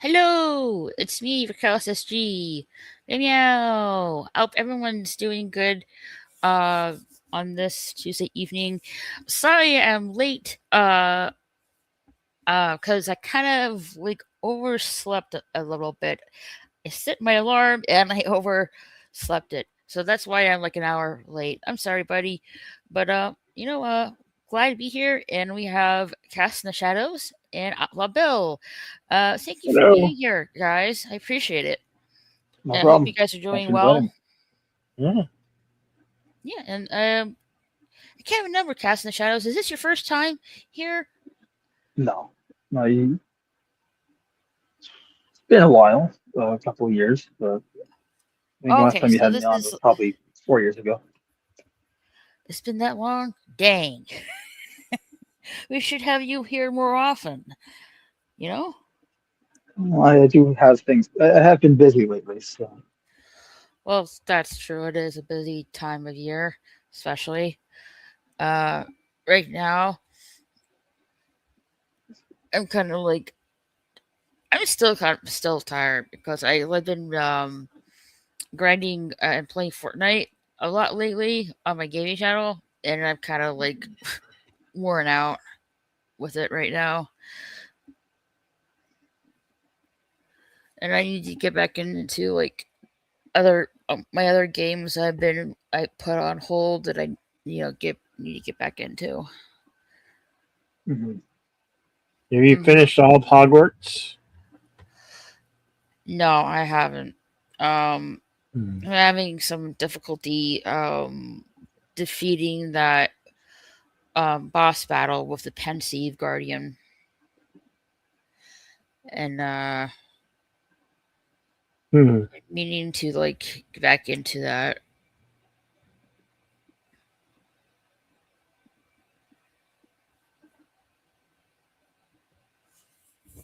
Hello, it's me, Raquel SSG. Meow meow. I hope everyone's doing good uh on this Tuesday evening. Sorry I'm late cuz I kind of like overslept a little bit. I set my alarm and I overslept it. So that's why I'm like an hour late. I'm sorry, buddy. But glad to be here, and we have Cast in the Shadows and Outlaw Bill. Thank you for Hello. being here, guys. I appreciate it. No And I hope problem. you guys are Thanks doing for inviting well. me. Yeah. Yeah, and I can't remember Cast in the Shadows. Is this your first time here? No. No, it's been a while, a couple of years, but I think the last Okay, time you so had me this on is was probably 4 years ago. it's been that long? Dang. We should have you here more often, you know? Well, I do have things. I have been busy lately, so. Well, that's true. It is a busy time of year, especially uh right now. I'm kind of like I'm still still tired because I've been grinding and playing Fortnite a lot lately on my gaming channel, and I'm kind of like worn out with it right now, and I need to get back into like other my other games I put on hold that I get need to get back into. Mhm. Have you Hmm. finished all of Hogwarts? No, I haven't. Um, Hmm. I'm having some difficulty defeating that boss battle with the pensive guardian, and Hmm. meaning to like get back into that.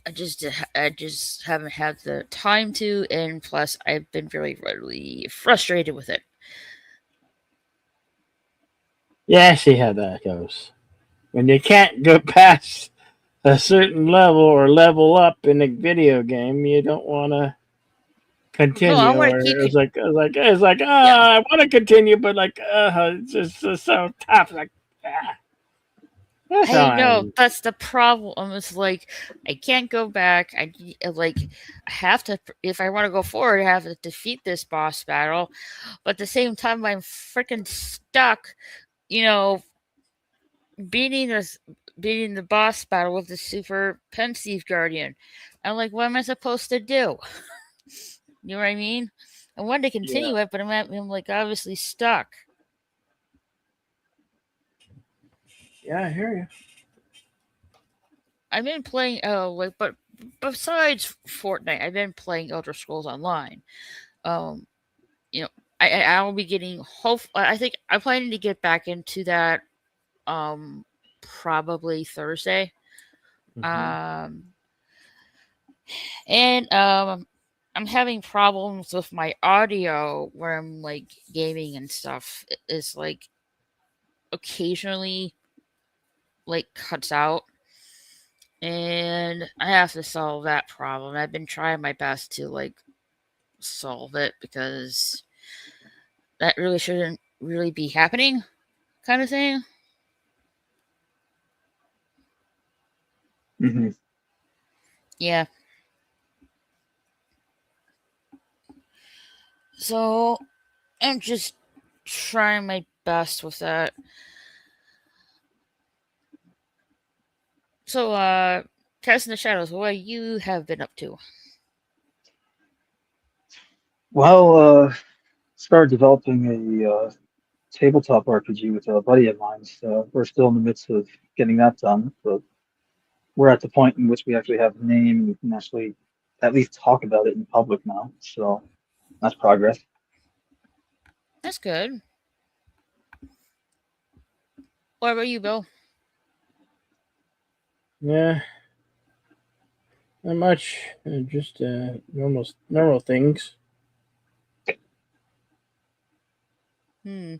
I just haven't had the time to, and plus I've been very really frustrated with it. Yeah, I see how that goes. When you can't go past a certain level or level up in a video game, you don't want to No, I continue. want to Or keep it. Yeah. I want to continue, but it's just so tough. Like, ah, that's how I I know am. that's the problem. It's like I can't go back. I have to if I want to go forward. I have to defeat this boss battle, but at the same time, I'm freaking stuck. You know, beating this beating the boss battle with the super pensive guardian. I'm like, what am I supposed to do? You know what I mean? I wanted to Yeah. continue it, but I'm like obviously stuck. Yeah, I hear you. I've been playing but besides Fortnite, I've been playing Elder Scrolls Online. Um, you know, I will be getting I think I'm planning to get back into that um probably Thursday. Hmm. Um and I'm having problems with my audio where I'm like gaming and stuff. It's like occasionally like cuts out, and I have to solve that problem. I've been trying my best to like solve it because that really shouldn't really be happening, kind of thing. Hmm. Yeah. So I'm just trying my best with that. So, Cast in the Shadows, what you have been up to? Well, started developing a tabletop RPG with a buddy of mine. So we're still in the midst of getting that done, but we're at the point in which we actually have a name and we can actually at least talk about it in public now. So that's progress. That's good. What about you, Bill? Yeah, not much. Just normal things. Hmm.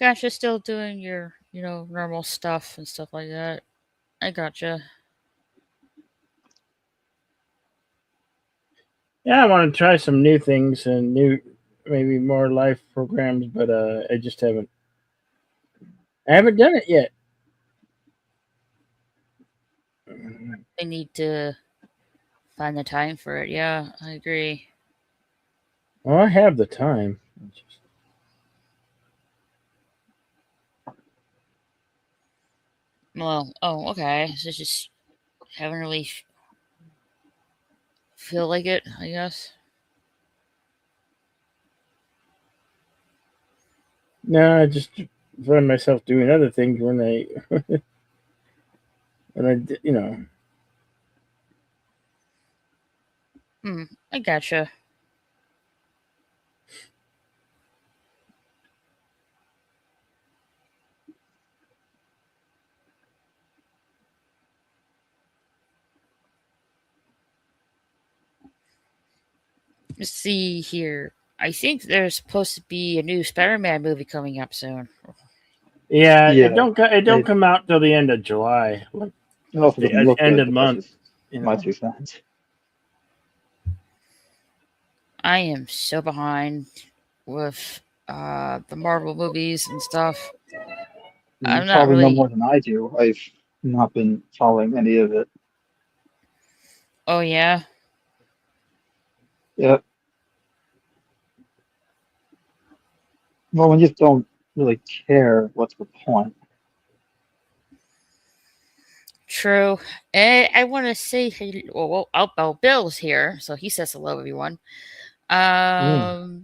Gosh, you're still doing your, normal stuff and stuff like that. I gotcha. Yeah, I want to try some new things and maybe more live programs, but I just haven't. I haven't done it yet. I need to find the time for it. Yeah, I agree. Well, I have the time. Well, oh, okay. So just haven't really feel like it, I guess. No, I just find myself doing other things when I. Hmm, I gotcha. Let's see here. I think there's supposed to be a new Spider-Man movie coming up soon. Yeah, Yeah, it don't it come out till the end of July, like it also the doesn't look end good, of the but that's month. just You my know. 2 cents. I am so behind with the Marvel movies and stuff. You I'm not probably know really. more than I do. I've not been following any of it. Oh yeah, Yep. Well, when you just don't really care, what's the point? true. And I want to say, well, Outbound Bill's here, so he says hello, everyone. Mm.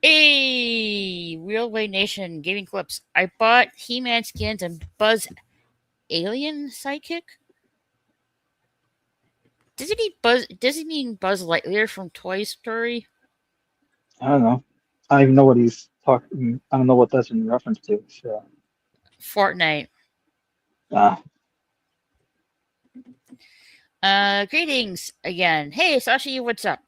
Hey, Railway Nation gaming clips. I bought He-Man skins and Buzz Alien Sidekick. Does it mean Buzz? Does it mean Buzz Lightyear from Toy Story? I don't know. I don't even know what he's talking. I don't know what that's in reference to. So, Fortnite. ah, Greetings again. Hey, Sashi, what's up?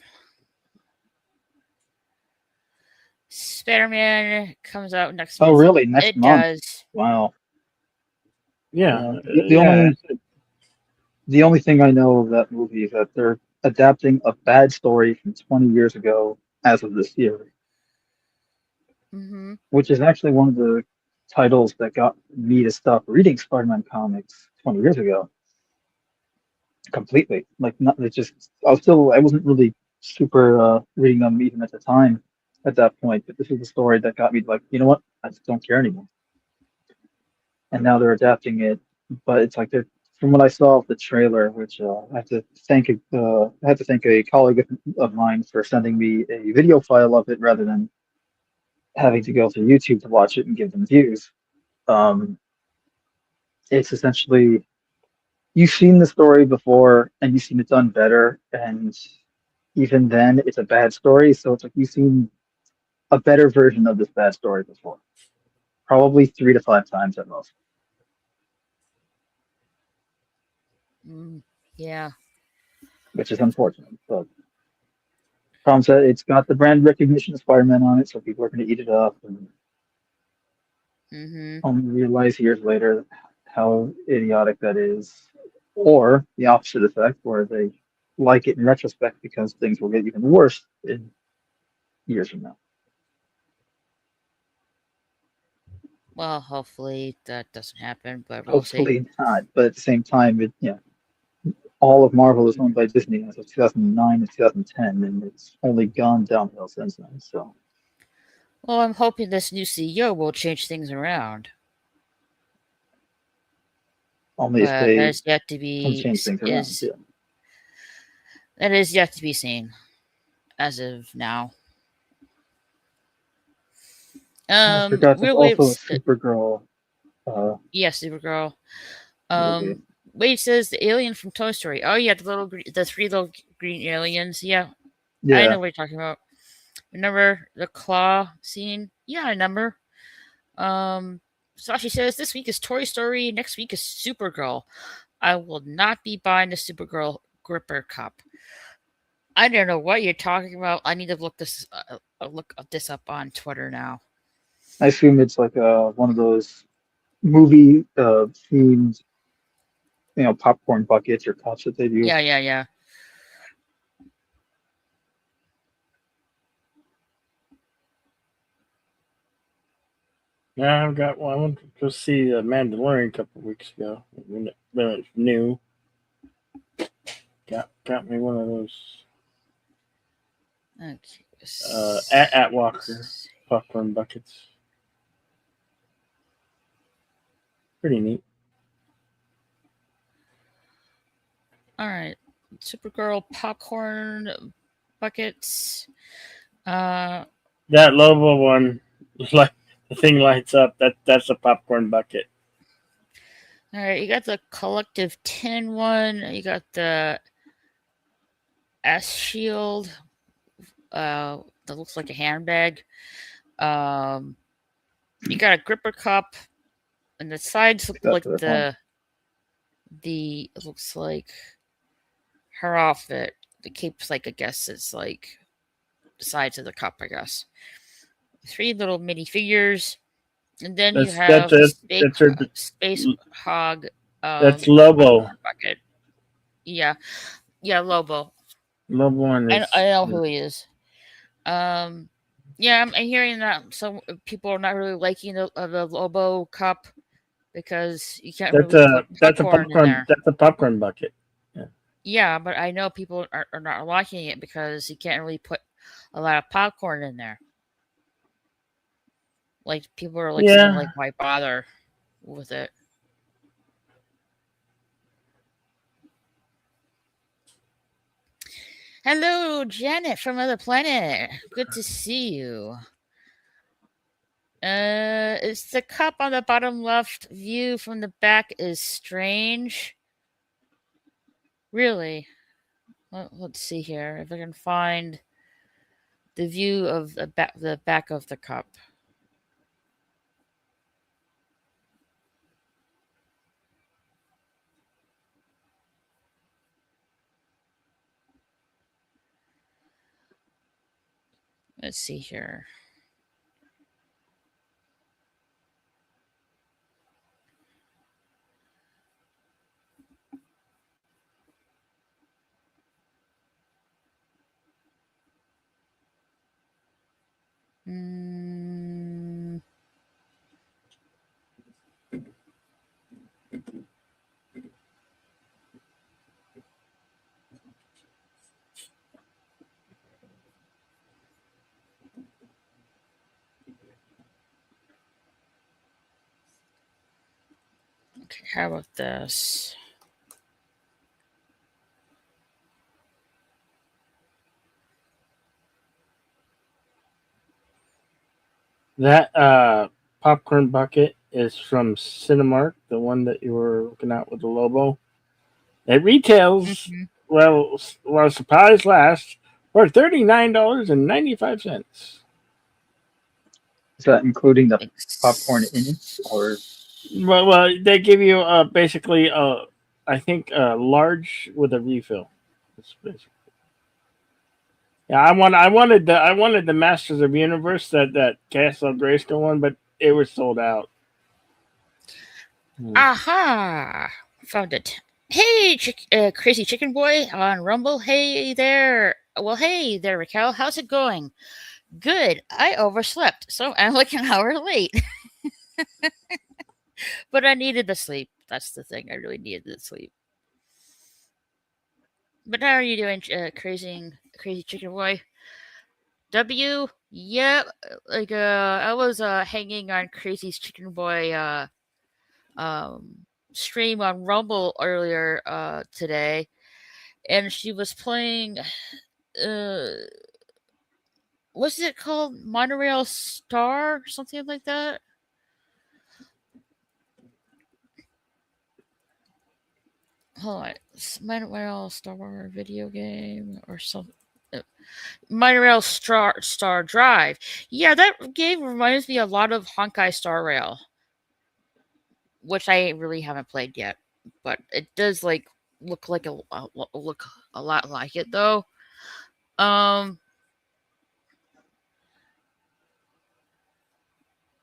Spider-Man comes out next oh, month. really? Next It month? does. Wow. Yeah, Yeah. yeah. The only thing I know of that movie is that they're adapting a bad story from 20 years ago as of this year, Mm-hmm. which is actually one of the titles that got me to stop reading Spider-Man comics 20 years ago completely. Like, not it just I wasn't really super reading them even at the time at that point, but this is the story that got me like, you know what? I just don't care anymore. And now they're adapting it, but it's like they're from what I saw of the trailer, which I have to thank a colleague of mine for sending me a video file of it rather than having to go through YouTube to watch it and give them views. Um, it's essentially you've seen the story before and you've seen it done better, and even then, it's a bad story. So it's like you've seen a better version of this bad story before, probably 3 to 5 times at most, Mm, yeah. which is unfortunate. But problem said it's got the brand recognition of Spider-Man on it, so people are going to eat it up and Mm-hmm. only realize years later how idiotic that is, or the opposite effect, where they like it in retrospect because things will get even worse in years from now. Well, hopefully that doesn't happen, but we'll see. Hopefully not, but at the same time, all of Marvel is owned by Disney as of 2009 and 2010, and it's only gone downhill since then. So Well, I'm hoping this new CEO will change things around, only if but they that is yet to can be change things around. is Yeah. that is yet to be seen as of now. I forgot there's Real also a Waves. Supergirl uh, Yes, Supergirl. movie. Wade says the alien from Toy Story. Oh yeah, the three little green aliens. Yeah, I Yeah, know what you're talking about. Remember the claw scene? Yeah, I remember. Um, Sashi says this week is Toy Story. Next week is Supergirl. I will not be buying the Supergirl Gripper cup. I don't know what you're talking about. I need to look this up on Twitter now. I assume it's like one of those movie themed, popcorn buckets or cups that they do. Yeah, yeah, yeah. Yeah, I've got one. I went to go see the Mandalorian a couple of weeks ago. When it's new, got me one of those Okay. at Walker popcorn buckets. Pretty neat. All right. Supergirl popcorn buckets. Uh, That Lobo one, like the thing lights up. That's a popcorn bucket. all right. You got the collective tin one. You got the S shield. That looks like a handbag. Um, you got a gripper cup, and the sides look Pick that like for this one. the it looks like her outfit. The cape's like, I guess it's like the sides of the cup, I guess. 3 little mini figures, and then you That's that's have the it. That's her. space hog That's Lobo. popcorn bucket. Yeah, yeah, Lobo. Lobo one I is. know who he is. Um, yeah, I'm hearing that some people are not really liking the Lobo cup because you can't really put That's a popcorn in popcorn. there. That's a popcorn bucket. Yeah. Yeah, but I know people are not liking it because you can't really put a lot of popcorn in there. Like people are like saying Yeah. like why bother with it. Hello, Janet from Other Planet. Good to see you. It's the cup on the bottom left view from the back is strange. Really? Let's see here if I can find the view of the back of the cup. Let's see here. Mm, okay, how about this? That popcorn bucket is from Cinemark, the one that you were looking at with the Lobo. It retails Mm-hmm. while supplies last for $39.95. Is that including the popcorn in it, or Well, they give you basically I think large with a refill. That's basically. Yeah, I wanted the Masters of Universe that Castle Grayskull one, but it was sold out. Aha! Found it. Hey, crazy chicken boy on Rumble. Hey there. Well, hey there, Raquel. How's it going? Good. I overslept, so I'm like an hour late. But I needed the sleep. That's the thing. I really needed the sleep. But how are you doing, crazy chicken boy? W? Yeah, like I was hanging on Crazy's Chicken Boy stream on Rumble earlier today, and she was playing what's it called? Monorail Star? Something like that? Hold on. Monorail Star video game or something. Monorail Star Drive. Yeah, that game reminds me a lot of Honkai Star Rail, which I really haven't played yet, but it does like look like look a lot like it though. Um,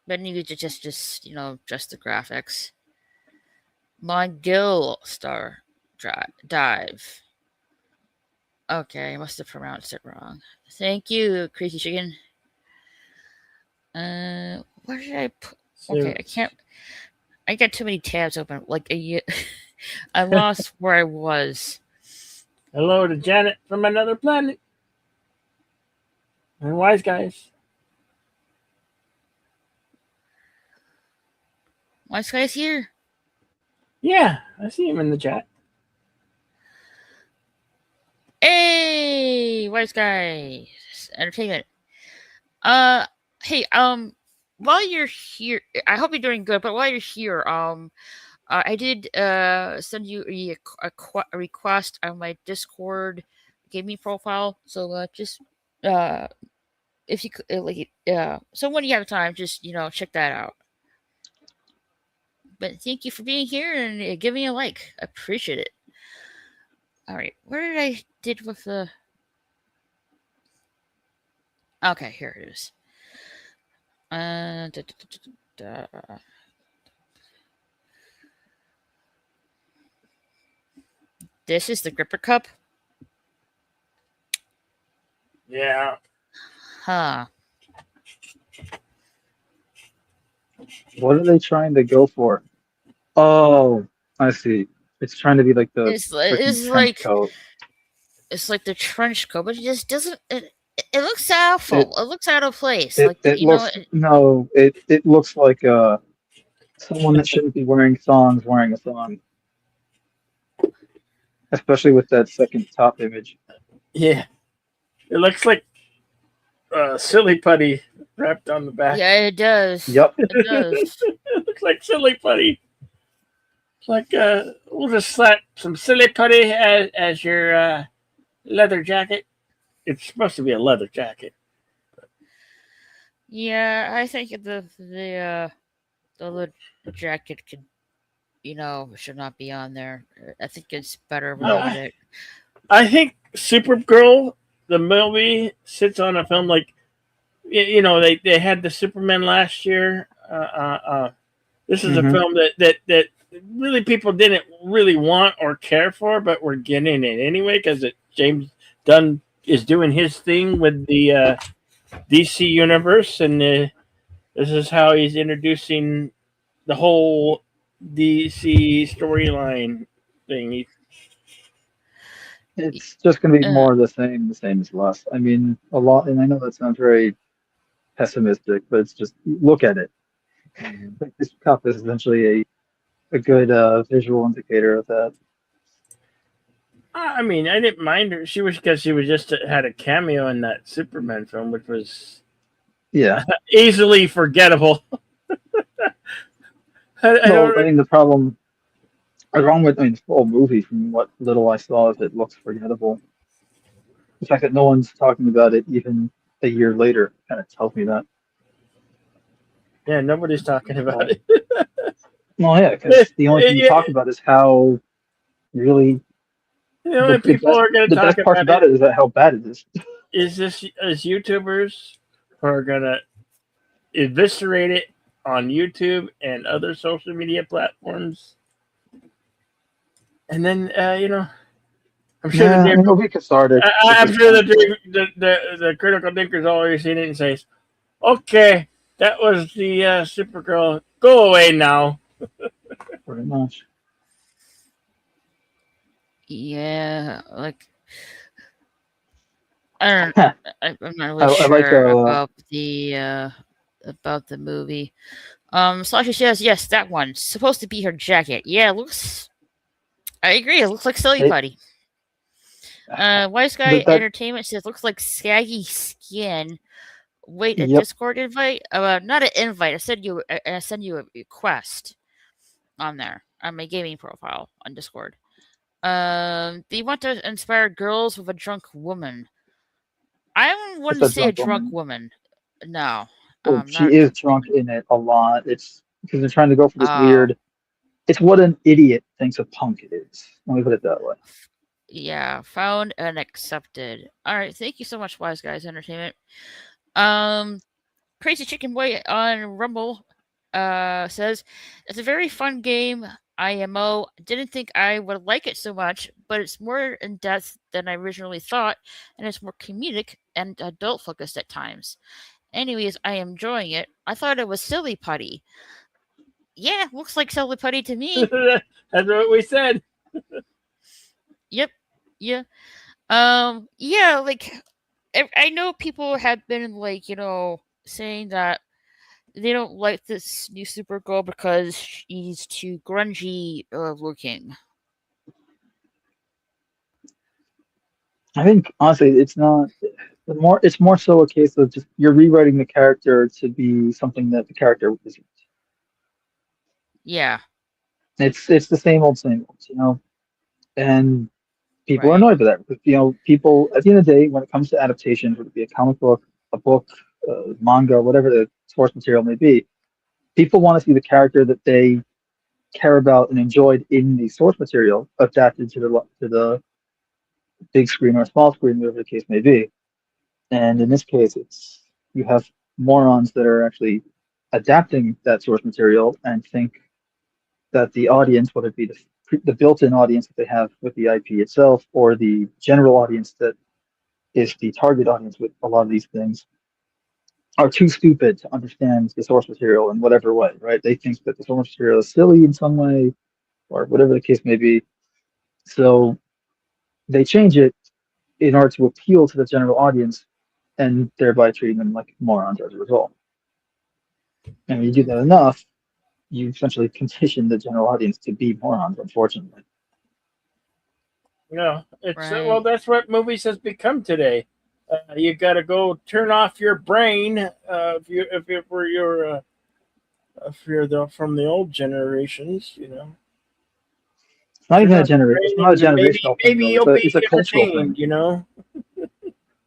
but maybe to just just the graphics. Mongill Star Dive. Okay, I must have pronounced it wrong. Thank you, Crazy Chicken. Where did I put? Okay, I can't. I got too many tabs open. Like I lost where I was. Hello to Janet from another planet. And Wise Guys. Wise guy's here. Yeah, I see him in the chat. Hey, wise guys, entertainment. Hey, while you're here, I hope you're doing good. But while you're here, I did send you a request on my Discord gaming profile. So just if you could so when you have time, just check that out. But thank you for being here and giving a like. I appreciate it. All right, where did I did with the? Okay, here it is. Da, da, da, da. This is the gripper cup. Yeah. Huh. What are they trying to go for? Oh, I see. It's trying to be like the It's freaking it's trench like coat. it's like the trench coat, but it just doesn't. It looks It awful. It looks out of place. it Like it looks no. It looks like someone that shouldn't be wearing thongs wearing a thong, especially with that second top image. Yeah. It looks like silly putty wrapped on the back. yeah, it does. Yep. It does. It looks like silly putty. It's like we'll just slap some silly putty as your leather jacket. It's supposed to be a leather jacket. Yeah, I think the jacket could should not be on there. I think it's better without it. I think Supergirl, the movie, sits on a film like they had the Superman last year. This is a film that really people didn't really want or care for, but we're getting it anyway because James Gunn is doing his thing with the DC universe, and this is how he's introducing the whole DC storyline thing. It's just going to be more of the same as less. I mean, a lot, and I know that sounds very pessimistic, but it's just look at it. Like this cup is essentially a good visual indicator of that. I mean, I didn't mind her. She was because she was just had a cameo in that Superman film, which was easily forgettable. I mean, the problem, wrong with the whole movie, from what little I saw of it, looks forgettable. The fact that no one's talking about it even a year later kind of tells me that. Yeah, nobody's talking about it. Well, yeah, because the only thing you talk about is how really the only people are going to talk best part about it is that how bad it is. Is YouTubers who are going to eviscerate it on YouTube and other social media platforms, and then I'm sure it'll be cathartic. I'm sure the critical thinkers already seen it and says, "Okay, that was the Supergirl. Go away now." Pretty much. Yeah, like I'm not really sure about the movie. Slashy says yes, that one supposed to be her jacket. Yeah, it looks. I agree. It looks like silly putty. Wise Guy Entertainment says looks like saggy skin. Wait, a Discord invite? Not an invite. I send you a request on there on my gaming profile on Discord. They want to inspire girls with a drunk woman. I wouldn't say a drunk woman. No. She is drunk in it a lot. It's because they're trying to go for this weird. It's what an idiot thinks a punk is. Let me put it that way. Yeah, found and accepted. All right, thank you so much, Wise Guys Entertainment. Crazy Chicken Boy on Rumble says it's a very fun game. IMO. Didn't think I would like it so much, but it's more in depth than I originally thought, and it's more comedic and adult focused at times. Anyways, I am enjoying it. I thought it was silly putty. Yeah, looks like silly putty to me. That's what we said. Yep. Yeah. Yeah, like I know people have been like, saying that they don't like this new Supergirl because she's too grungy looking. I think honestly, it's more so a case of just you're rewriting the character to be something that the character isn't. Yeah, It's the same old, and people are right. annoyed by that because people at the end of the day, when it comes to adaptations, whether it be a comic book, a book, manga, whatever the source material may be, people want to see the character that they care about and enjoyed in the source material adapted to the big screen or small screen, whatever the case may be. And in Hmm. this case, it's you have morons that are actually adapting that source material and think that the audience, whether it be the built-in audience that they have with the IP itself or the general audience that is the target audience with a lot of these things, are too stupid to understand the source material in whatever way, right? They think that the source material is silly in some way or whatever the case may be. So they change it in order to appeal to the general audience and thereby treating them like morons as a result. And when you do that Hmm. enough, you essentially condition the general audience to be morons, unfortunately. It's well, Right. that's what movies has become today. You got to go turn off your brain if you're from the old generations, It's not turn even a off your generation. It's brain not a and maybe generational thing maybe though. you'll It's be a cultural entertained. thing.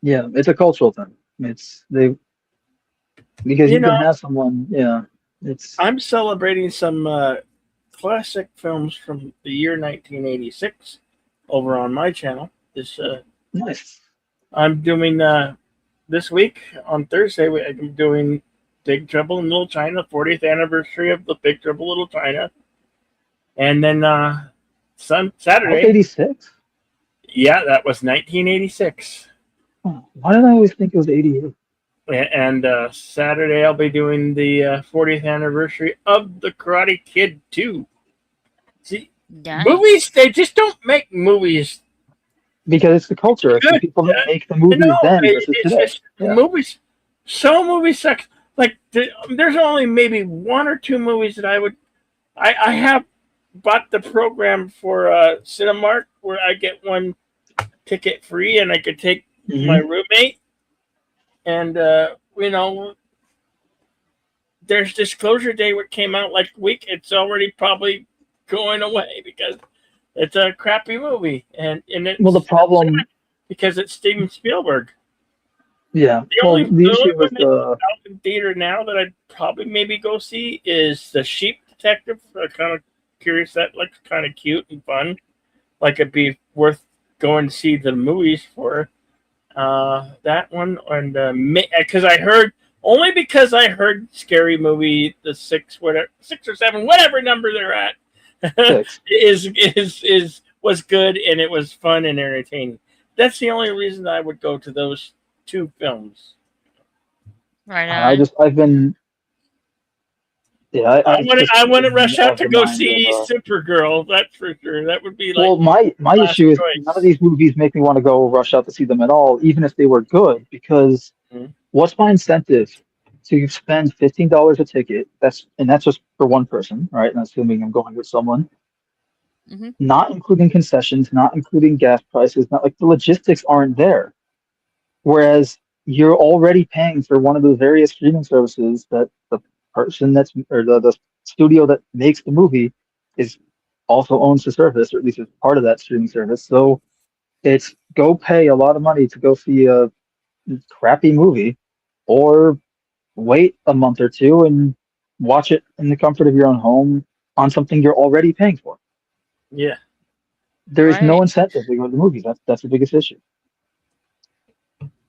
Yeah, it's a cultural thing. It's they because You you can know, have someone. Yeah, it's I'm celebrating some classic films from the year 1986 over on my channel. This nice. I'm doing this week on Thursday. I'm doing Big Trouble in Little China, 40th anniversary of the Big Trouble in Little China, and then That was Saturday. 86. Yeah, that was 1986. Oh, why did I always think it was 88? And Saturday I'll be doing the 40th anniversary of the Karate Kid 2. See, movies, Nice. they just don't make movies Because it's the culture. It's the good. people that make the No, movies then versus it's today. just Yeah. movies. So movies suck. Like there's only maybe one or two movies that I have bought the program for Cinemark where I get one ticket free and I could take my Hmm. roommate and there's Disclosure Day what came out like a week. It's already probably going away because it's a crappy movie and Well, the it's problem, because it's Steven Spielberg. yeah. The Well, only the the only issue one with that's out in theater now that I'd probably maybe go see is The Sheep Detective. I'm kind of curious. That looks kind of cute and fun. Like it'd be worth going to see the movies for that one. And because I heard only because I heard Scary Movie the six or seven whatever number they're at six. is was good and it was fun and entertaining. That's the only reason I would go to those two films. Right I on. just I've been yeah I've just I wouldn't been rush out of to the go mind of see Supergirl. That's for sure. That would be like well my last issue is none of choice. these movies make me want to go rush out to see them at all, even if they were good, because Mm-hmm. what's my incentive to spend $15 a ticket? That's just for one person, right? And assuming I'm going with someone, Hmm. not including concessions, not including gas prices, not like the logistics aren't there. Whereas you're already paying for one of the various streaming services that the person that's or the studio that makes the movie is also owns the service, or at least is part of that streaming service. So it's go pay a lot of money to go see a crappy movie, or wait a month or two and watch it in the comfort of your own home on something you're already paying for. Yeah. There is no Right. incentive to go to the movies. That's the biggest issue.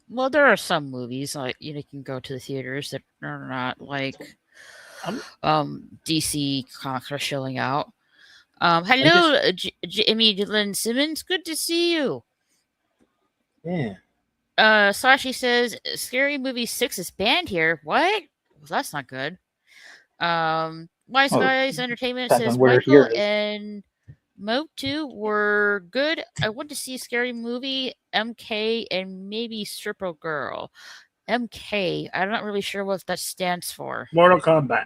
Well, there are some movies like you can go to the theaters that are not like I'm DC comics are shilling out. I'm just Hello, Jimmy Lynn Simmons. Good to see you. yeah. Sashi says Scary Movie 6 is banned here. What? Well, that's not good. Wise Oh, Guys Entertainment depends on says where here Michael is. and Motu were good. I want to see Scary Movie, MK, and maybe Stripper Girl. MK, I'm not really sure what that stands for. Mortal Kombat.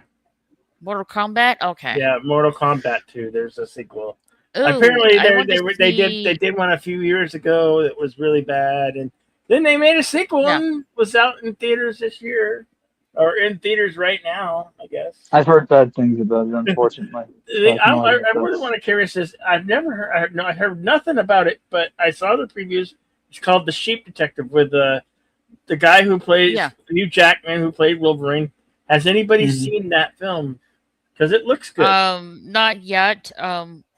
Mortal Kombat? Okay. Yeah, Mortal Kombat 2. There's a sequel. Ooh, Apparently, I want to they see. did one a few years ago that was really bad, and then they made a sequel Yeah. and was out in theaters this year, or in theaters right now, I guess. I've heard bad things about it, unfortunately. So I have no idea if I really that's. want to curious this. I've never heard. I heard nothing about it, but I saw the previews. It's called The Sheep Detective with the guy who plays Yeah. Hugh Jackman, who played Wolverine. Has anybody Mhm. seen that film? Because it looks good. Not yet.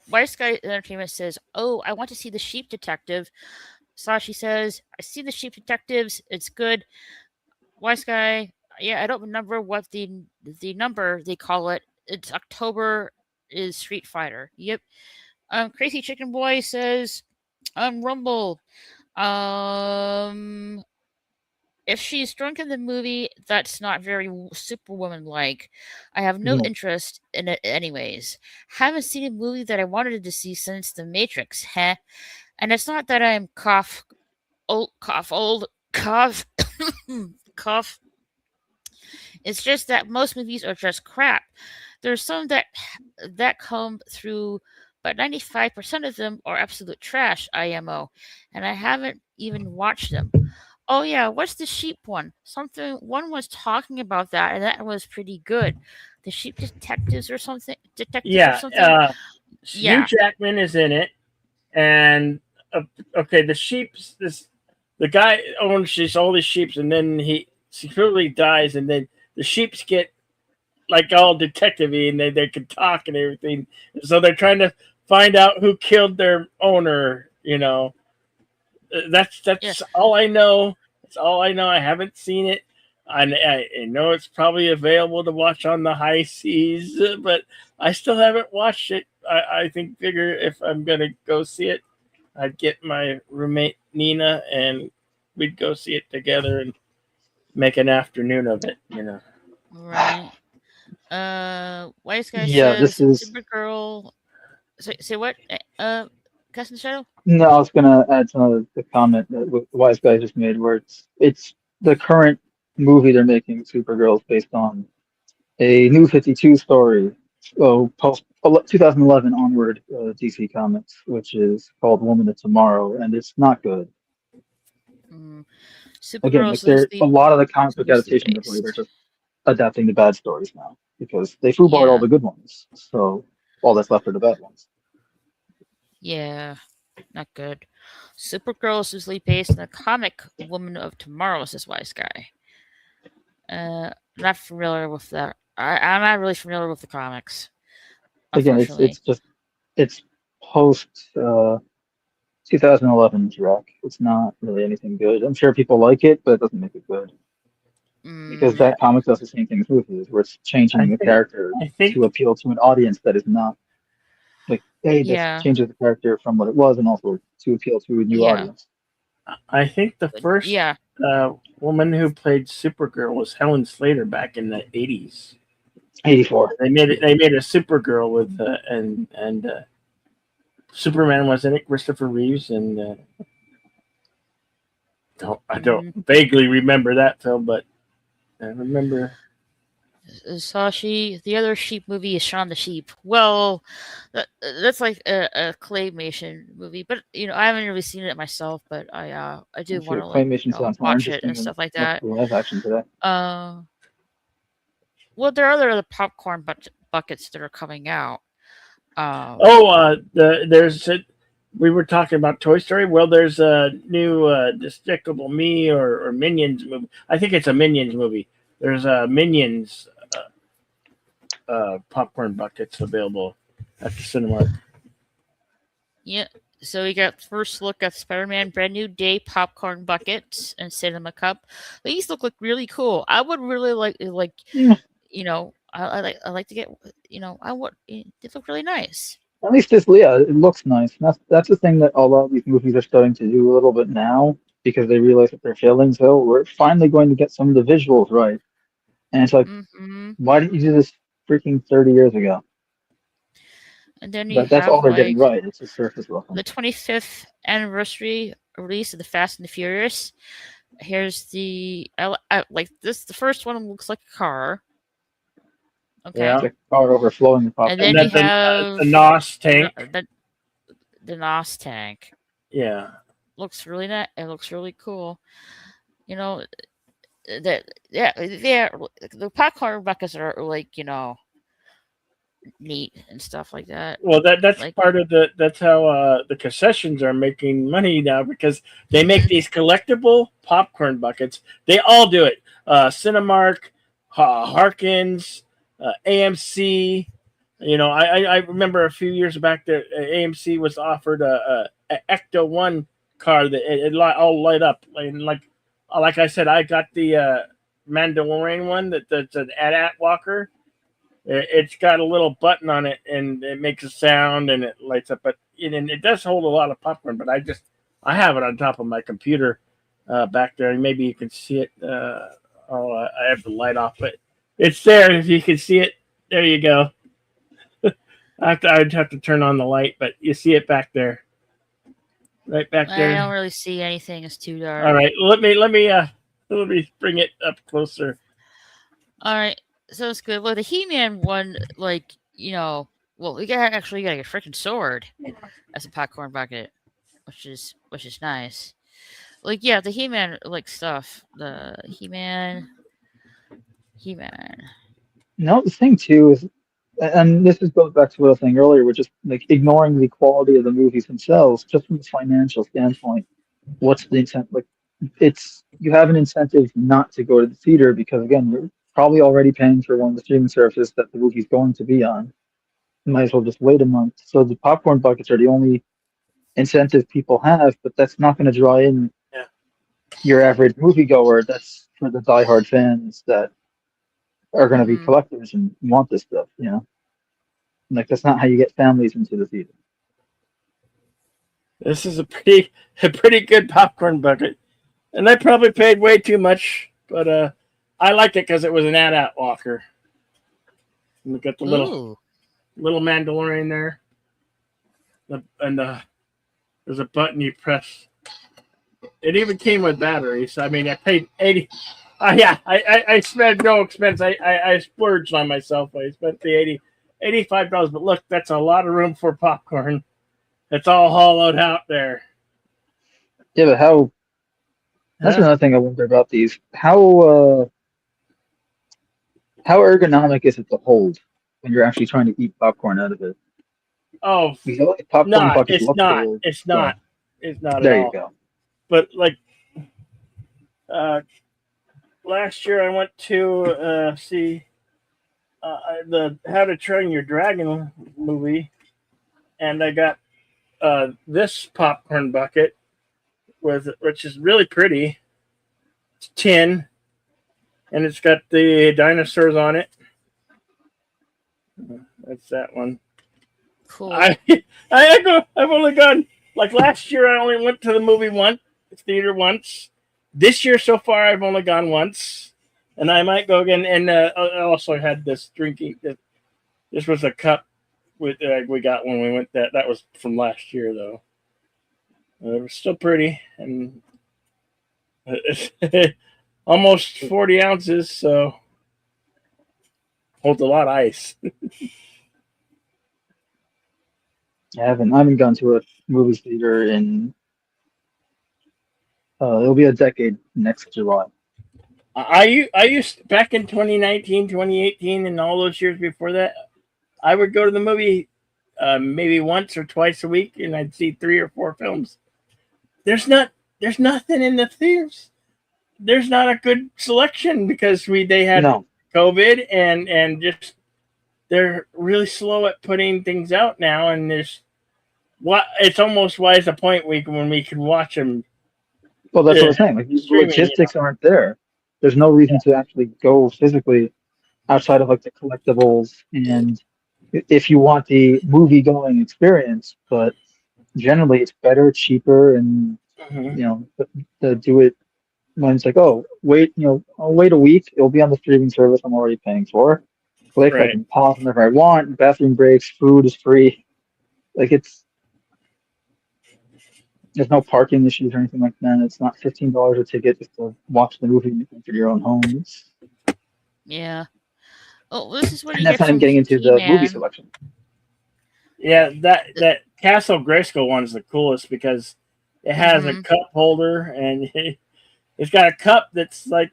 Wise Guy Entertainment says, "Oh, I want to see the Sheep Detective." Sashi says, "I see the Sheep Detectives. It's good." Wise Guy, yeah, I don't remember what the number they call it. It's October is Street Fighter. Yep. Crazy Chicken Boy says, Rumble. Um, if she's drunk in the movie, that's not very Superwoman like. I have no No. interest in it, anyways. Haven't seen a movie that I wanted to see since The Matrix, heh? And it's not that I'm old, cough, cough. It's just that most movies are just crap. There's some that come through, but 95% of them are absolute trash, IMO, and I haven't even watched them. Oh yeah, what's the sheep one? Something one was talking about that, and that was pretty good. The sheep detectives or something, detectives or Yeah, something. Hugh Yeah, Jackman is in it, and okay, the guy owns all these sheep, and then he secretly dies, and then the sheeps get like all detective-y, and they can talk and everything. So they're trying to find out who killed their owner. yeah, That's all I know. That's all I know. I haven't seen it. I know it's probably available to watch on the high seas, but I still haven't watched it. I think figure if I'm gonna go see it, I'd get my roommate Nina and we'd go see it together and make an afternoon of it. right. Wise guy Yeah, this says is. Supergirl. Say what? Cast in the Shadow. No, I was gonna add to the comment that the wise guy just made, where it's the current movie they're making, Supergirl, is based on a New 52 story, post 2011 onward DC Comics, which is called Woman of Tomorrow, and it's not good. Mm. Again, Supergirl like is a loosely lot of the comic book loosely adaptations of late are based. just adapting the bad stories now because they foobarred all Yeah, the good ones, so all that's left are the bad ones. yeah, not good. Supergirl is loosely based on the comic Woman of Tomorrow, says Wise Guy. Not familiar with that. I'm not really familiar with the comics, Again, it's unfortunately. it's just it's post 2011 Drac. It's not really anything good. I'm sure people like it, but it doesn't make it good because Mm, that comic does the same thing as movies, where it's I changing the think character I to think appeal to an audience that is not like, hey, this yeah, changes the character from what it was, and also to appeal to a new yeah, audience. I think the first yeah. woman who played Supergirl was Helen Slater back in the '80s. 84. Yeah. They made a Supergirl with and Superman was in it, Christopher Reeves, and I don't Mm. vaguely remember that film, but I remember. Sashi. The other sheep movie is Shaun the Sheep. Well, that's like a claymation movie, but I haven't really seen it myself. But I do want Actually, to like claymation sounds more watch it interesting and than stuff like much that. of the live action today. Uh, well, there are other popcorn buckets that are coming out. Um, Oh, we were talking about Toy Story. Well, there's a new Despicable Me or Minions movie. I think it's a Minions movie. There's a Minions popcorn buckets available at the cinema. yeah. So we got first look at Spider-Man Brand New Day popcorn buckets and cinema cup. These look like really cool. I would really like Yeah, I like to get I would they look really nice. at least this, yeah, it looks nice. That's the thing that a lot of these movies are starting to do a little bit now because they realize that they're failing. So we're finally going to get some of the visuals right. And it's like, Mm-hmm. why didn't you do this freaking 30 years ago? And then you That's all have they're getting like right. It's just surface level. the 25th anniversary release of the Fast and the Furious. Here's I like this. The first one looks like a car. Okay. Yeah. It's like power overflowing the And And then popcorn. you then have the NOS the tank. the, the NOS tank. Yeah. Looks really nice. It looks really cool. You know that yeah, the popcorn buckets are like neat and stuff like that. Well, that's Like part of that's how the concessions are making money now because they make mhm, these collectible popcorn buckets. They all do it. Cinemark, Harkins, AMC. I remember a few years back that AMC was offered a Ecto One car that all light up and like I said, I got the Mandalorian one that's an AT-AT walker. It's got a little button on it and it makes a sound and it lights up. But it does hold a lot of popcorn. But I have it on top of my computer back there, and maybe you can see it. I have the light off, but it's there. If you can see it, there you go. I'd have to turn on the light, but you see it back there, right back I don't there. really see anything. It's too dark. All right, let me bring it up closer. All right, so it's good. Well, the He-Man one, well, you gotta get a freaking sword as a popcorn bucket, which is nice. Like, yeah, the He-Man stuff. The He-Man. No, the thing too is, and this is goes back to what I was saying earlier, which is like ignoring the quality of the movies themselves, just from a financial standpoint. What's the incentive? Like, it's you have an incentive not to go to the theater because again, you're probably already paying for one of the streaming services that the movie's going to be on. You might as well just wait a month. So the popcorn buckets are the only incentive people have, but that's not going to draw in Yeah. your average moviegoer. That's for the diehard fans that are going to be Mm-hmm. collectors and want this stuff. Like that's not how you get families into the theater. This is a pretty good popcorn bucket. And I probably paid way too much, but I liked it because it was an AT-AT walker. And we got the Ooh. little Mandalorian there, there's a button you press. It even came with batteries. I mean, I paid 80. Yeah, I spent no expense. I splurged on myself. I spent the $85. But look, that's a lot of room for popcorn. It's all hollowed out there. Yeah, but how? That's Huh? another thing I wonder about these. How ergonomic is it to hold when you're actually trying to eat popcorn out of it? Oh, Because all these popcorn not. buckets It's look not. cool, It's but not. It's not at there you all. go. But like uh, last year, I went to see the How to Train Your Dragon movie, and I got this popcorn bucket which is really pretty. It's tin, and it's got the dinosaurs on it. That's that one. Cool. I've only gone like last year. I only went to the movie theater once. This year so far, I've only gone once, and I might go again. And I also had this drinking. This was a cup we got when we went. That was from last year though. It was still pretty and almost 40 ounces, so holds a lot of ice. I haven't gone to a movie theater in it'll be a decade next July. I used back in 2019, 2018, and all those years before that, I would go to the movie maybe once or twice a week, and I'd see 3 or 4 films. There's nothing in the theaters. There's not a good selection because they had No, COVID and just they're really slow at putting things out now, and it's almost why it's a point when we can watch them well that's what I'm saying. Like the streaming. logistics aren't there. There's no reason to actually go physically outside of like the collectibles and if you want the movie going experience, but generally it's better, cheaper, and Mhm. to do it when it's like, oh, wait, I'll wait a week. It'll be on the streaming service I'm already paying for. Click, I Right. can pause whenever I want. Bathroom breaks, food is free. Like there's no parking issues or anything like that. It's not $15 a ticket just to watch the movie in the comfort of your own home. Yeah. Oh, this is what And you that's get not even from getting into the movie He-Man. selection. Yeah, that Castle Grayskull one's the coolest because it has a Mm-hmm. cup holder and it's got a cup that's like,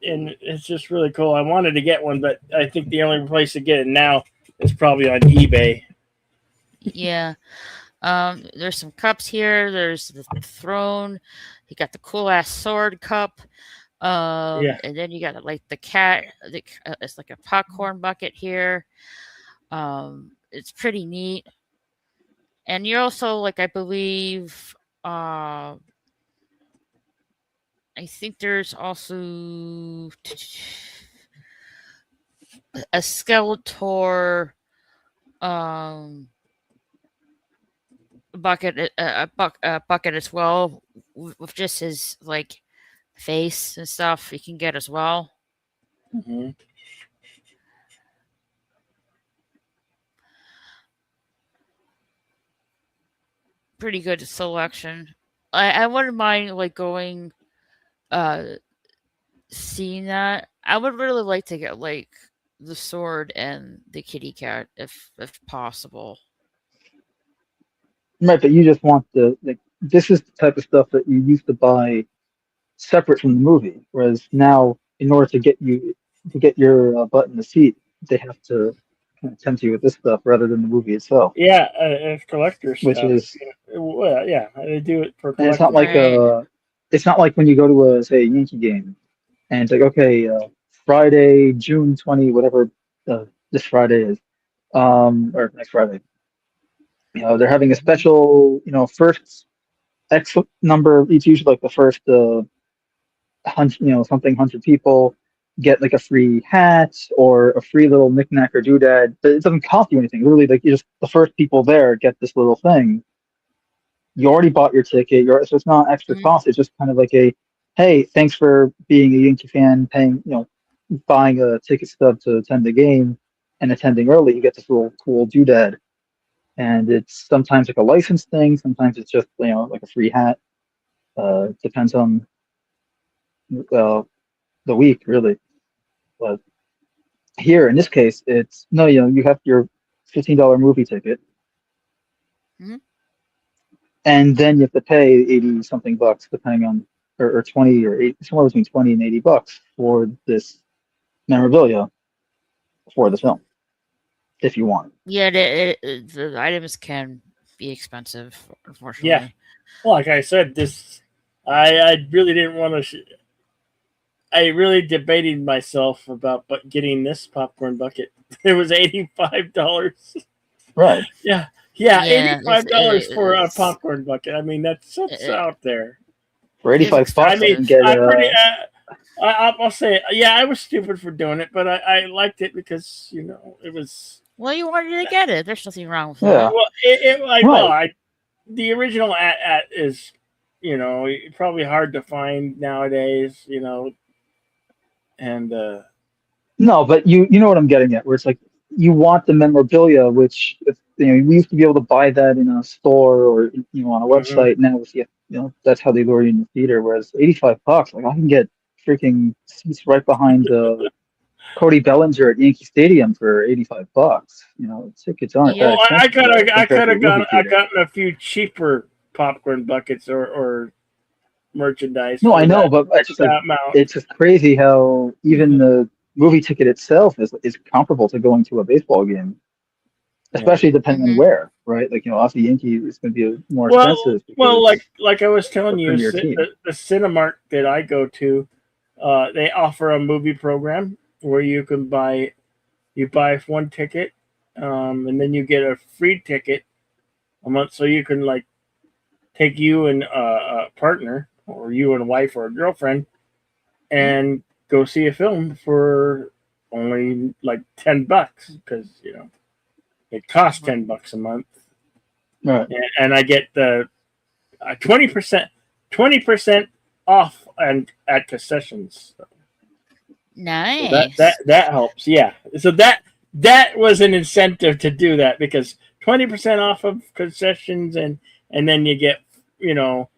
and it's just really cool. I wanted to get one, but I think the only place to get it now is probably on eBay. Yeah. There's some cups here. There's the throne. You got the cool ass sword cup. Yeah. And then you got like the cat. It's like a popcorn bucket here. It's pretty neat. And you're also like, I believe, uh, I think there's also a Skeletor um bucket, a bucket as well, with just his like face and stuff. You can get as well. Hmm. Pretty good selection. I wouldn't mind like going uh seeing that. I would really like to get like the sword and the kitty cat if possible. Right, but you just want this is the type of stuff that you used to buy separate from the movie. Whereas now, in order to get your butt in the seat, they have to kind of tempt you with this stuff rather than the movie itself, Yeah, it's collector which stuff. is Well, yeah, they do it for and collectors. Right. it's not like when you go to a say a Yankee game and it's like okay, Friday, June 20, whatever this Friday is, or next Friday, they're having a Mhm. special, first X number. It's usually like the first hundred, something 100 people get like a free hat or a free little knickknack or doodad. But it doesn't cost you anything. Literally, like you just the first people there get this little thing. You already bought your ticket. So it's not extra Mhm. cost. It's just kind of like a, hey, thanks for being a Yankee fan, paying, buying a ticket stub to attend the game and attending early. You get this little cool doodad, and it's sometimes like a license thing. Sometimes it's just like a free hat. Depends on uh, the week, really. But here in this case, it's no, you have your $15 movie ticket, Mhm. and then you have to pay 80 something bucks, depending on or 20 or 8, somewhere between 20 and 80 bucks for this memorabilia for the film, if you want. Yeah, the items can be expensive, Yeah, unfortunately. well, like I said, I really didn't want to. I really debated myself about getting this popcorn bucket. It was $85. Right. Yeah, yeah, Yeah, $85 for a popcorn bucket. I mean, that's it, out there. For it is 85 I bucks, you mean, can expensive. get I pretty. I'll say, yeah, I was stupid for doing it, but I liked it because it was. Well, you wanted to get it. There's nothing wrong with yeah, that. Well, right. the original at is, probably hard to find nowadays. And No, but you know what I'm getting at, where it's like you want the memorabilia, which if, we used to be able to buy that in a store or on a mhm. website. Now it's that's how they lure you in the theater. Whereas 85 bucks, like I can get freaking seats right behind Cody Bellinger at Yankee Stadium for 85 bucks. Tickets aren't that Well, Yeah. expensive I compared could to a have movie I theater. gotten a few cheaper popcorn buckets or merchandise No, I for know, but that amount. it's just crazy how even Mhm. the movie ticket itself is comparable to going to a baseball game, Yeah. especially depending on Hmm. where, right? Like, obviously Yankee is going to be more Well, expensive like because I was it's a telling you, premier team. the Cinemark that I go to, they offer a movie program where you buy one ticket, and then you get a free ticket a month, so you can like take you and a partner, or you and a wife or a girlfriend, Hmm. and go see a film for only like $10 because it costs $10 a month, Right. and I get the 20%. 20% off and at concessions. So that Nice. that that helps. Yeah. So that was an incentive to do that because 20% off of concessions and then you get you know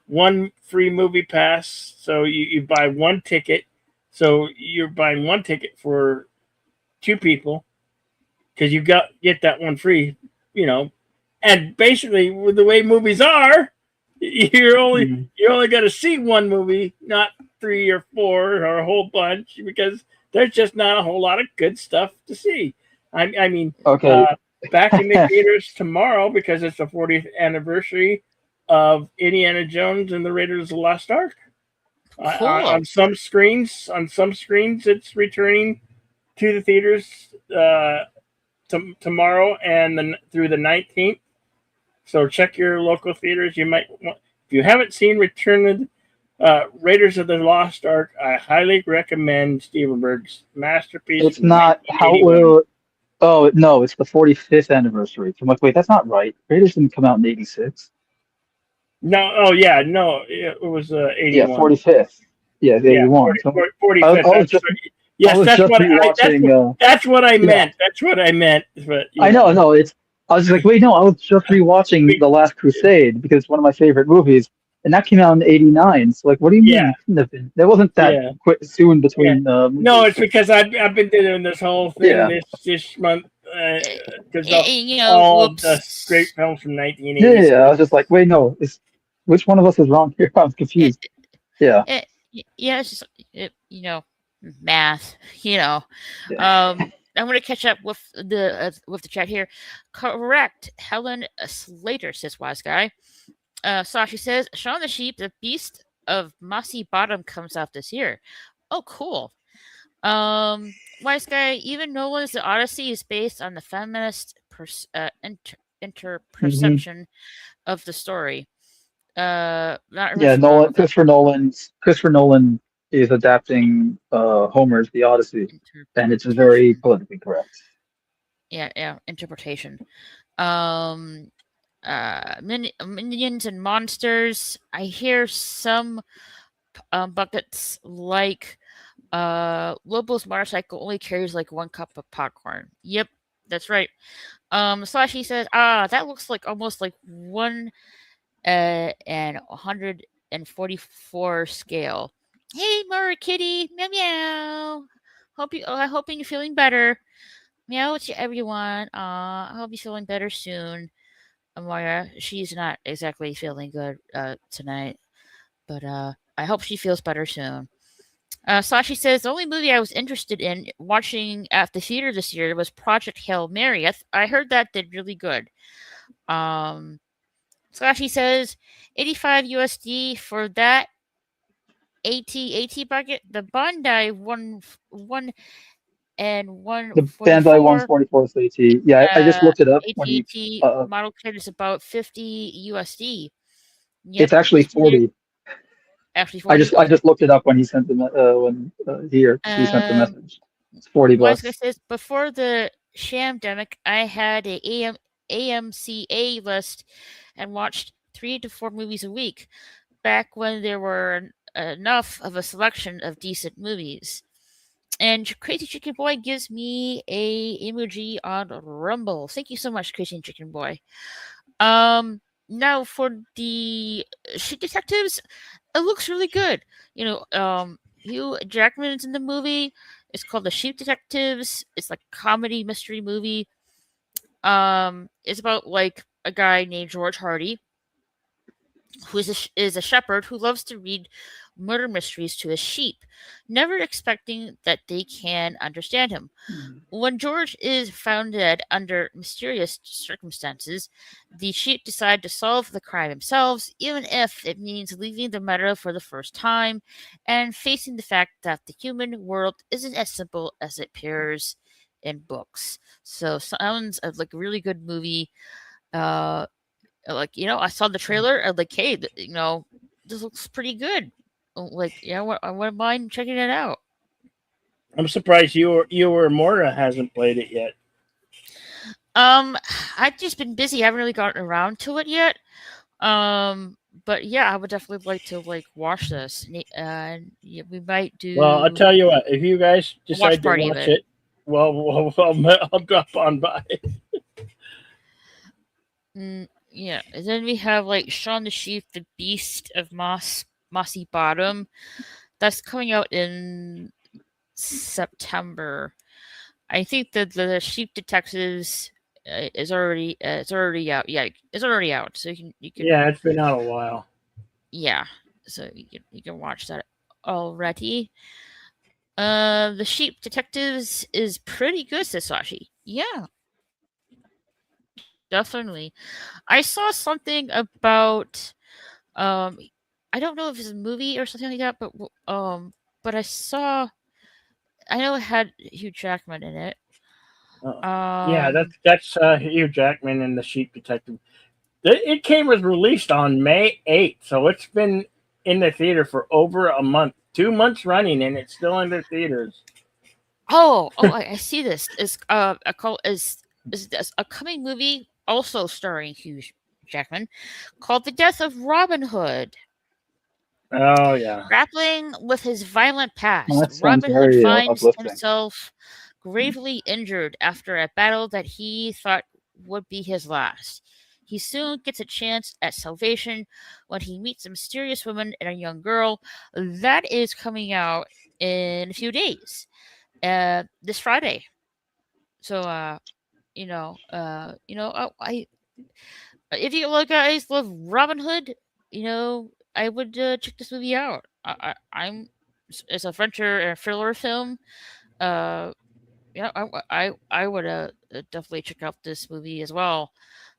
one free movie pass. So you buy one ticket. So you're buying one ticket for two people because you get that one free. You know, and basically with the way movies are, Mhm. you only got to see one movie, not three or four or a whole bunch, because there's just not a whole lot of good stuff to see. I mean, Okay. uh, back in the theaters tomorrow because it's the 40th anniversary of Indiana Jones and the Raiders of the Lost Ark. Cool. On some screens, it's returning to the theaters tomorrow and through the 19th. So check your local theaters. You might want, if you haven't seen Return of Raiders of the Lost Ark, I highly recommend Stevenberg's masterpiece It's from not how 1981. oh no, it's the 45th anniversary. I'm like, wait, that's not right. Raiders didn't come out in 86. No, oh yeah, no, it was Yeah, 81. 45th. Yeah, Yeah, 81. So I 45th. was just I Yes, was just rewatching that's what I yeah, meant. That's what I meant. But I know, no, it's I was like, wait, no, I was just rewatching we, The Last Crusade because it's one of my favorite movies, and that came out in '89. So like, what do you mean yeah, it couldn't have been? There wasn't that yeah. quick soon Yeah. between No, movies. it's because I've been doing this whole thing Yeah. this month because You know, all of the great whoops. films from Yeah, yeah, 1986. yeah. I was just like, wait, no, which one of us is wrong here? I'm It, confused. Yeah, yeah, it's just you know, math. You know, yeah. I'm gonna catch up with the chat here. Correct, Helen Slater says wise guy. Sashi says Shaun the Sheep, the Beast of Mossy Bottom comes out this year. Oh, cool. Wise guy. Even Nolan's The Odyssey is based on the feminist hmm interperception of the story. Not really Yeah, familiar with that Christopher Nolan is adapting Homer's The Odyssey, and it's very interpretation. politically correct. Yeah, interpretation. Um, minions and monsters. I hear some buckets like Lobo's motorcycle only carries like 1 cup of popcorn. Yep, that's right. Slashy says, that looks like almost like one and 144 scale. Hey, Mara Kitty, meow meow. Hoping you're feeling better. Meow to everyone. I hope you're feeling better soon. Amara, she's not exactly feeling good tonight, but I hope she feels better soon. Sashi says the only movie I was interested in watching at the theater this year was Project Hail Mary. I heard that did really good. Um, Sashi says 85 USD for that AT bucket. The Bandai one and The Bandai 144 144 AT. Yeah, I just uh looked it up when he. AT Uh, model kit is about 50 USD. Yep, it's actually you can get it 40. actually I 40. just I Okay. just looked it up when he sent he sent the Um, message. It's 40 Wise guy bucks. says before the shamdemic, I had a AMCA list and watched 3 to 4 movies a week. Back when there were enough of a selection of decent movies. And Crazy Chicken Boy gives me a emoji on Rumble. Thank you so much, Crazy Chicken Boy. Now for the Shit Detectives, it looks really good. You know, Hugh Jackman's in the movie. It's called The Sheep Detectives. It's like a comedy mystery movie. It's about like a guy named George Hardy who is a shepherd who loves to read murder mysteries to his sheep, never expecting that they can understand him. When George is found dead under mysterious circumstances, the sheep decide to solve the crime themselves, even if it means leaving the meadow for the first time and facing the fact that the human world isn't as simple as it appears in books. So sounds like a really good movie. Uh, like I saw the trailer. I'm like, hey, this looks pretty good. Like, I wouldn't mind checking it out. I'm surprised you or Mora hasn't played it yet. Um, I've just been busy. I haven't really gotten around to it yet. but yeah, I would definitely like to like watch this. And yeah, we might Well, I'll do tell you what. If you guys a watch decide to party of watch it. it, I'll drop on by. Yeah, and then we have like Shaun the Sheep, the Beast of Mossy Bottom. That's coming out in September. I think that the Sheep Detectives is already out. Yeah, it's already out. So you can Yeah, it's been out a while. yeah. So you can watch that already. The Sheep Detectives is pretty good, Sasashi. Yeah, definitely. I saw something about I don't know if it's a movie or something like that, but I know it had Hugh Jackman in it. Uh, yeah, Um, that's Hugh Jackman and the Sheep Detective. It came was released on May 8th, so it's been in the theater for over a month, 2 months running, and it's still in the theaters. I see this. Is a call is this a coming movie also starring Hugh Jackman called The Death of Robin Hood. Oh yeah. Grappling with his violent Well, past, that sounds Robin Hood very finds uplifting. himself gravely injured after a battle that he thought would be his last. He soon gets a chance at salvation when he meets a mysterious woman and a young girl. That is coming out in a few days, this Friday. So, I if you guys love Robin Hood, I would check this movie out. It's a adventure and thriller film. Uh, yeah, I would definitely check out this movie as well.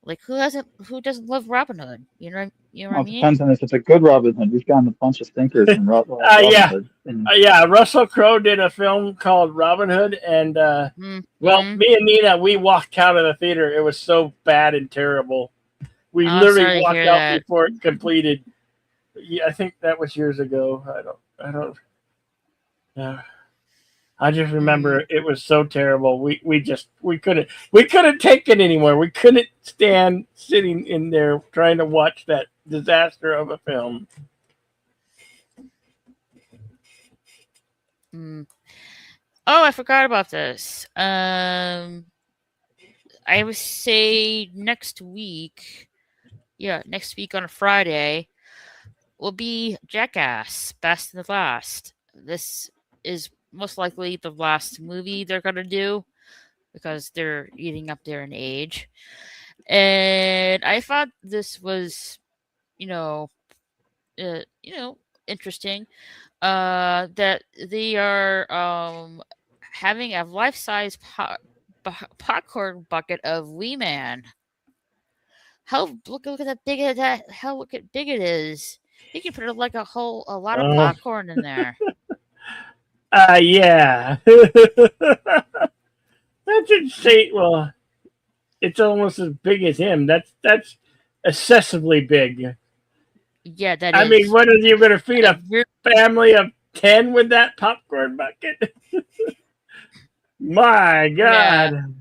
Like who doesn't love Robin Hood? You know what I Well, it mean? depends on if it's a good Robin Hood. We've gotten a bunch of stinkers in Robin Yeah. Hood, and Yeah, Russell Crowe did a film called Robin Hood, and well, Mm-hmm. me and Nina, we walked out of the theater. It was so bad and terrible. We I'm literally sorry to walked hear out that. before it completed. Yeah, I think that was years ago. I don't. Yeah, I just Mm, remember it was so terrible. We couldn't take it anymore. We couldn't stand sitting in there trying to watch that disaster of a film. mm. Oh, I forgot about this. I would say next week. Yeah, next week on a Friday will be Jackass, Best and the Last. This is most likely the last movie they're gonna do because they're eating up there in age. And I thought this was, you know, interesting. That they are having a life-size popcorn bucket of Wee Man. Look at that big of that how look at big it is. You can put like a lot of Oh, popcorn in there. yeah. That's insane. Well, it's almost as big as him. That's excessively big. Yeah, that I mean, is. what are you going to feed a Re- family of 10 with that popcorn bucket? My yeah, God,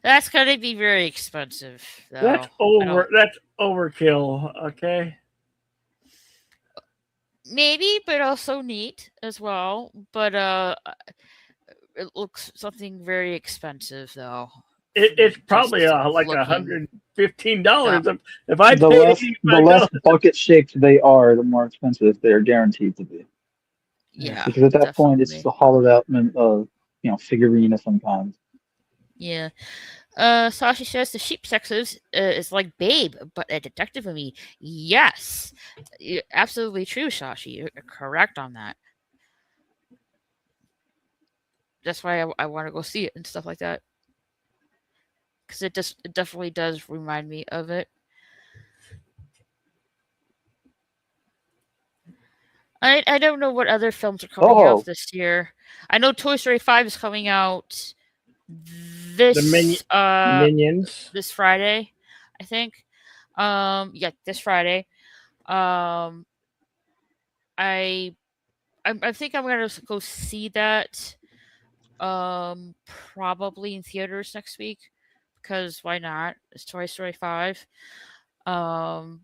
that's gonna be very expensive, that's though. I over. don't That's overkill. Okay. maybe, but also neat as well. But it looks something very expensive though, It's from probably just like looking $115. that. If I the paid the less $85. bucket shaped they are, the more expensive they are guaranteed to be. Yeah, Because at that point, it's just definitely. a hollowed out, figurine of some kind. Yeah. Sashi says the sheep sexes is like Babe, but a detective movie. Yes, absolutely true, Sashi. You're correct on that. That's why I want to go see it and stuff like that because it definitely does remind me of it. I don't know what other films are coming out Oh, this year. I know Toy Story 5 is coming out The minion, this the minions. this Friday, I think. Yeah, this Friday. Um, I I think I'm gonna go see that. Probably in theaters next week because why not? It's Toy Story 5. Um,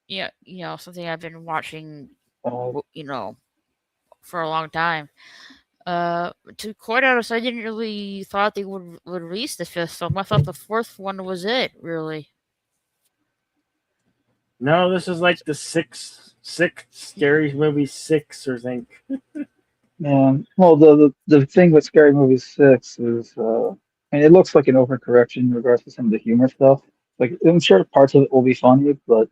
yeah, something I've been watching, Uh, for a long time. To quite honest, I didn't really thought they would release the fifth film. I thought the fourth one was it. Really. No, this is like the sixth scary movie six or think. yeah. Well, the thing with Scary Movie 6 is, I mean, it looks like an overcorrection in regards to some of the humor stuff. Like, I'm sure parts of it will be funny, but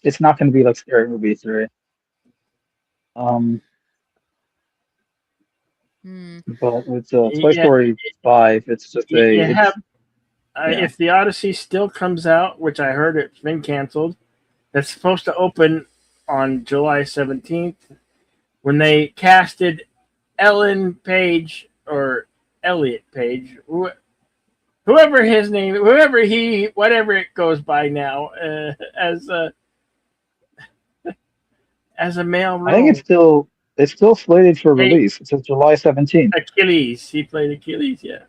it's not going to be like Scary Movie 3. Um, Hmm. but with Toy Yeah, Story 5, it's just you have yeah. if the Odyssey still comes out, which I heard it's been canceled. That's supposed to open on July 17th. When they casted Ellen Page or Elliot Page, whoever his name, whatever it goes by now, as a male I think role. it's still slated for Hey, release. It says July 17th. Achilles. He played Achilles. Yeah.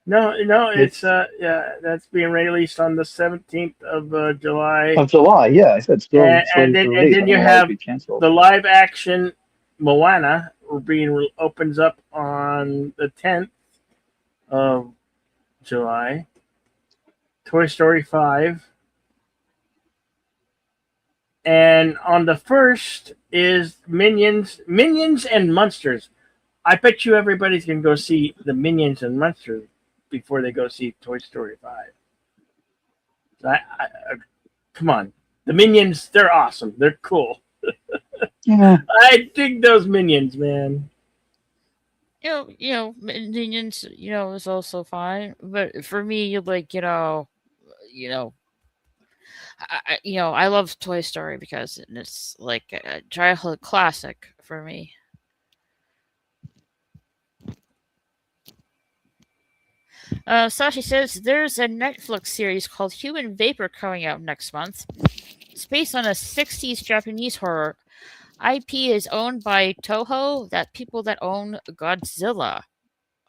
No, no, it's It's yeah, that's being released on the 17th of July, of July. Yeah, I said still and slated then for release. I don't you know why it'd have be canceled. the live action Moana opens up on the 10th of July. Toy Story 5, and on the first is Minions and Monsters. I bet you everybody's gonna go see the Minions and Monsters before they go see Toy Story 5. I come on, the Minions, they're awesome. They're cool. Yeah, I dig those Minions, man. Minions, is also fine. But for me, like, you know, I love Toy Story because it's like a childhood classic for me. Sashi says there's a Netflix series called Human Vapor coming out next month. It's based on a 60s Japanese horror. IP is owned by Toho, that people that own Godzilla.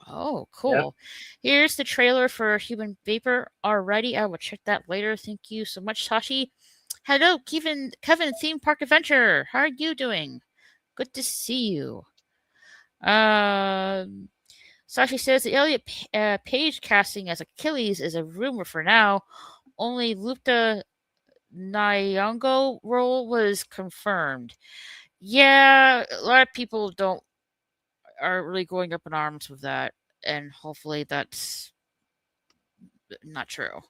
Oh, Yep. cool. Here's the trailer for Human Vapor. Alrighty, I will check that later. Thank you so much, Sashi. Hello, Kevin, Theme Park Adventure. How are you doing? Good to see you. Um, Sashi says the Elliot Page casting as Achilles is a rumor for now. Only Lupta Nyong'o role was confirmed. Yeah, a lot of people don't are really going up in arms with that, and hopefully that's not true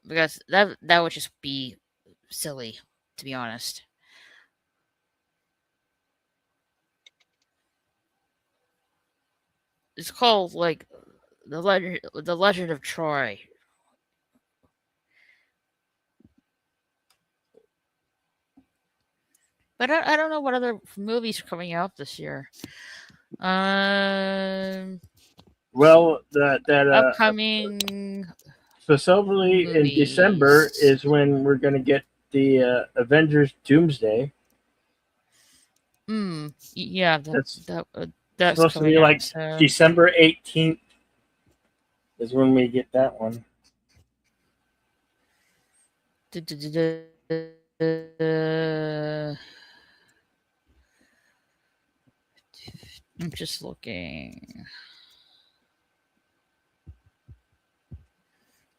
because that would just be silly, to be honest. It's called like the Legend of Troy. But I don't know what other movies are coming out this year. Um, Well, that upcoming supposedly in December movies. is when we're gonna get the Avengers Doomsday. Yeah, That's that's supposed to coming be out like soon. December 18th is when we get that one. I'm just looking.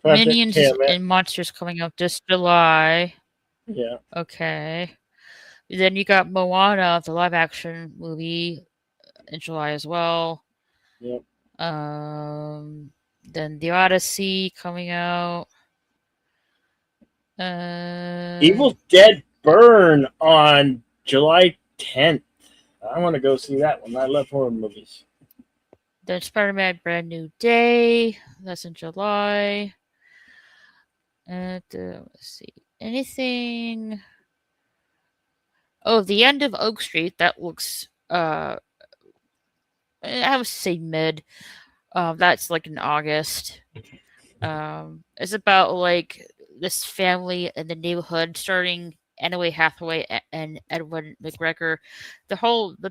Project Minions Tiamat. and Monsters coming out this July. Yeah. Okay. Then you got Moana, the live action movie, in July as well. Yep. Then The Odyssey coming out. Uh, Evil Dead Burn on July 10th. I want to go see that one. I love horror movies. then Spider Man Brand New Day. That's in July. And let's see. Anything. Oh, The End of Oak Street. That looks. I would say mid. That's like in August. It's about like this family in the neighborhood starting Anyway Hathaway and Edwin McGregor.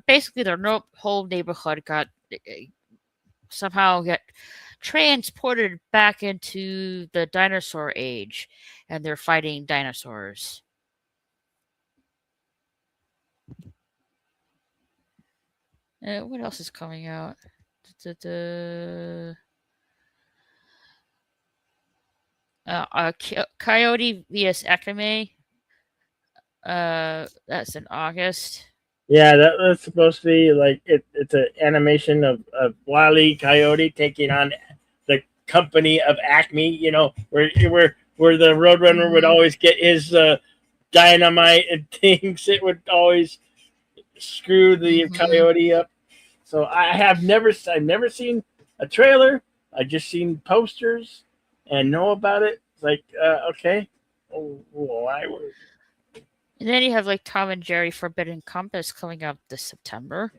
Basically their whole neighborhood got somehow get transported back into the dinosaur age, and they're fighting dinosaurs. What else is coming out? Da-da-da. Coyote vs Akame. That's in August. Yeah, that's supposed to be like it's an animation of Wile E. Coyote taking on the company of Acme. You know, where the Roadrunner would Mhm. always get his dynamite and things. It would always screw the Mhm. coyote up. So I've never seen a trailer. I just seen posters and know about it. It's like okay, oh, why would And then you have like Tom and Jerry Forbidden Compass coming out this September.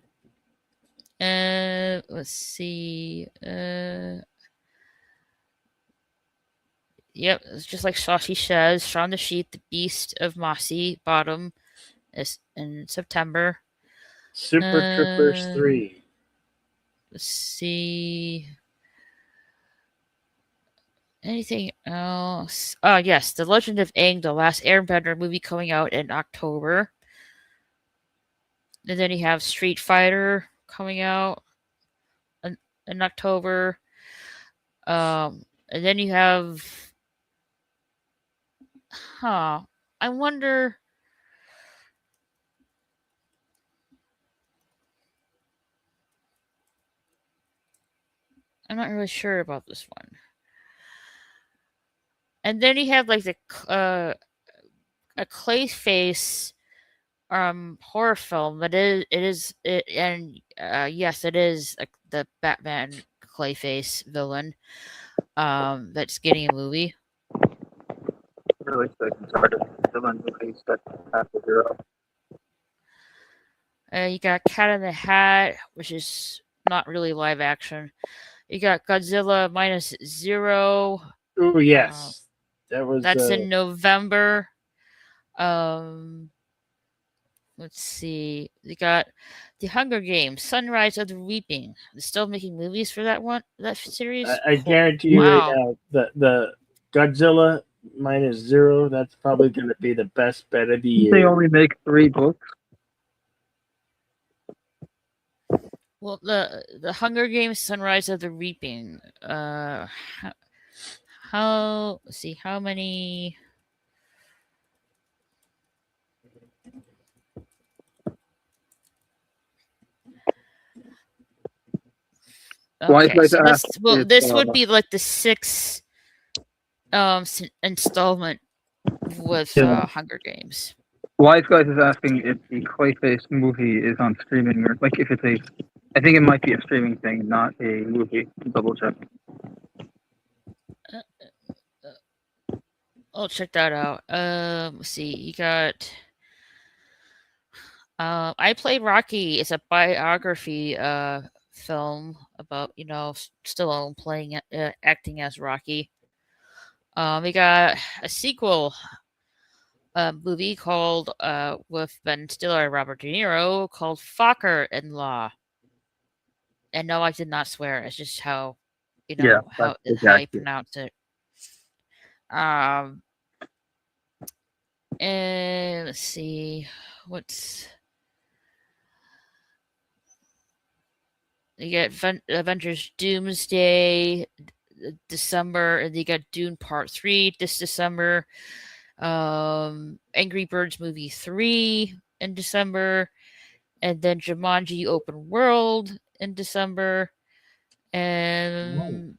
Let's see. Yep, it's just like Saucy says. Shaun the Sheep, The Beast of Mossy Bottom is in September. Super Troopers Uh, 3? let's see. Anything else? Oh, yes, The Legend of Aang, The Last Airbender movie coming out in October. And then you have Street Fighter coming out in October. And then you have, huh? I wonder. I'm not really sure about this one. And then you have like a Clayface horror film that and yes, it is the Batman Clayface villain that's getting a movie. Really sick and tired of villain movies that have to zero. You got Cat in the Hat, which is not really live action. You got Godzilla minus zero. Oh Uh, yes, that was that's in November. Um, let's see. You got The Hunger Games, Sunrise of the Reaping. They're still making movies for that series. I guarantee you right Wow. now the Godzilla minus zero. That's probably going to be the best bet of the They year. only make 3 books. Well, the Hunger Games, Sunrise of the Reaping. Let's see how many. Why is Okay, like so ask if this would be like the sixth installment with yeah. Hunger Games. Wise guys is asking if the Clayface movie is on streaming or like if it's a. I think it might be a streaming thing, not a movie. Double check. Uh, I'll check that out. Let's see. You got. I Played Rocky. It's a biography film about Stallone playing acting as Rocky. We got a sequel movie called with Ben Stiller and Robert De Niro called Fokker in Law. And no, I did not swear. It's just how Yeah, that's how I exactly. pronounce it. Um, and let's see, what's you get Avengers Doomsday December, and you got Dune Part 3 this December. Angry Birds movie 3 in December, and then Jumanji Open World in December, and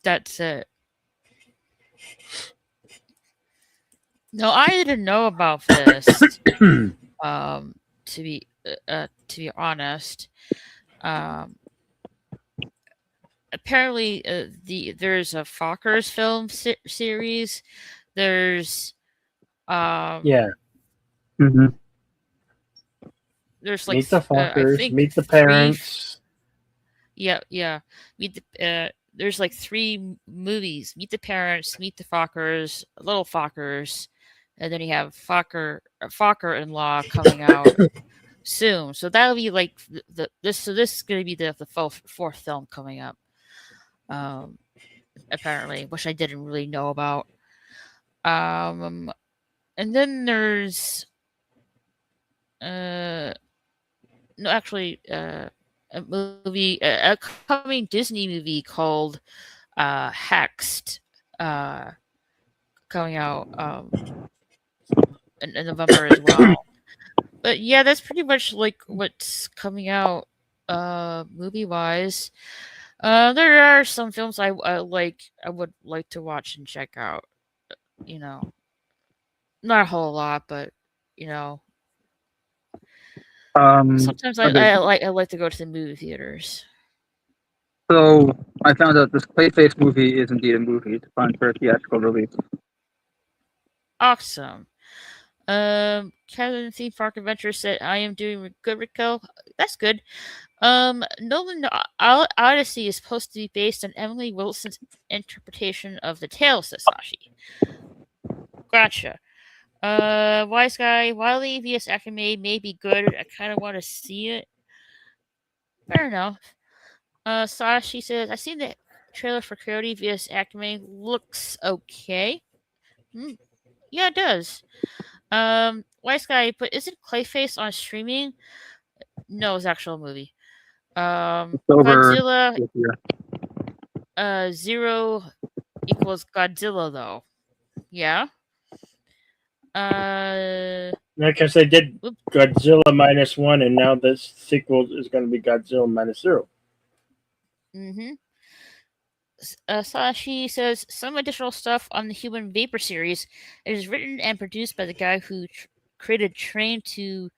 that's it. No, I didn't know about this. To be honest, um, apparently there's a Fockers film series. There's Yeah, Mm-hmm. there's like meet the I fuckers, think meet the three. parents. Yeah. Meet the there's like three movies: Meet the Parents, Meet the Fockers, Little Fockers, and then you have Focker in Law coming out soon. So that'll be like this is going to be the fourth film coming up. Um, apparently, which I didn't really know about. And then there's uh no, actually, a coming Disney movie called Hexed, uh, coming out in November as well. But yeah, that's pretty much like what's coming out movie wise. There are some films I would like to watch and check out. You know, not a whole lot, but you know, sometimes Okay, I like to go to the movie theaters. so I found out this Clayface movie is indeed a movie. It's planned for a theatrical release. Awesome. Kevin Theme Park Adventure said I am doing good, Rico. That's good. Nolan Odyssey is supposed to be based on Emily Wilson's interpretation of the tale, says Sashi. Gotcha. Wise Guy, Wily vs. Akame may be good. I kind of want to see it. Fair enough. Sashi says, I seen the trailer for Coyote vs. Akame. Looks okay. Hmm. Yeah, it does. Wise Guy, but isn't Clayface on streaming? No, it's actual movie. October Godzilla, this year. Zero equals Godzilla, though. Yeah. Because they did Whoop. Godzilla -1, and now this sequel is going to be Godzilla -0. Mm-hmm. Sashi says some additional stuff on the Human Vapor series. It is written and produced by the guy who created Train to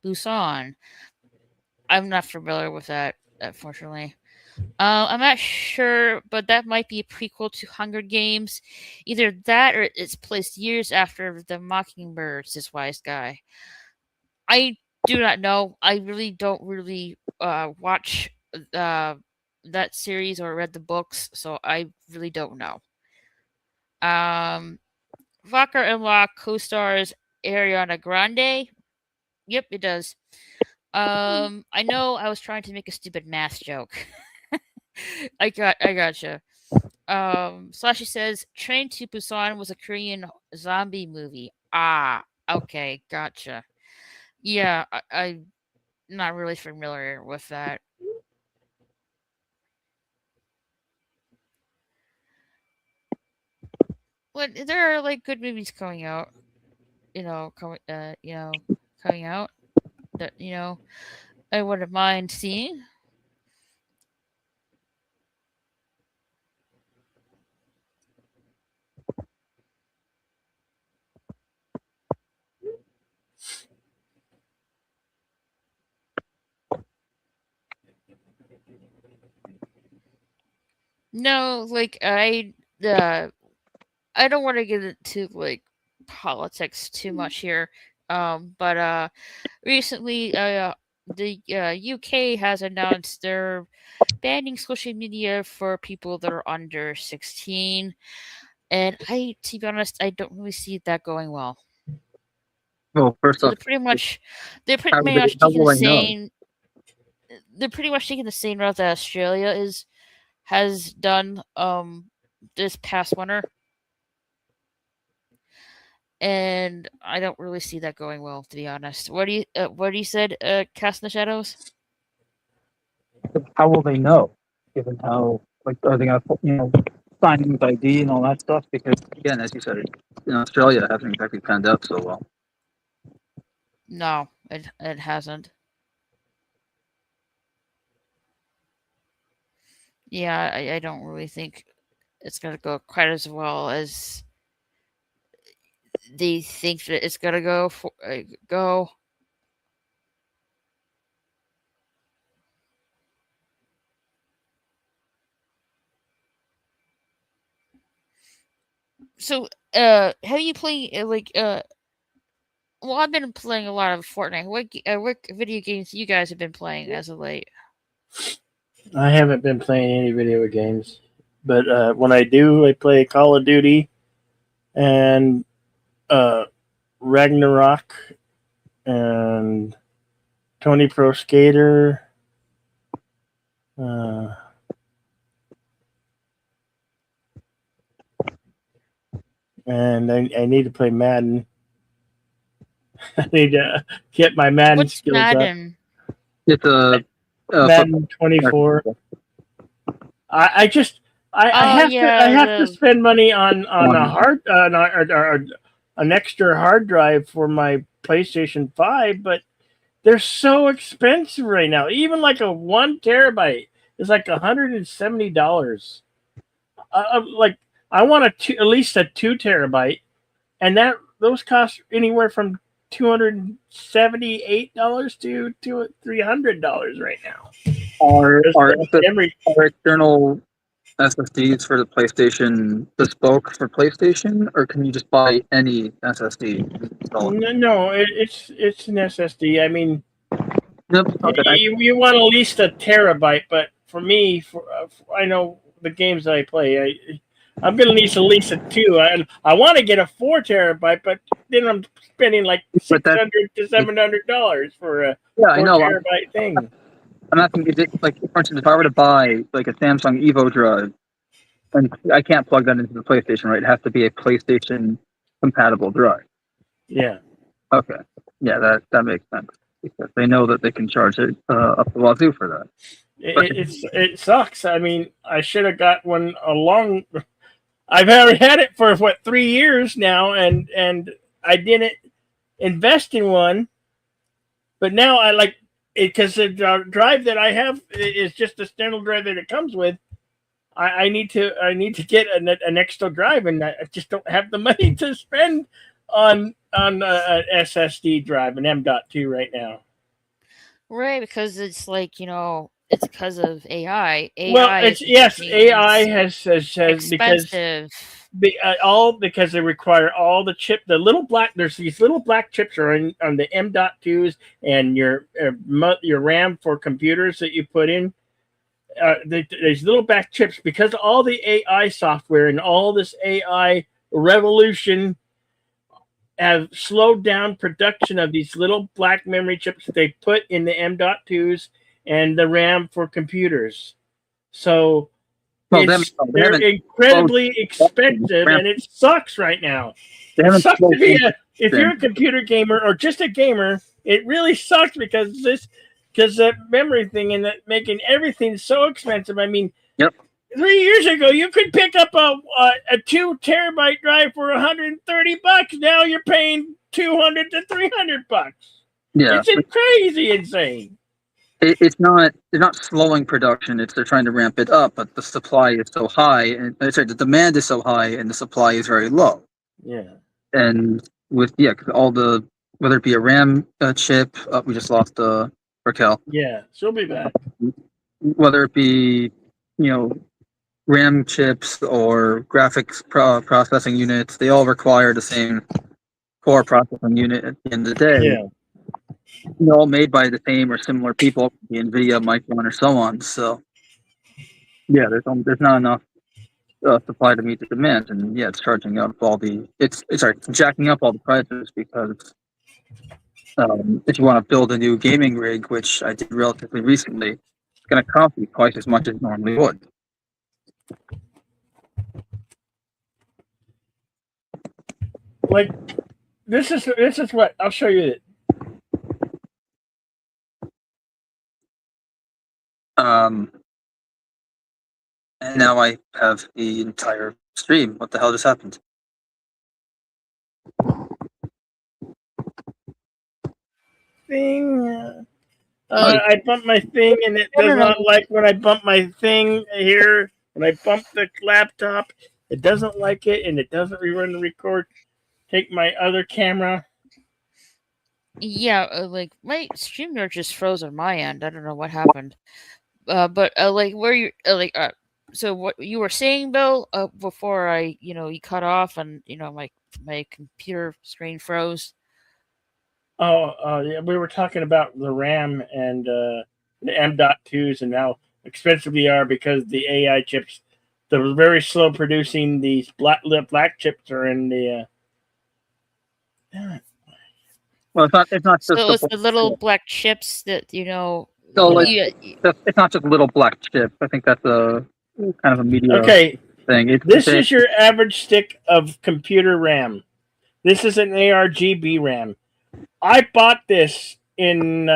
Busan. I'm not familiar with that, unfortunately. I'm not sure, but that might be a prequel to Hunger Games. Either that or it's placed years after The Mockingbird, says Wise Guy. I do not know. I really don't really watch that series or read the books, so I really don't know. Walker and Law co-stars Ariana Grande. Yep, it does. I know I was trying to make a stupid math joke. I gotcha. Slashy says Train to Busan was a Korean zombie movie. Ah, okay, gotcha. Yeah, I'm not really familiar with that. But there are like good movies coming out, coming out that I wouldn't mind seeing. No, like I don't want to get into like politics too much here. But recently, the UK has announced they're banning social media for people that are under 16, and to be honest, I don't really see that going well. Well, first So off, they're pretty much how taking the will I know? same. They're pretty much taking the same route that Australia has done this past winter, and I don't really see that going well, to be honest. What do you said, Cast in the Shadows? How will they know? Given how, like, are they gonna, sign in with ID and all that stuff? Because again, as you said, in Australia, it hasn't exactly panned out so well. No, it hasn't. Yeah, I don't really think it's gonna go quite as well as they think that it's gonna go. So, have you played Well, I've been playing a lot of Fortnite. What video games you guys have been playing as of late? I haven't been playing any video games, but when I do, I play Call of Duty and uh, Ragnarok and Tony Pro Skater. Uh, and I need to play Madden. I need to get my Madden What's skills up. Madden? It's a Madden 24. I just Oh I yeah, have to the spend money on a one. hard an extra hard drive for my PlayStation 5, but they're so expensive right now. Even like a 1 terabyte is like $170. Like I want at least a 2 terabyte, and those cost anywhere from $278 to $300 right now. Just Are for memory. are external SSDs for the PlayStation bespoke for PlayStation, or can you just buy any SSD? No, it's an SSD. I mean, Yep. Okay. you want at least a terabyte, but for me, I know the games that I play, I'm gonna need at least a two. I want to get a 4 terabyte, but then I'm spending like But that, $600 to $700 for a yeah, I four know. terabyte thing. I'm asking, is it like, for instance, if I were to buy like a Samsung Evo drive, and I can't plug that into the PlayStation, right? It has to be a PlayStation compatible drive. Yeah. Okay. Yeah, that makes sense because they know that they can charge it up the wazoo for that. It sucks. I mean, I should have got one a long. I've had it for 3 years now, and I didn't invest in one, but now I like it because the drive that I have is just the standard drive that it comes with. I need to get an extra drive, and I just don't have the money to spend on an SSD drive, an M.2 right now. right, because it's like, it's because of AI. Well, AI it's is yes, making AI things has because expensive. all because they require all the chip, the little black. There's these little black chips are on the M.2s and your RAM for computers that you put in. There's little black chips because all the AI software and all this AI revolution have slowed down production of these little black memory chips that they put in the M.2s and the RAM for computers. So Well, they they're haven't slowed incredibly expensive, RAM. and it sucks right now. They It haven't sucks to slowed be RAM if you're a down. computer gamer or just a gamer. It really sucks because that memory thing and that making everything so expensive. I mean, Yep. 3 years ago you could pick up a 2 terabyte drive for $130. Now you're paying $200 to $300. Yeah. It's crazy insane. They're not slowing production. They're trying to ramp it up, but the supply is so high, and sorry, the demand is so high, and the supply is very low. Yeah. And with cause all the whether it be a RAM chip, we just lost Raquel. Yeah, she'll be back. Whether it be RAM chips or graphics processing units, they all require the same core processing unit at the end of the day. Yeah. They're all made by the same or similar people, the NVIDIA, Micron, or so on. So, yeah, there's not enough supply to meet the demand, and yeah, it's charging up it's jacking up all the prices because if you want to build a new gaming rig, which I did relatively recently, it's going to cost you twice as much as it normally would. Like this is what I'll show you. And now I have the entire stream. What the hell just happened? Thing. I bumped my thing, and it does not like when I bump my thing here. When I bump the laptop, it doesn't like it, and it doesn't rerun the record. Take my other camera. Yeah, like my StreamYard just froze on my end. I don't know what happened. But like where you so what you were saying, Bill, before you cut off and my computer screen froze. Yeah, we were talking about the RAM and the M.2s and how expensive they are because the AI chips, they're very slow producing these black chips are in the. Well, it's not just So it's the little black chips that So it's not just little black chips. I think that's a kind of a media thing. This is your average stick of computer RAM. This is an ARGB RAM. I bought this in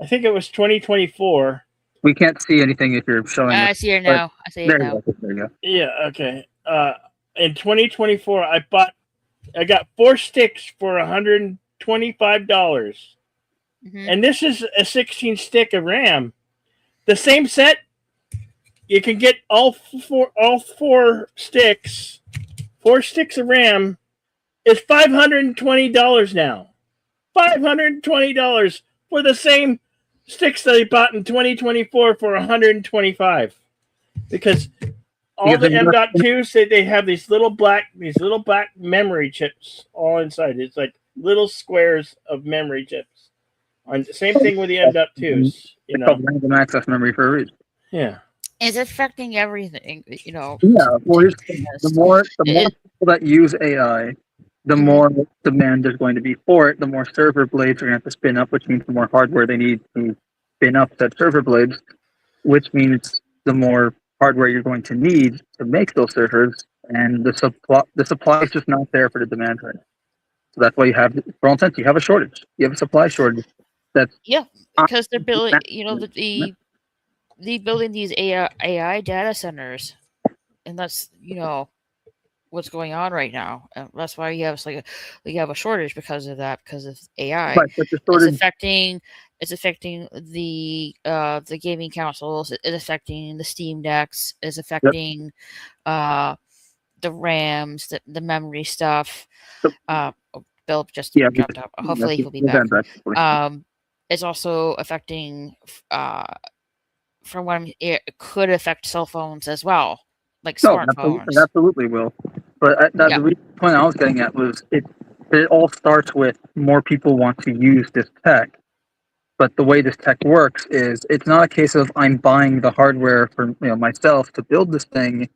I think it was 2024. We can't see anything if you're showing us. I see it But now. I see it there you now. go. There you go. Yeah, okay. In 2024, I got 4 sticks for $125, Hmm. and this is a 16 stick of RAM. The same set, you can get all four sticks. 4 sticks of RAM is $520 now. $520 for the same sticks that I bought in 2024 for $125, because all Because the then you're not, M.2 say they have these little black memory chips all inside. It's like little squares of memory chips. And same thing with the M.2s. it's called random access memory for a reason. Yeah. It's affecting everything. Yeah. Well, here's the thing. The Yes. more It, people that use AI, the mhm. more demand there's going to be for it. The more server blades are going to have to spin up, which means the more hardware they need to spin up that server blades, which means the more hardware you're going to need to make those servers, and the supply is just not there for the demand right now. So that's why you have, for all intents, you have a shortage. You have a supply shortage. That's Yeah, not because they're building. The building these AI data centers, and that's what's going on right now. And that's why you have a shortage because of that, because of AI. right, but the It's shortage. affecting it's affecting the gaming consoles. It's affecting the Steam decks. It's Yep. affecting uh the RAMs, the memory stuff. Bill just Yeah, dropped out. Hopefully he'll be we'll back. get back. It's also affecting from what it could affect cell phones as well, like No, it smartphones. absolutely will. But Yeah. the point I was getting at was it all starts with more people want to use this tech. But the way this tech works is it's not a case of I'm buying the hardware for myself to build this thing.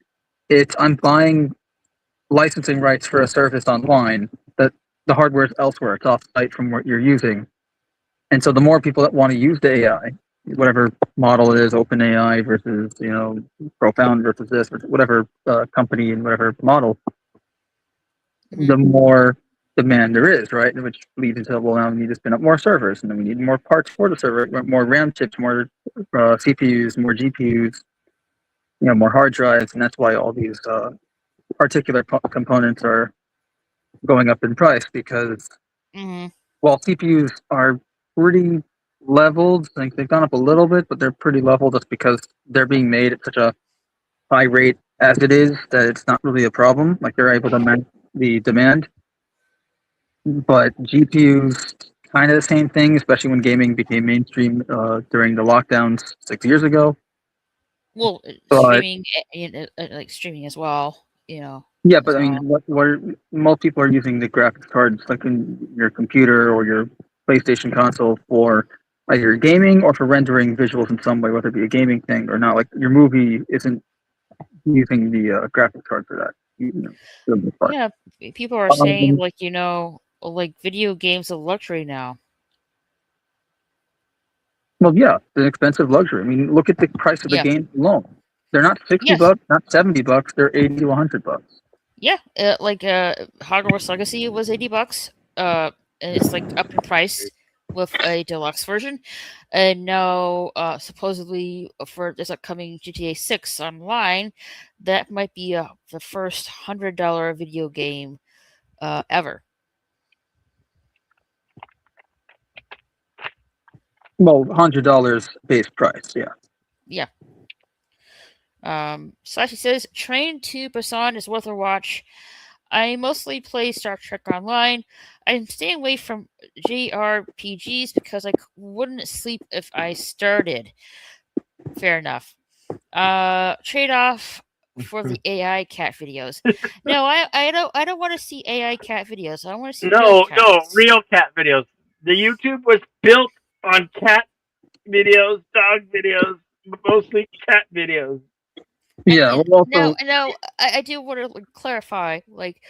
It's I'm buying licensing rights for a service online that the hardware is elsewhere. It's off site from what you're using. And so the more people that want to use the AI, whatever model it is, OpenAI versus Profound versus this, whatever company and whatever model, Hmm. the more demand there is, right? Which leads into, well, now we need to spin up more servers, and then we need more parts for the server, more RAM chips, more CPUs, more GPUs, more hard drives, and that's why all these particular components are going up in price because Hmm. while CPUs are pretty leveled, I think they've gone up a little bit, but they're pretty level just because they're being made at such a high rate as it is that it's not really a problem. Like they're able to match the demand. But GPUs, kind of the same thing, especially when gaming became mainstream during the lockdowns 6 years ago. Well, But streaming, like streaming as well, yeah, but as I mean, well. what most people are using the graphics cards, like in your computer or your PlayStation console, for either gaming or for rendering visuals in some way, whether it be a gaming thing or not. Like your movie isn't using the graphics card for that. For the most part. Yeah, people are saying Um, like video games a luxury now. well, yeah, it's an expensive luxury. I mean, look at the price of the Yeah. games alone. They're not 60 Yes. bucks, not $70. They're 80 to $100. Yeah. Like Hogwarts Legacy was $80. And it's like up in price with a deluxe version, and now supposedly for this upcoming GTA 6 online, that might be the first $100 video game ever. Well, $100 base price, yeah. Yeah. Slashy says, Train to Busan is worth a watch. I mostly play Star Trek Online. I'm staying away from JRPGs because I wouldn't sleep if I started. Fair enough. Trade off for the AI cat videos. No, I don't want to see AI cat videos. I want to see real No, cats. real cat videos. The YouTube was built on cat videos, dog videos, mostly cat videos. Yeah, And well, now, also, now I do want to clarify. Like,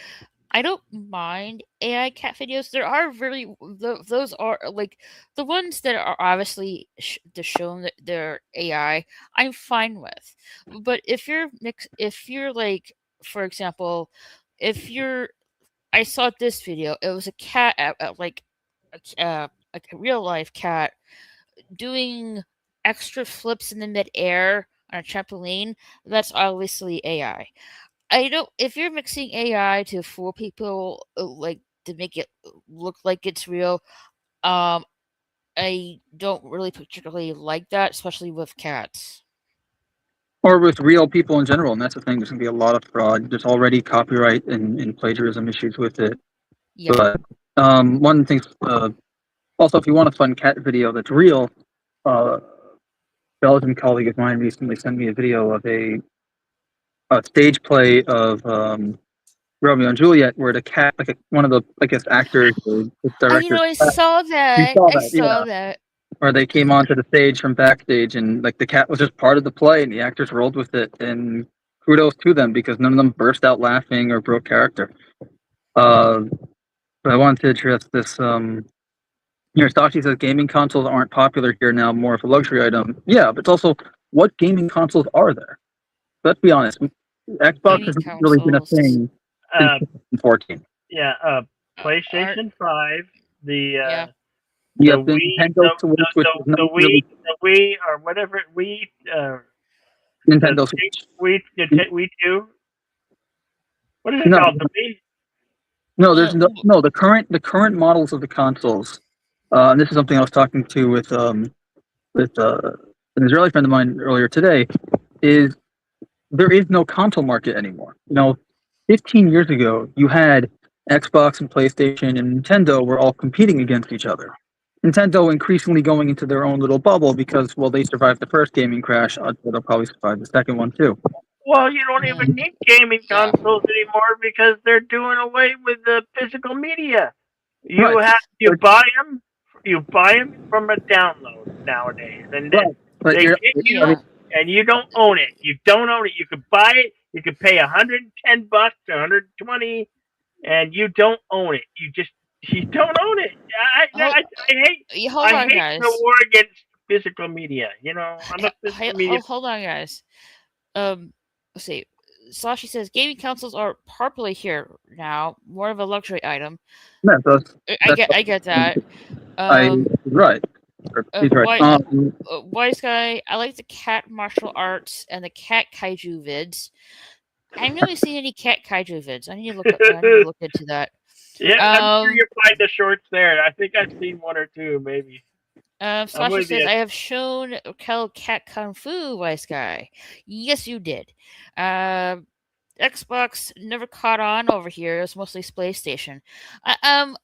I don't mind AI cat videos. There are those are like the ones that are obviously shown that they're AI. I'm fine with, but if you're like, for example, if you're, I saw this video. It was a cat, like a real life cat doing extra flips in the midair on a trampoline, that's obviously AI. I don't. If you're mixing AI to fool people, like to make it look like it's real, um, I don't really particularly like that, especially with cats. Or with real people in general, and that's the thing. There's going to be a lot of fraud. There's already copyright and plagiarism issues with it. Yep. But one thing, also, if you want a fun cat video that's real, a Belgian colleague of mine recently sent me a video of a stage play of Romeo and Juliet, where the cat, like one of the, I guess, actors or the directors, I saw you that. saw I that, yeah, saw that. where they came onto the stage from backstage, and like the cat was just part of the play, and the actors rolled with it, and kudos to them because none of them burst out laughing or broke character. But I wanted to address this. Sashi says gaming consoles aren't popular here now, more of a luxury item. Yeah, but it's also what gaming consoles are there? Let's be honest. Xbox Gaming hasn't really been a consoles thing since Uh, 2014. yeah, aren't. PlayStation 5, Yeah. You the have the Wii, Nintendo Switch, which is not really the Wii, or whatever Wii, the Nintendo Switch. Wii 2. What is it No, called? The Wii. no, there's Uh, no the current models of the consoles. And this is something I was talking to with an Israeli friend of mine earlier today. Is there is no console market anymore. 15 years ago, you had Xbox and PlayStation and Nintendo were all competing against each other. Nintendo increasingly going into their own little bubble because, well, they survived the first gaming crash. They'll probably survive the second one too. Well, you don't yeah. even need gaming Yeah. consoles anymore because they're doing away with the physical media. Right. You buy them, from a download nowadays, and Right. then But they you're, get I you, mean, Yeah. and you don't own it. You don't own it. You could buy it. You could pay $110 to 120, and you don't own it. You don't own it. Hold, hold I on, hate the guys. war against physical media. I'm a physical media. Hold on, guys. Let's see. Sashi says gaming consoles are popular here now, more of a luxury item. yeah, that's I get that. I Um, right. He's right. why, wise guy. I like the cat martial arts and the cat kaiju vids. I haven't really seen any cat kaiju vids. I need to look. I need to look into that. Yeah, I'm sure Um, you'll find the shorts there. I think I've seen one or two, maybe. I'm Sasha with says you. I have shown Kel cat kung fu. Wise guy. Yes, you did. Xbox never caught on over here. It was mostly PlayStation. I, um,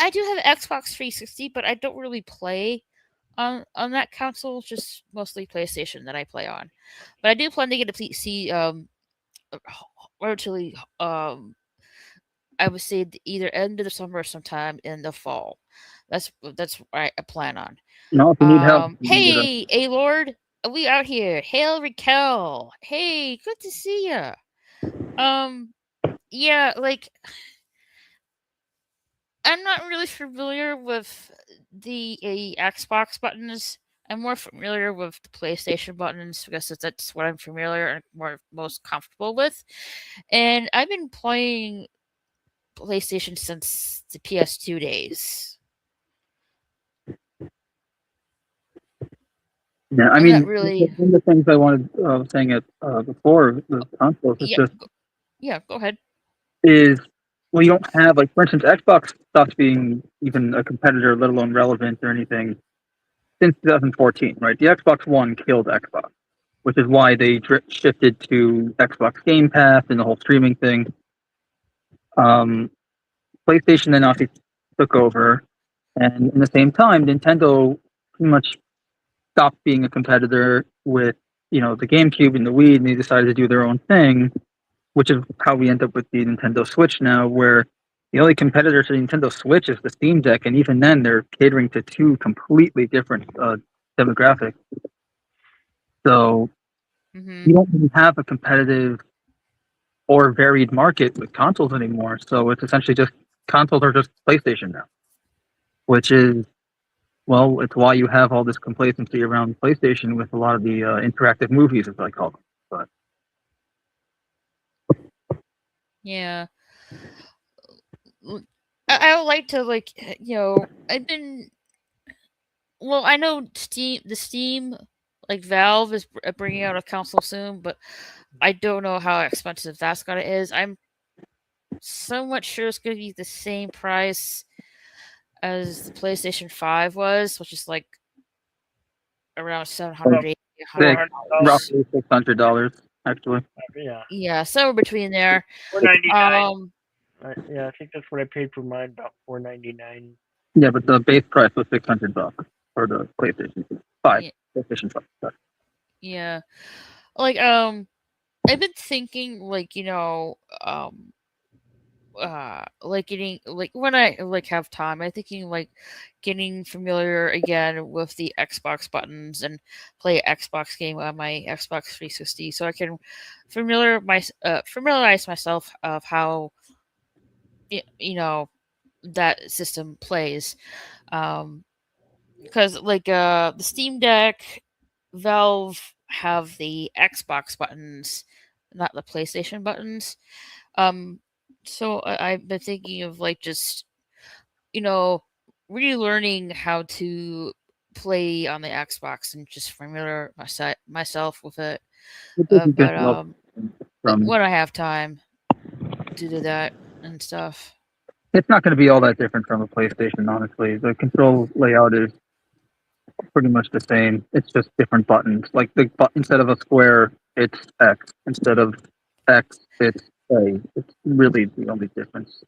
I do have Xbox 360, but I don't really play on that console. It's just mostly PlayStation that I play on. But I do plan to get a PC relatively I would say either end of the summer or sometime in the fall. That's what I plan on. if you need help, Hey, A Lord, we out here. Hail Raquel. Hey, good to see ya. Um, yeah, like I'm not really familiar with the Xbox buttons. I'm more familiar with the PlayStation buttons because that's what I'm familiar and most comfortable with. And I've been playing PlayStation since the PS2 days. Yeah, I I'm not mean, really. one of the things I wanted saying it before the consoles is Yeah, just yeah. Go ahead. is well, you don't have like for instance, Xbox stopped being even a competitor, let alone relevant or anything, since 2014, right? The Xbox One killed Xbox, which is why they shifted to Xbox Game Pass and the whole streaming thing. Um, PlayStation then obviously took over, and in the same time, Nintendo pretty much stopped being a competitor with the GameCube and the Wii, and they decided to do their own thing, which is how we end up with the Nintendo Switch now, where the only competitor to the Nintendo Switch is the Steam Deck, and even then they're catering to two completely different demographics. So Mm-hmm. you don't really have a competitive or varied market with consoles anymore. So it's essentially just consoles are just PlayStation now, which is well, it's why you have all this complacency around PlayStation with a lot of the interactive movies, as I call them. But Yeah. I would like to I've been well, I know Steam, like Valve is bringing out a console soon, but I don't know how expensive that's gonna is. I'm somewhat sure it's gonna be the same price as the PlayStation 5 was, which is like around About 780 Six, $400. roughly $600 actually. Yeah, Yeah, somewhere between there. $499. Um, Yeah, I think that's what I paid for mine. About $499. Yeah, but the base price was $600 for the PlayStation 5. yeah, PlayStation 5. Sorry. yeah. Like, I've been thinking, like, like getting like when I like have time, I'm thinking like getting familiar again with the Xbox buttons and play an Xbox game on my Xbox 360, so I can familiarize myself of how you know that system plays. Um, because like the Steam Deck, Valve have the Xbox buttons, not the PlayStation buttons. Um, so I've been thinking of like just you know relearning how to play on the Xbox and just familiar myself with it. It does a good But job like from. when I have time to do that and stuff. It's not going to be all that different from a PlayStation, honestly. The control layout is pretty much the same. It's just different buttons. Like instead of a square, it's X. Instead of X, it's A. It's really the only difference.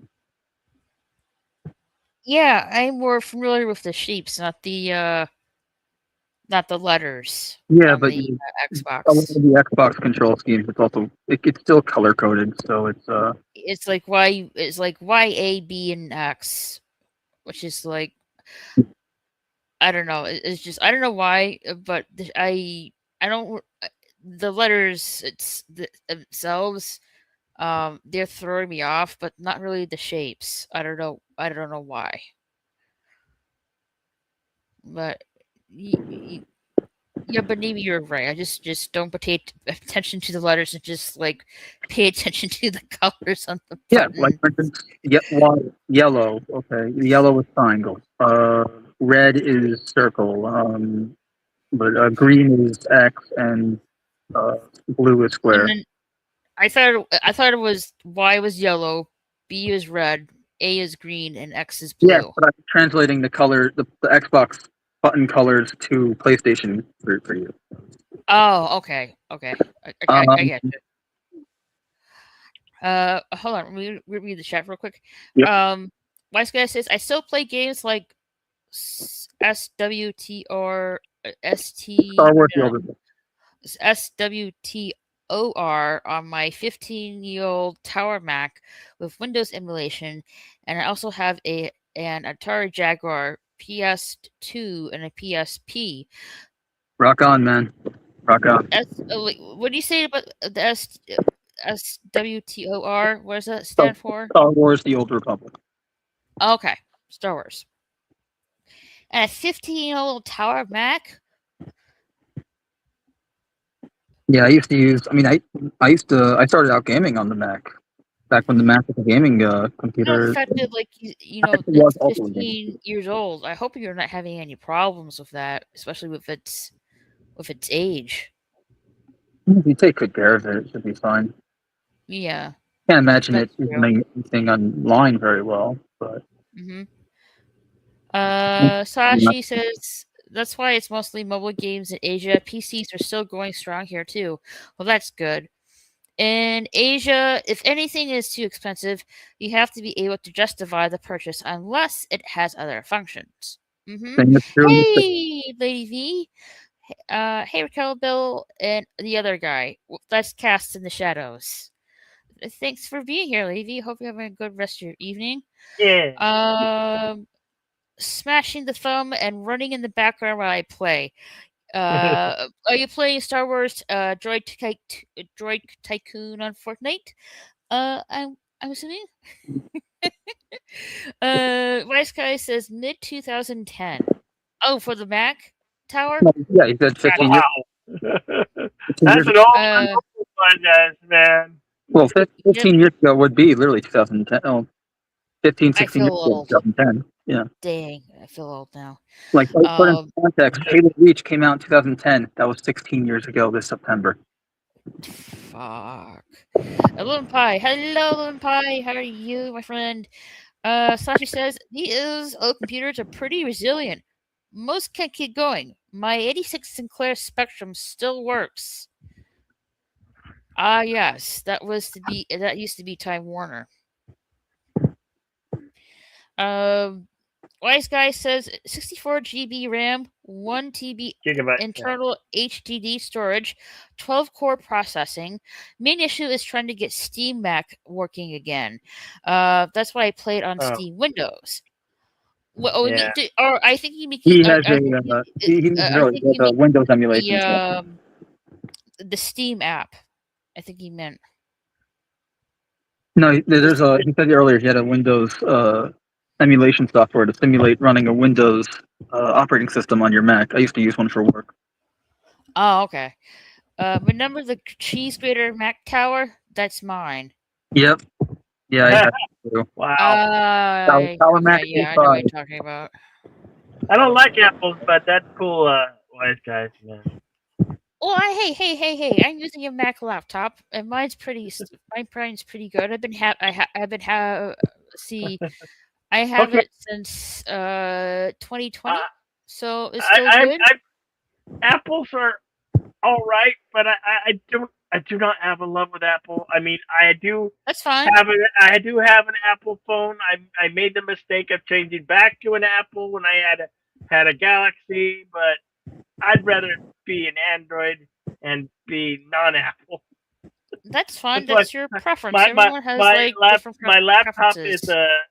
Yeah, I'm more familiar with the shapes, not the letters Yeah, on but the a lot Xbox. of the Xbox control schemes, it's still color coded, so it's It's like Y A B and X, which is like I don't know. It's just I don't know why, but I don't the letters themselves they're throwing me off, but not really the shapes. I don't know. I don't know why, but. Yeah, but maybe you're right. I just don't pay attention to the letters and just like pay attention to the colors on the yeah, like button. for instance, yellow. Okay, yellow is triangle. Red is circle. But green is X and blue is And square. then I thought it was Y was yellow, B is red, A is green, and X is Yes, blue. but I'm translating the Xbox button colors to PlayStation for you. Oh, okay, okay, I Um, get you. Hold on, let me read the chat real quick. yep. Wise guy says I still play games like SWT or Star ST Wars The no, Old Republic. SWTOR on my 15-year-old Tower Mac with Windows emulation, and I also have an Atari Jaguar PS2 and a PSP. Rock on, man. Rock on. What do you say about the SWTOR? What does that So, stand for? Star Wars The Old Republic. Okay, Star Wars. And a 15-year-old Tower Mac? Yeah, I used to use. I mean, I started out gaming on the Mac back when the Mac was a gaming No, the computer. fact that like It was it's also a gaming. 15 years old. I hope you're not having any problems with that, especially with its age. If you take good care of it, it should be fine. Yeah, Can't imagine it that's true. doing anything online very well, but hmm yeah. Sashi says that's why it's mostly mobile games in Asia. PCs are still going strong here too. Well, that's good. In Asia, if anything is too expensive, you have to be able to justify the purchase unless it has other functions. Same is true. Hey, Lady V. Hey, Raquel, Bill, and the other guy. That's Cast in the Shadows. Thanks for being here, Lady V. Hope you're having a good rest of your evening. Yeah. Smashing the thumb and running in the background while I play. Are you playing Star Wars Droid Tycoon on Fortnite? I'm assuming. Vice Guy says mid 2010. Oh, for the Mac Tower. Yeah, he said 15 years. Wow. 15 That's years an ago. Uh, old podcast, man. Well, yep. 15 years ago would be literally 2010. Oh, 15, I 16 feel years ago, old. 2010. Yeah. Dang, I feel old now. Like, put in Um, context, Halo Reach came out in 2010. That was 16 years ago this September. fuck. Lone Pie. Hello, Lone Pie. How are you, my friend? Sashi says these old computers are pretty resilient. Most can keep going. My 86 Sinclair Spectrum still works. Ah, yes, that used to be Time Warner. Um, Wise Guy says 64 GB RAM, 1 TB Gigabyte. Yeah. internal HDD storage, 12 core processing. Main issue is trying to get Steam Mac working again. That's why I play it on Oh, Steam Windows. Well, oh, yeah. or I think you mean He has I think you, he needs I really think you mean Windows the emulation stuff. the Steam app. I think he meant No, this. he said earlier he had a Windows emulation software to simulate running a Windows operating system on your Mac. I used to use one for work. Oh, okay. Remember the cheese grater Mac Tower? That's mine. Yep. Yeah, I had to. Wow. Power Mac Okay, yeah, I know what A5. you're talking about. I don't like apples, but that's cool, wise guys, man. Well, hey! I'm using a Mac laptop, and mine's pretty good. I've been see, I have Okay. it since 2020, Uh, so it's I, still I, good. I, apples are all right, but I do not have a love with Apple. I mean, That's fine. I do have an Apple phone. I made the mistake of changing back to an Apple when I had a Galaxy, but I'd rather be an Android and be non-Apple. That's fine. That's why That's your preference. Everyone has like different my laptop preferences.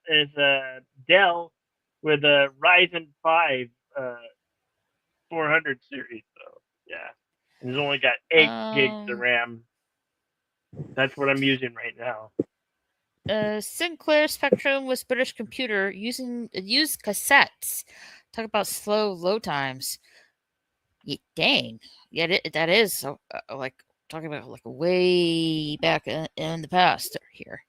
is a Dell with a Ryzen 5 400 series. So yeah, it's only got 8 gigs of Um, RAM. That's what I'm using right now. Sinclair Spectrum was British Computer used cassettes. Talk about slow load times. Dang, yeah, that is so, like talking about like way back in the past here.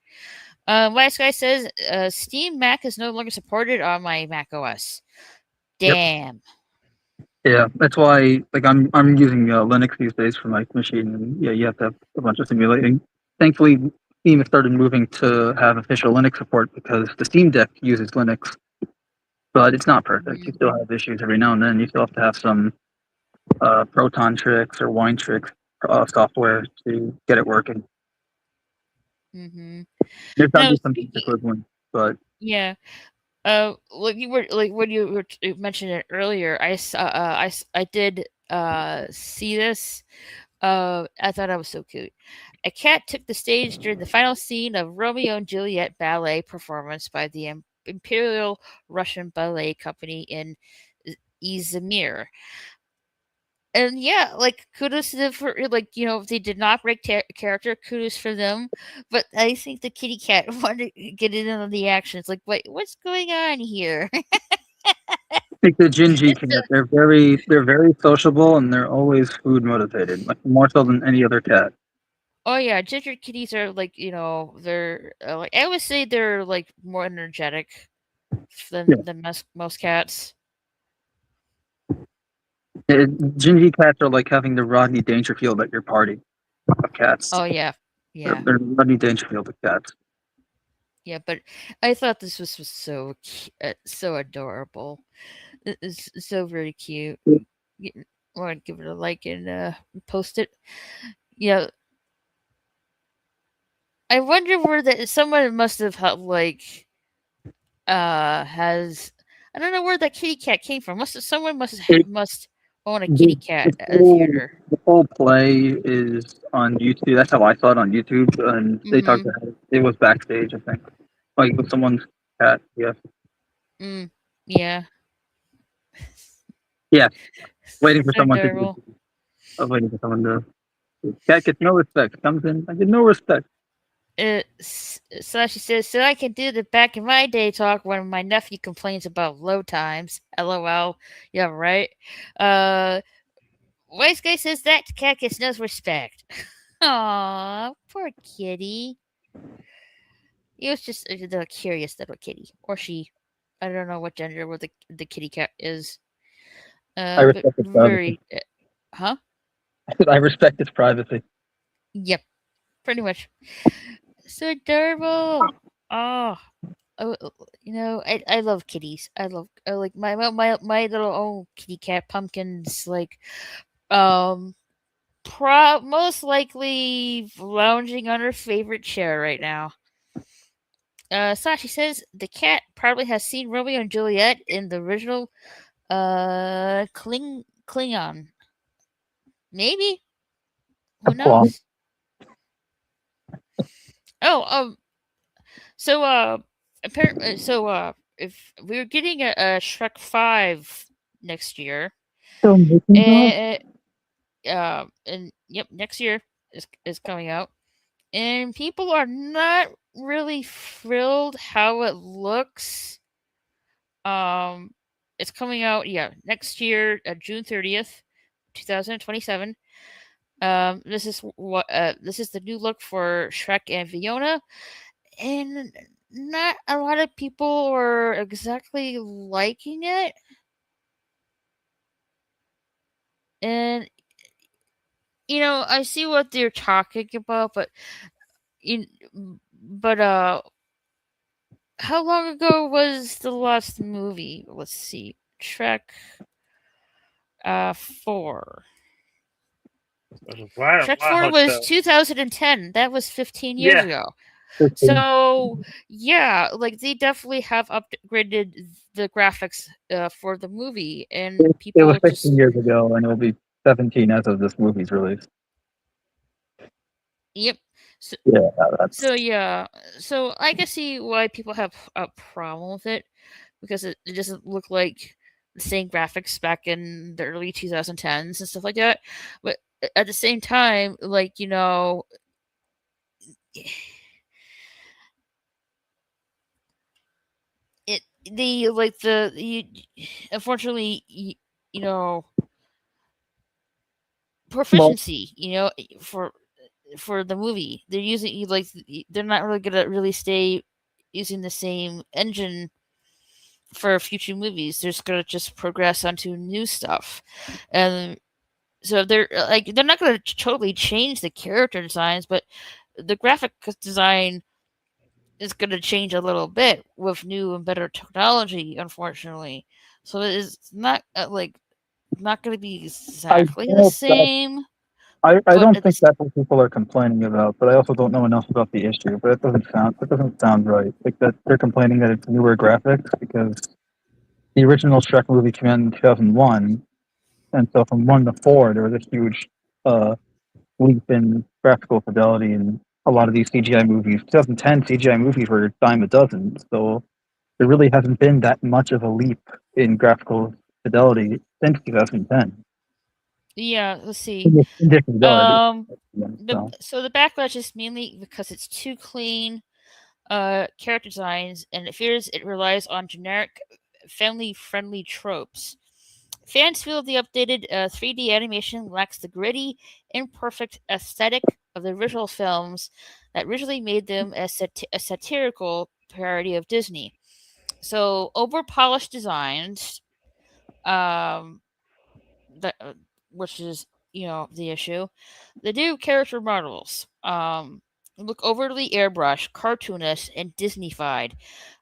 Last guy says Steam Mac is no longer supported on my Mac OS. Yep. Damn. Yeah, that's why like I'm using Linux these days for my machine, and yeah, you have to have a bunch of simulating. Thankfully, Steam has started moving to have official Linux support because the Steam Deck uses Linux, but it's not perfect. You Mhm. still have issues every now and then. You still have to have some Proton tricks or Wine tricks software to get it working. Mhm. There's got to Now be some speaking, equivalent, but yeah. Like you were like when you were mentioned it earlier, I did see this. I thought that was so cute. A cat took the stage during the final scene of Romeo and Juliet ballet performance by the Imperial Russian Ballet Company in Izmir. And yeah, like kudos to them for like if they did not break character, kudos for them. But I think the kitty cat wanted to get in on the action. It's like, wait, what's going on here? like the Gingy It's cat, they're very sociable and they're always food motivated, like more so than any other cat. Oh yeah, ginger kitties are like they're like I would say they're like more energetic Yeah, than most cats. Gingy cats are like having the Rodney Dangerfield at your party of cats. Oh yeah, They're, yeah, they're Rodney Dangerfield of cats. yeah. But I thought this was so adorable. It's so very cute. Want to give it a like and post it. Yeah, I wonder where that someone must have like has I don't know where that kitty cat came from. Someone It, must own a kitty the, cat the at a whole theater. the whole play is on YouTube. That's how I saw it on YouTube, and they talked Mm-hmm. about it. It was backstage, I think, like with someone's cat. Yeah, Mm. Yeah. yeah. Waiting for So someone to. adorable. I was waiting for someone to. Cat gets no respect. Comes in, I get no respect. So she says, so I can do the back in my day talk when my nephew complains about load times. LOL. Yeah, right. Uh, Wise guy says that cat gets no respect. Aw, poor kitty. He was just a curious little kitty, or she. I don't know what gender what the kitty cat is. I But respect its privacy. very, huh? I respect its privacy. Yep, pretty much. So adorable. Oh, I love kitties. I like my little own kitty cat pumpkins. Like, um, most likely lounging on her favorite chair right now. Sashi says the cat probably has seen Romeo and Juliet in the original Klingon. Maybe. Who Plum. knows? Oh, so apparently, if we were getting a Shrek 5 next year, Still making that? and and yep, next year is coming out, and people are not really thrilled how it looks. Um, it's coming out, yeah, next year, June 30th, 2027. This is the new look for Shrek and Fiona, and not a lot of people are exactly liking it. And I see what they're talking about, but in but how long ago was the last movie? Let's see. Trek 4. Trek 4 was 2010. That was 15 years Yeah. ago. 15. So, yeah, like they definitely have upgraded the graphics for the movie, and It was people 15 just, years ago, and it'll be 17 as of this movie's release. yep. So, Yeah, that's. yeah, so I can see why people have a problem with it, because it doesn't look like the same graphics back in the early 2010s and stuff like that. But at the same time, like, it the like the you, unfortunately, you know Well, proficiency, for the movie, they're using, like, they're not really gonna really stay using the same engine for future movies. They're just gonna just progress onto new stuff, and so they're not gonna totally change the character designs, but the graphic design is gonna change a little bit with new and better technology, unfortunately. So it's not not gonna be I exactly the don't, same, I but don't at the think that's what people are complaining about, but I also don't know enough about the issue. But it doesn't sound right. Like that they're complaining that it's newer graphics because the original Shrek movie came out in 2001, and so from 1 to 4 there was a huge uh, leap in graphical fidelity, and a lot of these CGI movies, 2010 CGI movies were a dime a dozen. So there really hasn't been that much of a leap in graphical fidelity since 2010. yeah, let's see. In different regard. Um, So the backlash is mainly because it's too clean character designs, and it fears it relies on generic family friendly tropes. Fans feel the updated 3D animation lacks the gritty, imperfect aesthetic of the original films that originally made them a satirical parody of Disney. So, over polished designs, um, that, which is, the issue. The new character models look overly airbrushed, cartoonish, and Disneyfied.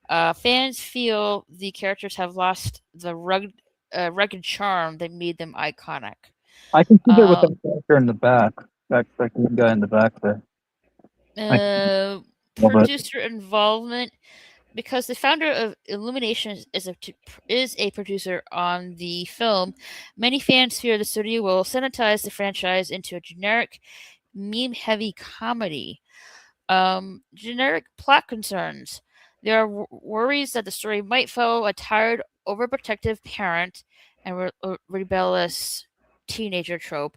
Fans feel the characters have lost the rugged charm that made them iconic. I can see that with Uh, that character in the back, that green guy in the back there. I can uh, love it. Producer involvement, because the founder of Illumination is a producer on the film. Many fans fear the studio will sanitize the franchise into a generic, meme-heavy comedy. Generic plot concerns. There are worries that the story might follow a tired, overprotective parent and rebellious teenager trope,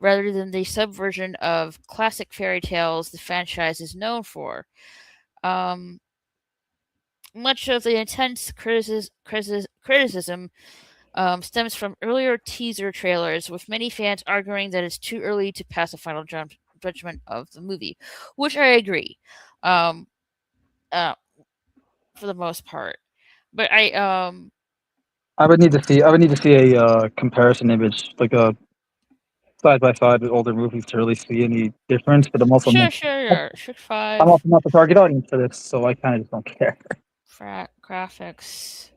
rather than the subversion of classic fairy tales the franchise is known for. Um, Much of the intense criticism stems from earlier teaser trailers, with many fans arguing that it's too early to pass a final judgment of the movie, which I agree, um, uh, for the most part. But I would need to see a comparison image, like a side by side with older movies to really see any difference. But sure, Shrek I'm 5 also not the target audience for this, so I kind of just don't care. graphics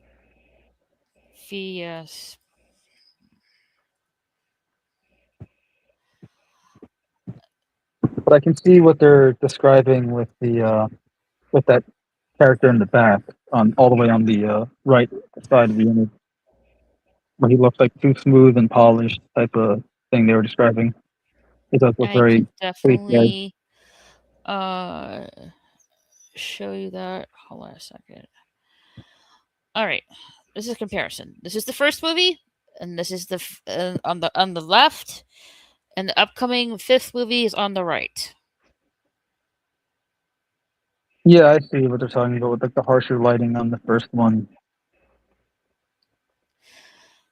vs. But I can see what they're describing with that character in the back on all the way on the right side of the image, where he looks like too smooth and polished type of thing they were describing. It does look I very can cliche. definitely uh show you that. Hold on a second. All right, this is a comparison. This is the first movie, and this is on the left, and the upcoming fifth movie is on the right. Yeah, I see what they're talking about with like the harsher lighting on the first one.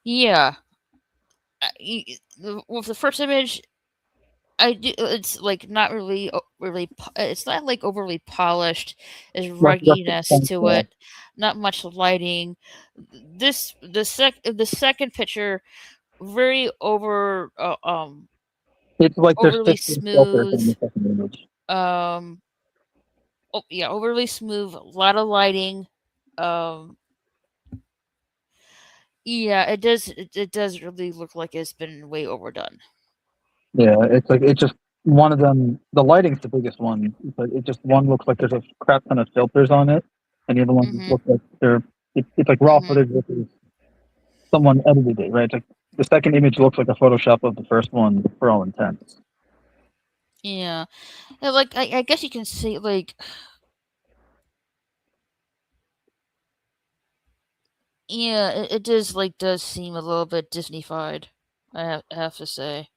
Yeah, with the first image, I do. It's like not really, It's not like overly polished. There's Like rugginess to it. Not much lighting. The second picture very it's like there's overly 15 filters in smooth. the second image. Um, oh yeah, overly smooth. A lot of lighting. Um, yeah, it does really look like it's been way overdone. Yeah, it's like it's just one of them. The lighting's the biggest one, but it just one looks like there's a crap ton of filters on it, and the other one just Mhm. looks like it's like raw Mhm. footage with someone edited it, right? It's like the second image looks like a Photoshop of the first one for all intents. Yeah. Yeah, like I guess you can see like yeah, it does seem a little bit Disneyfied. I have to say.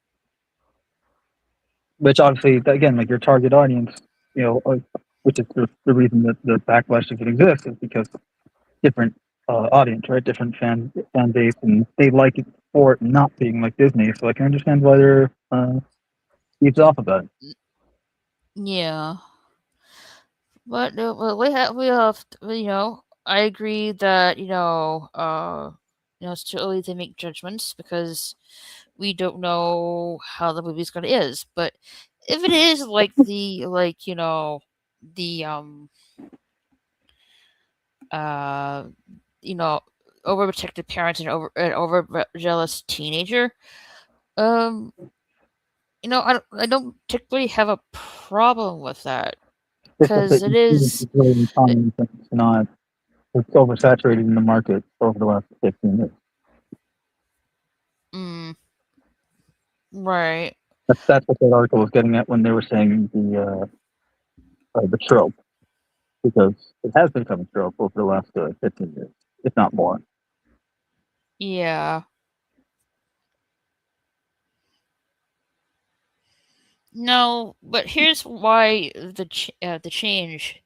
Which obviously, again, like your target audience, you know, which is the reason that the backlash even exists is because different audience, right? Different fan base, and they like it for it not being like Disney. So I can understand why they're eaved off about it. Yeah. But well, we have I agree that it's too early to make judgments because we don't know how the movie's gonna is. But if it is like the uh you know overprotective parents and over jealous teenager, um I don't particularly have a problem with that It's just because that it you've seen is. it really uncommon, and it's not. It's oversaturated in the market over the last 15 years. Mm, right. That's what that article was getting at when they were saying the trope, because it has become a trope over the last 15 years, if not more. Yeah. No, but here's why the change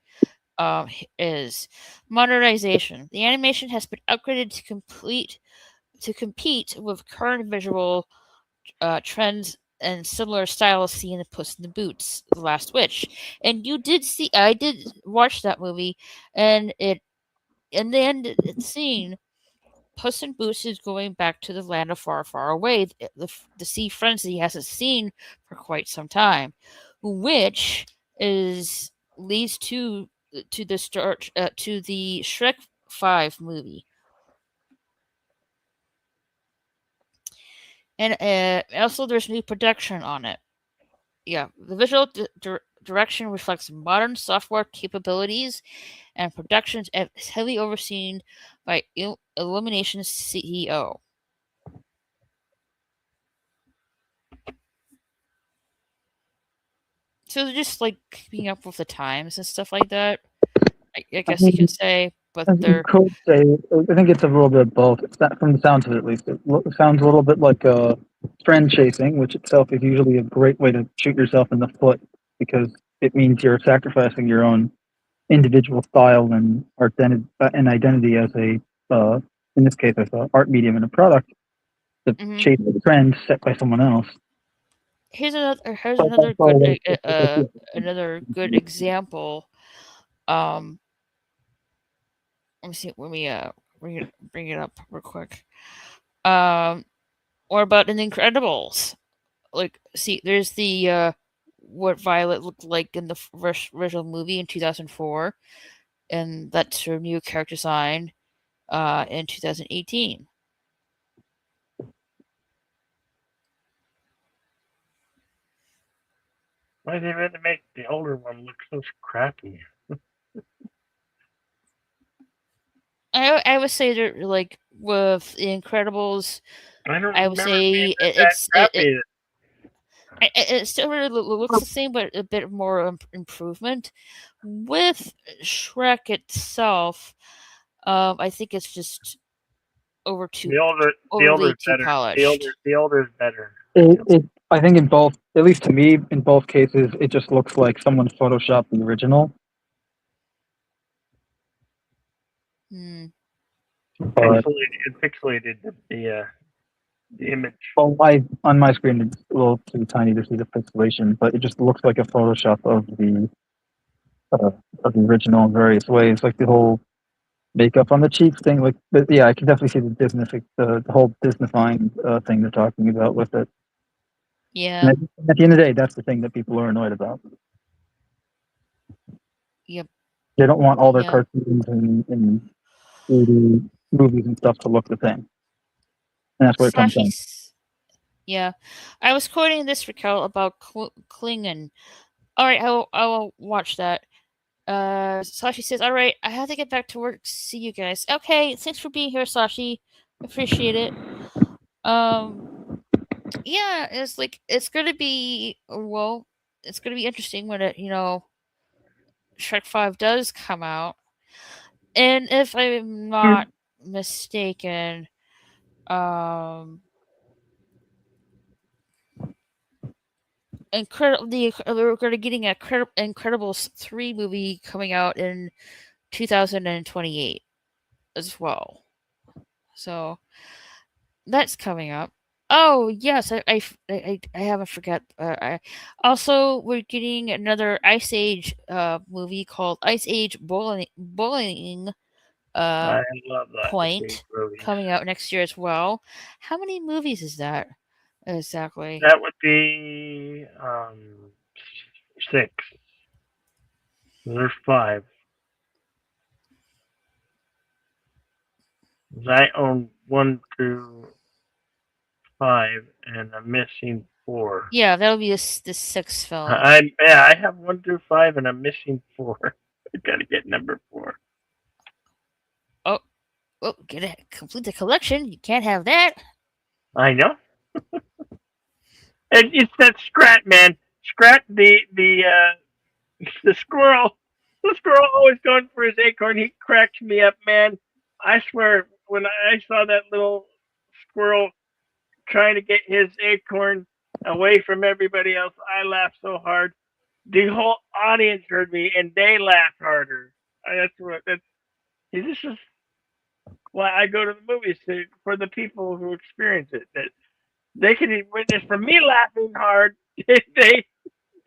is modernization. The animation has been upgraded to compete with current visual trends and similar styles seen in Puss in the Boots, The Last Witch. And I did watch that movie, and in the end scene, Puss in Boots is going back to the land of far, far away, to see friends that he hasn't seen for quite some time, which is leads to the start to the Shrek 5 movie, and also there's new production on it. Yeah, the visual direction reflects modern software capabilities, and production is heavily overseen by Illumination's CEO. So they're just like keeping up with the times and stuff like that. I I guess you mean, could say, but you they're could say, I think it's a little bit of both. It's not, from the sounds of it, at least. It sounds a little bit like trend chasing, which itself is usually a great way to shoot yourself in the foot because it means you're sacrificing your own individual style and identity as in this case, as an art medium and a product to mhm. chase the trend set by someone else. Here's But that's all another good example. Um, let me see. Let me bring it up real quick. Um, or about an Incredibles. Like, see, there's the what Violet looked like in the original movie in 2004, and that's her new character design in 2018. Why they had to make the older one look so crappy? I would say that like with the Incredibles, I don't I would remember being say that crappy. it still really looks the same, but a bit more improvement. With Shrek itself, I think it's just The older overly is too better. polished. The older is better. I think in both, at least to me, in both cases, it just looks like someone photoshopped the original. Hmm. But Pixelated the image. well, on my screen it's a little too tiny to see the pixelation, but it just looks like a Photoshop uh, of the original in various ways, like the whole makeup on the cheeks thing. Like, but yeah, I can definitely see the whole Disneyfying thing they're talking about with it. Yeah. And at the end of the day, that's the thing that people are annoyed about. Yep. They don't want all their Yeah. cartoons and 3D movies and stuff to look the same, and that's what it comes down. Yeah. I was quoting this Raquel about Klingon. All right, I will watch that. Sashi says, "All right, I have to get back to work. See you guys." Okay, thanks for being here, Sashi. Appreciate it. Um, yeah, it's like it's gonna be interesting when Shrek 5 does come out, and if I'm not mistaken, um, we're gonna getting a Incredibles 3 movie coming out in 2028 as well. So that's coming up. Oh yes, I haven't forgot. Also we're getting another Ice Age movie called Ice Age Bowling uh I love the King Point movies. coming out next year as well. How many movies is that exactly? That would be 6. There's 5. I own 1 through 5, and I'm missing 4. Yeah, that'll be the sixth film. I have 1 through 5, and I'm missing 4. I gotta get number 4. Oh, well, get it, complete the collection. You can't have that. I know. And it's that Scrat man. Scrat the squirrel. The squirrel always going for his acorn. He cracks me up, man. I swear, when I saw that little squirrel trying to get his acorn away from everybody else, I laughed so hard. The whole audience heard me, and they laughed harder. This is why I go to the movies for the people who experience it. That they can witness from me laughing hard.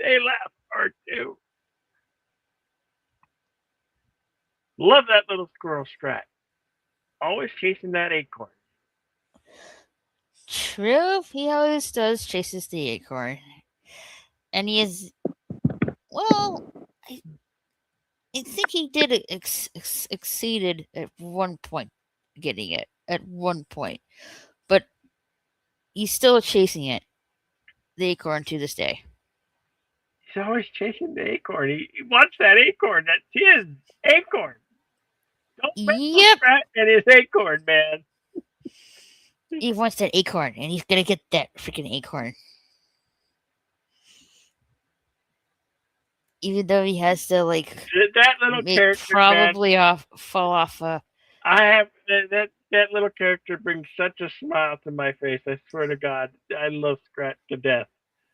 They laugh hard too. Love that little squirrel Strat. Always chasing that acorn. True, he always does chases the acorn, and he is well. I, I think he did exceeded at one point getting it at one point, but he's still chasing it, the acorn to this day. He's always chasing the acorn. He wants that acorn. That's his acorn. Don't mess with Yep, Strat and his acorn, man. he wants that acorn, and he's gonna get that freaking acorn. Even though he has to That little character, man. probably fall off. I have that little character brings such a smile to my face. I swear to God, I love Scrat to death.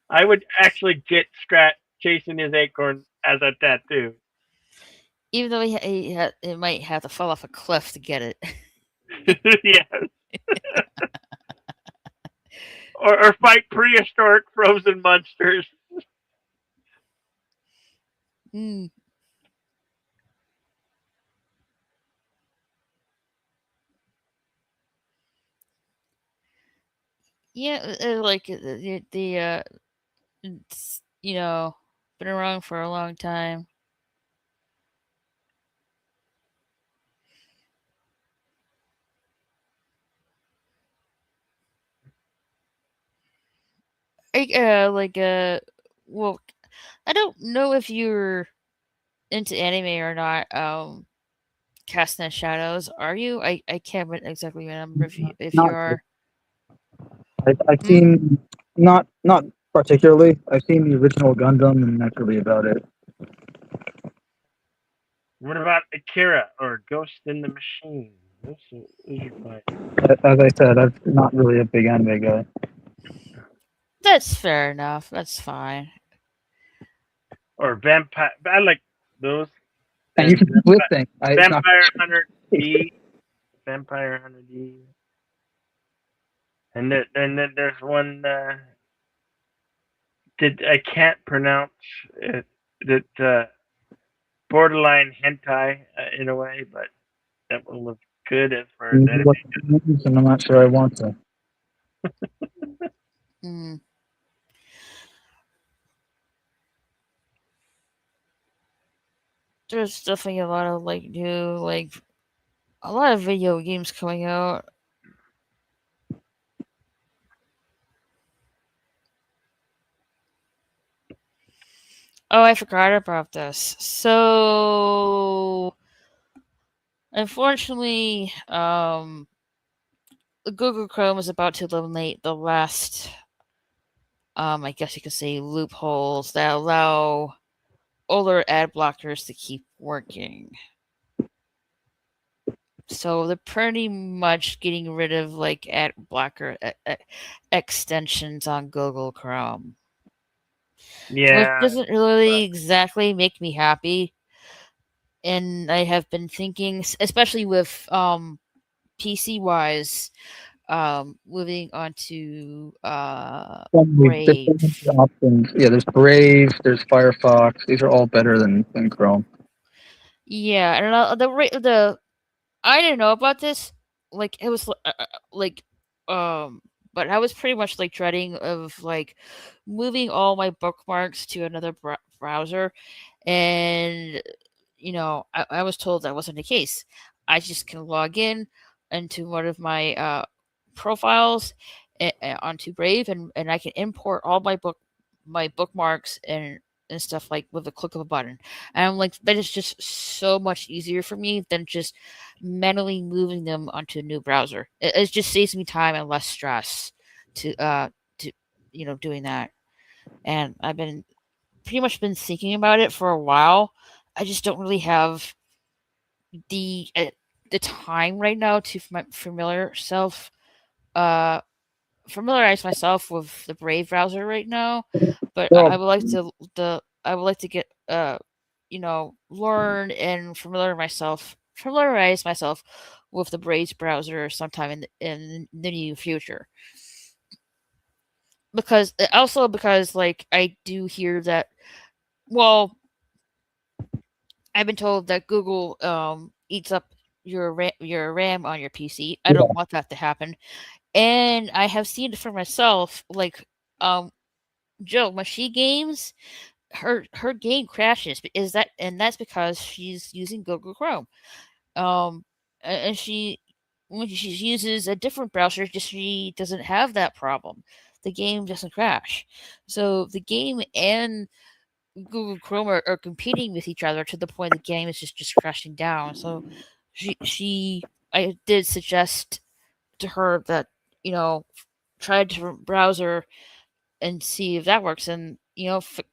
I would actually get Scrat chasing his acorn as a tattoo. Even though it might have to fall off a cliff to get it. Yes. Or fight prehistoric frozen monsters. Mm. Yeah, like it's, been around for a long time. Like well, I don't know if you're into anime or not. Casting Shadows, are you? I can't exactly remember if you Not, are. I've Hmm? seen not particularly. I've seen the original Gundam, and that's really about it. What about Akira or Ghost in the Machine? Those are fine. As I said, I'm not really a big anime guy. That's fair enough. That's fine. Or Vampire. I like those. And you And can keep listing. It's not. Vampire Hunter D. Vampire Hunter D. And then there's one that I can't pronounce it. That borderline hentai in a way, but that one was good as far as anime. And I'm not sure I want to. Mm. There's definitely a lot of a lot of video games coming out. Oh, I forgot about this. So, unfortunately, Google Chrome is about to eliminate the last, I guess you could say, loopholes that allow older ad blockers to keep working. So they're pretty much getting rid of ad blocker extensions on Google Chrome, which Yeah, doesn't really exactly make me happy. And I have been thinking, especially with PC wise, moving on to There's so many Brave. options. Yeah, there's Brave, there's Firefox. These are all better than Chrome. Yeah, and the I didn't know about this. Like it was like but I was pretty much dreading of moving all my bookmarks to another browser, and I was told that wasn't the case. I just can log in into one of my profiles onto Brave, and I can import all my bookmarks and stuff with a click of a button. And I'm like, that is just so much easier for me than just manually moving them onto a new browser. It just saves me time and less stress to doing that. And I've been pretty much been thinking about it for a while. I just don't really have the uh, the time right now to uh familiarize myself with the Brave browser right now. But I Well, would like to get learn and familiarize myself with the Brave browser sometime in the near future. Because I do hear that, well, I've been told that Google eats up your RAM on your PC. I don't yeah, want that to happen, and I have seen it for myself. Um, Joe, when she games, her game crashes. That's because she's using Google Chrome. And she when she uses a different browser, just she doesn't have that problem. The game doesn't crash. So the game and Google Chrome are competing with each other to the point the game is just crashing down. So I did suggest to her that try a different browser and see if that works, and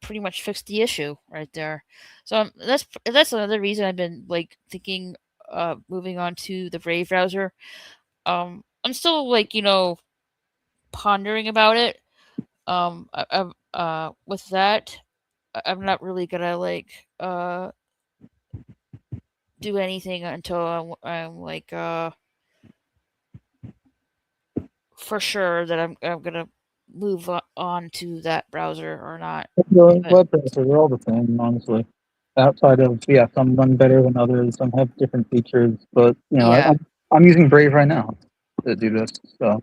pretty much fix the issue right there. So that's another reason I've been thinking moving on to the Brave browser. I'm still pondering about it. With that, I'm not really gonna do anything until I'm for sure that I'm gonna move on to that browser or not. the But web browsers are all the same, honestly. Outside of some run better than others, some have different features. But yeah, I'm using Brave right now to do this. So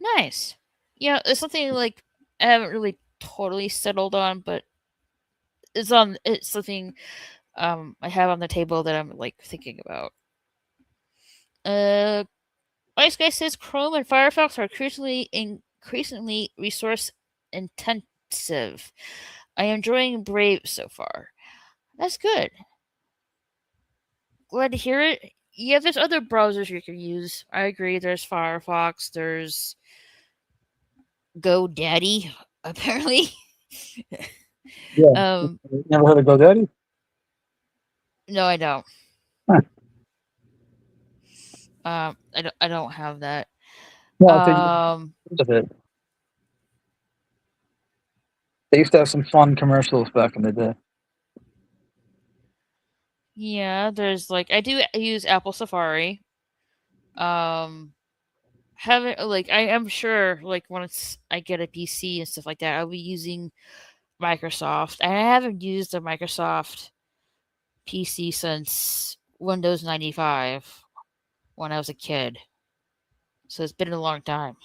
Nice. Yeah, it's something like I haven't really totally settled on, but it's something I have on the table that I'm like thinking about. Uh Ice Guy says Chrome and Firefox are increasingly resource intensive. I am enjoying Brave so far. That's good. Glad to hear it. Yeah, there's other browsers you can use. I agree. There's Firefox. There's GoDaddy. Apparently, Yeah. um, Never heard of GoDaddy? no, I don't. Huh. I don't have that. No, I think Um, of it. They used to have some fun commercials back in the day. yeah, there's like I do use Apple Safari. Um, haven't like I am sure like once I get a PC and stuff like that, I'll be using Microsoft. I haven't used a Microsoft PC since Windows 95 when I was a kid. So it's been a long time.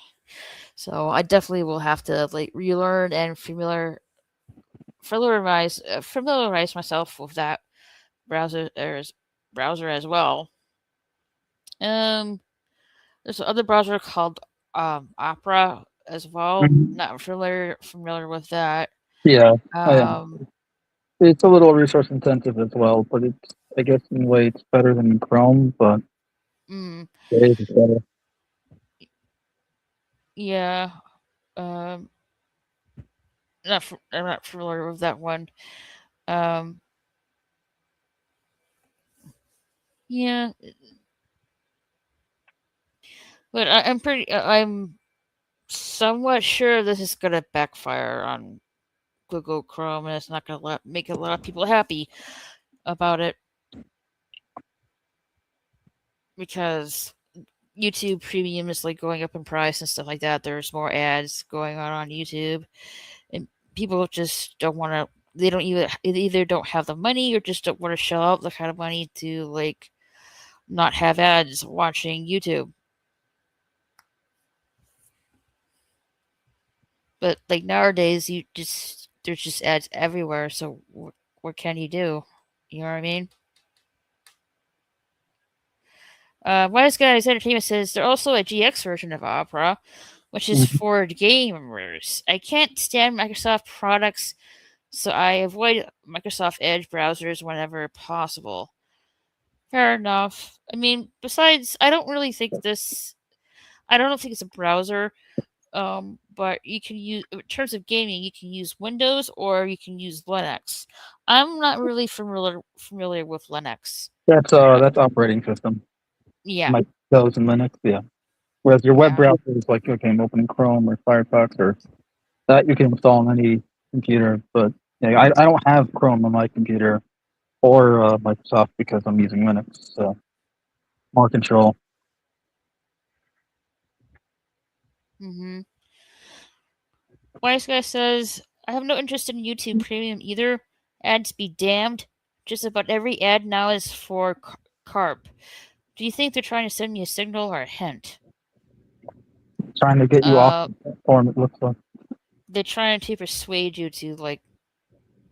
So I definitely will have to like relearn and familiarize myself with that browser as well. Um, there's another browser called Opera as well. Mhm. Not familiar with that. Yeah. Oh, yeah. Um, It's a little resource intensive as well, but it's, I guess, in a way, it's better than Chrome, but mm, it is better. yeah. Um, I'm not familiar with that one. Um, yeah, but I'm somewhat sure this is gonna backfire on Google Chrome, and it's not gonna make a lot of people happy about it because YouTube Premium is like going up in price and stuff like that. There's more ads going on YouTube, and people just don't want to. They don't either don't have the money or just don't want to shell out the kind of money to like not have ads watching YouTube. But like nowadays, you just there's just ads everywhere. So what can you do? You know what I mean? Wise Guys Entertainment says they're also a GX version of Opera, which is Mhm. for gamers. I can't stand Microsoft products, so I avoid Microsoft Edge browsers whenever possible. Fair enough. I mean, besides, I don't really think this. I don't think it's a browser. But you can use in terms of gaming, you can use Windows or you can use Linux. I'm not really familiar with Linux. That's operating system. Yeah, Like those in Linux, yeah. Whereas your web yeah. browser is like, okay, I'm opening Chrome or Firefox or that you can install on any computer. But yeah, I don't have Chrome on my computer or Microsoft because I'm using Linux. So more control. Mm-hmm. Wise Guy says, I have no interest in YouTube Premium either. Ads be damned. Just about every ad now is for carp. Do you think they're trying to send me a signal or a hint? Trying to get you off Uh, the platform, it looks like. they're trying to persuade you to like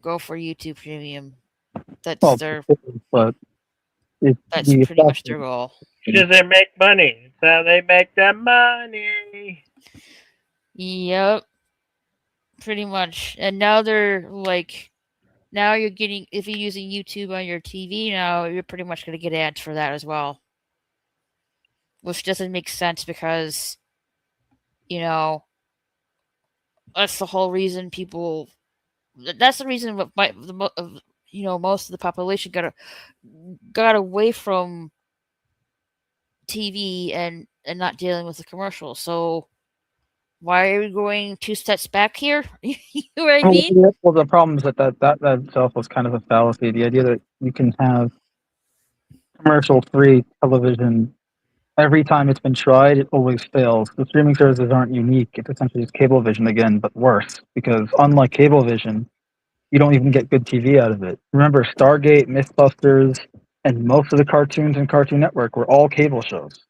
go for YouTube Premium. That's Well, their but it's that's the pretty much effect. their goal. Because they make money. That's how they make their money. Yep, pretty much. And now they're like now you're getting if you're using YouTube on your TV now, you're pretty much going to get ads for that as well, which doesn't make sense because you know that's the whole reason people. That's the reason what most of the population got away from TV and not dealing with the commercials. So why are we going two steps back here? You know what I Well, mean? yeah, well, the problem is that itself was kind of a fallacy. The idea that you can have commercial-free television every time it's been tried, it always fails. The streaming services aren't unique. It's essentially just Cablevision again, but worse. Because unlike Cablevision, you don't even get good TV out of it. Remember, Stargate, MythBusters, and most of the cartoons in Cartoon Network were all cable shows.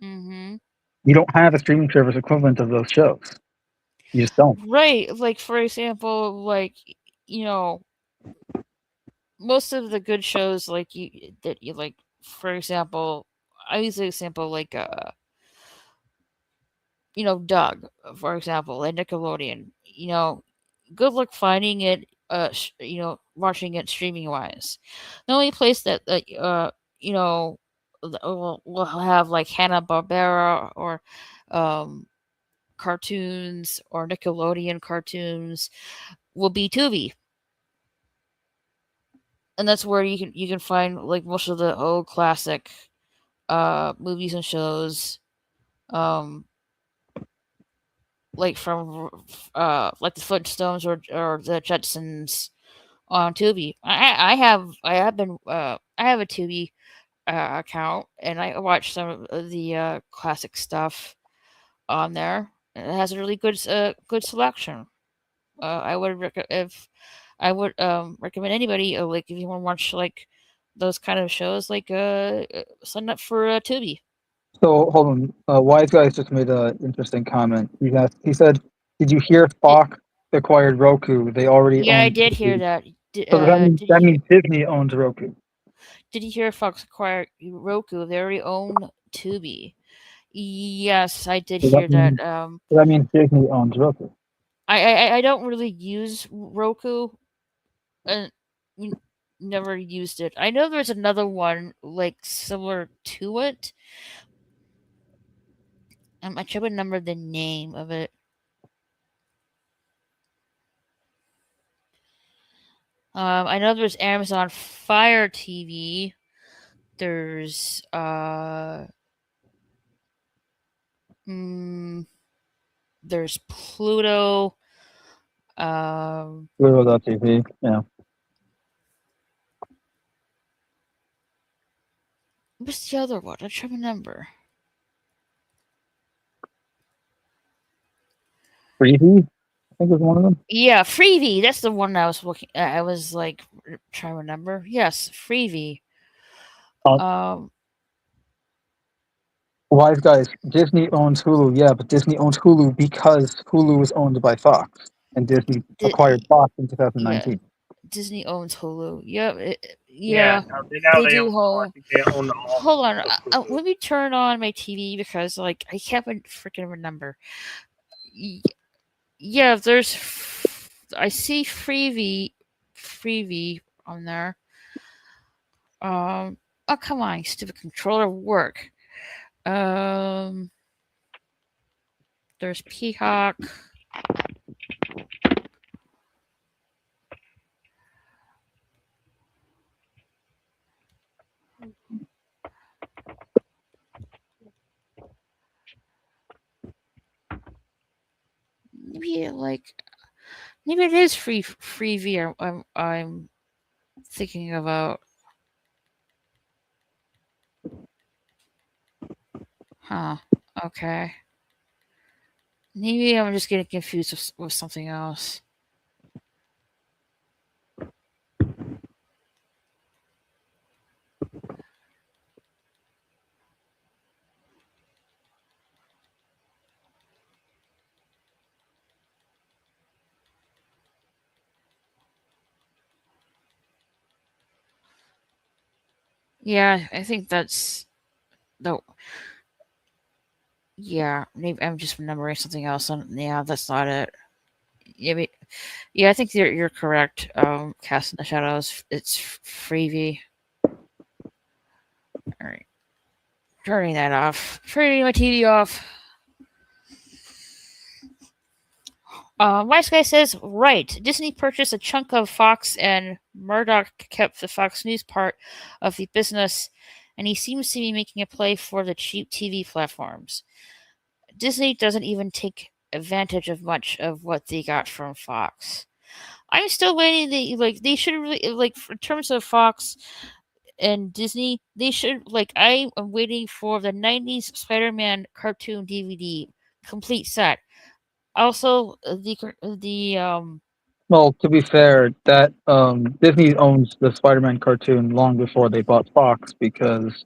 Mm-hmm. You don't have a streaming service equivalent of those shows. You just don't. Right, like for example, like you know, most of the good shows like you that you like, for example, I use the example like Doug, for example, and Nickelodeon. Good luck finding it. Watching it streaming wise. The only place that you know will have like Hanna Barbera or um, cartoons or Nickelodeon cartoons will be Tubi, and that's where you can find like most of the old classic movies and shows. Um, like from like the Flintstones or the Jetsons on Tubi. I have a Tubi account, and I watch some of the classic stuff on there. And it has a really good selection. I would if I would recommend anybody like if you want to watch like those kind of shows, like sign up for Tubi. So hold on. Wise guys just made an interesting comment. He said, "Did you hear Did, Fox acquired Roku? They already yeah, I own did hear Tubi." that. So Did that you hear? means Disney owns Roku. Did you hear Fox acquired Roku? They already own Tubi. Yes, I did So that hear that. means Disney owns Roku. I don't really use Roku, and we never used it. I know there's another one like similar to it. I try to remember the name of it. I know there's Amazon Fire TV. There's mm, there's Pluto. Um, Pluto.tv. Yeah. what's the other one? I'm trying to remember. Freevee, I think is one of them. Yeah, Freevee. That's the one I was looking. I was like trying to remember. Yes, Freevee. Uh, Um, Wise guys, Disney owns Hulu. Yeah, but Disney owns Hulu because Hulu was owned by Fox, and Disney acquired Fox in yeah, 2019. Disney owns Hulu. Yeah, Yeah, yeah, now they they do. own. I think they own all Hold on. of Let me turn on my TV because like I can't freaking remember. Yeah, I see Freevee on there. Oh come on, stupid controller work. Um, there's Peacock. Maybe it is Freevee. I'm thinking about. Huh. Okay. Maybe I'm just getting confused with something else. Yeah, I think that's no. Yeah, maybe I'm just remembering something else. Yeah, that's not it. Yeah, I think you're correct. Cast in the Shadows. It's Freevee. All right, turning that off. Turning my TV off. Wise Guy says, right. Disney purchased a chunk of Fox, and Murdoch kept the Fox News part of the business, and he seems to be making a play for the cheap TV platforms. Disney doesn't even take advantage of much of what they got from Fox. I'm still waiting. They should really like in terms of Fox and Disney. They should like I am waiting for the '90s Spider-Man cartoon DVD complete set. Also, the. Well, to be fair, that Disney owns the Spider-Man cartoon long before they bought Fox because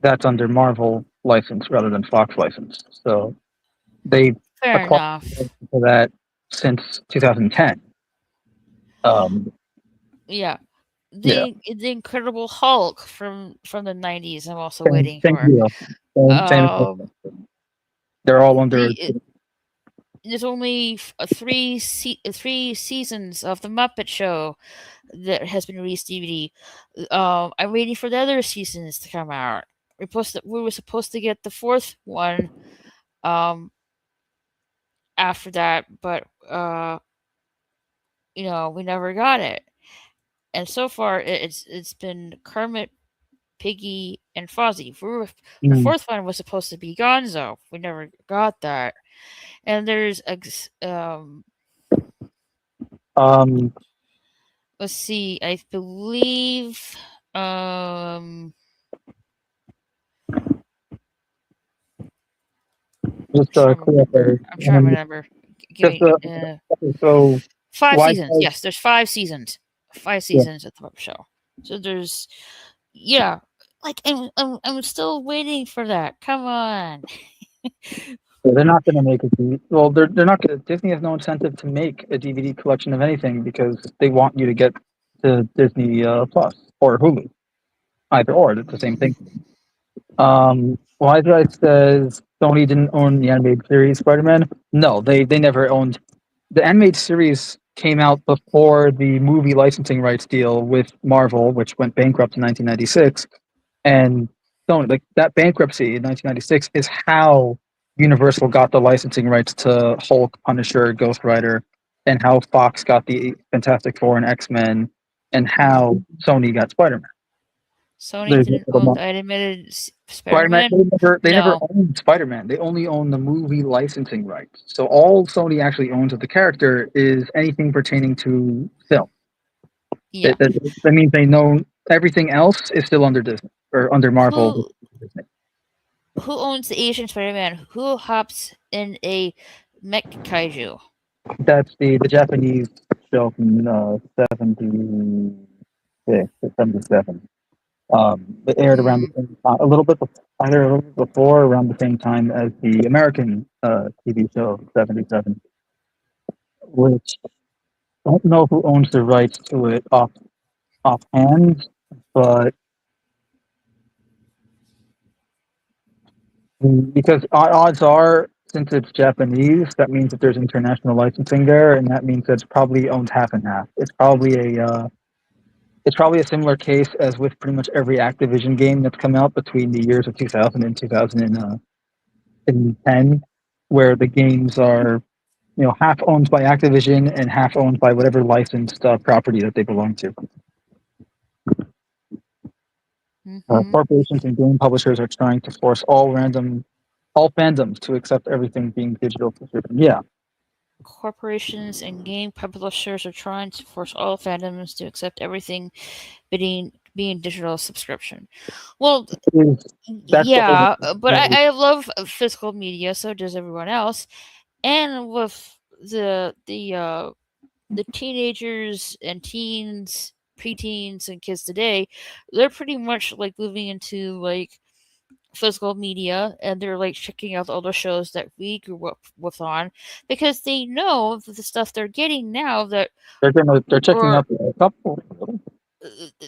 that's under Marvel, license rather than Fox license. So they Fair acquired enough. for that since 2010. Um, Yeah. yeah, The Incredible Hulk from the 90s. I'm also waiting same for. deal. Same. Um, They're all under. there's only three seasons of the Muppet Show that has been released DVD. I'm waiting for the other seasons to come out. We were supposed to get the fourth one um after that, but we never got it. And so far, it's been Kermit, Piggy, and Fozzie. The Mm, fourth one was supposed to be Gonzo. We never got that. And there's um, let's see, I believe um just I'm trying to clear up remember. there. I'm trying to remember. Give Just me so five why? seasons. Yes, there's 5 seasons. Five Yeah, seasons at the Muppet Show. So there's yeah, like I'm still waiting for that. Come on. they're not going to make a DVD. Well, they're not going to. Disney has no incentive to make a DVD collection of anything because they want you to get to Disney Plus or Hulu, either or. It's the same thing. Why says Sony didn't own the animated series Spider-Man? No, they never owned. The animated series came out before the movie licensing rights deal with Marvel, which went bankrupt in 1996. And Sony, like that bankruptcy in 1996, is how Universal got the licensing rights to Hulk, Punisher, Ghost Rider, and how Fox got the Fantastic Four and X-Men, and how Sony got Spider-Man. Sony There's didn't own the animated Spider-Man. Spider-Man? They never No. owned Spider-Man. They only own the movie licensing rights. So all Sony actually owns of the character is anything pertaining to film. Yeah. That means they know everything else is still under Disney or under Marvel. Who who owns the Asian Spider-Man? Who hops in a mech kaiju? That's the Japanese show from 76 or 77. It aired around the Hmm. same time, a little bit either a little bit before, around the same time as the American TV show 77, which I don't know who owns the rights to it offhand, but because odds are, since it's Japanese, that means that there's international licensing there, and that means that it's probably owned half and half. It's probably a similar case as with pretty much every Activision game that's come out between the years of 2000 and 2010, where the games are half owned by Activision and half owned by whatever licensed property that they belong to. Hmm. Corporations and game publishers are trying to force all fandoms to accept everything being digital subscription. Yeah, Corporations and game publishers are trying to force all fandoms to accept everything being digital subscription. Well, that's the whole. yeah, but I love physical media, so does everyone else. And with the teenagers and teens, preteens, and kids today, they're pretty much like moving into like physical media, and they're like checking out all the shows that we grew up with on, because they know that the stuff they're getting now that They're checking or out a couple.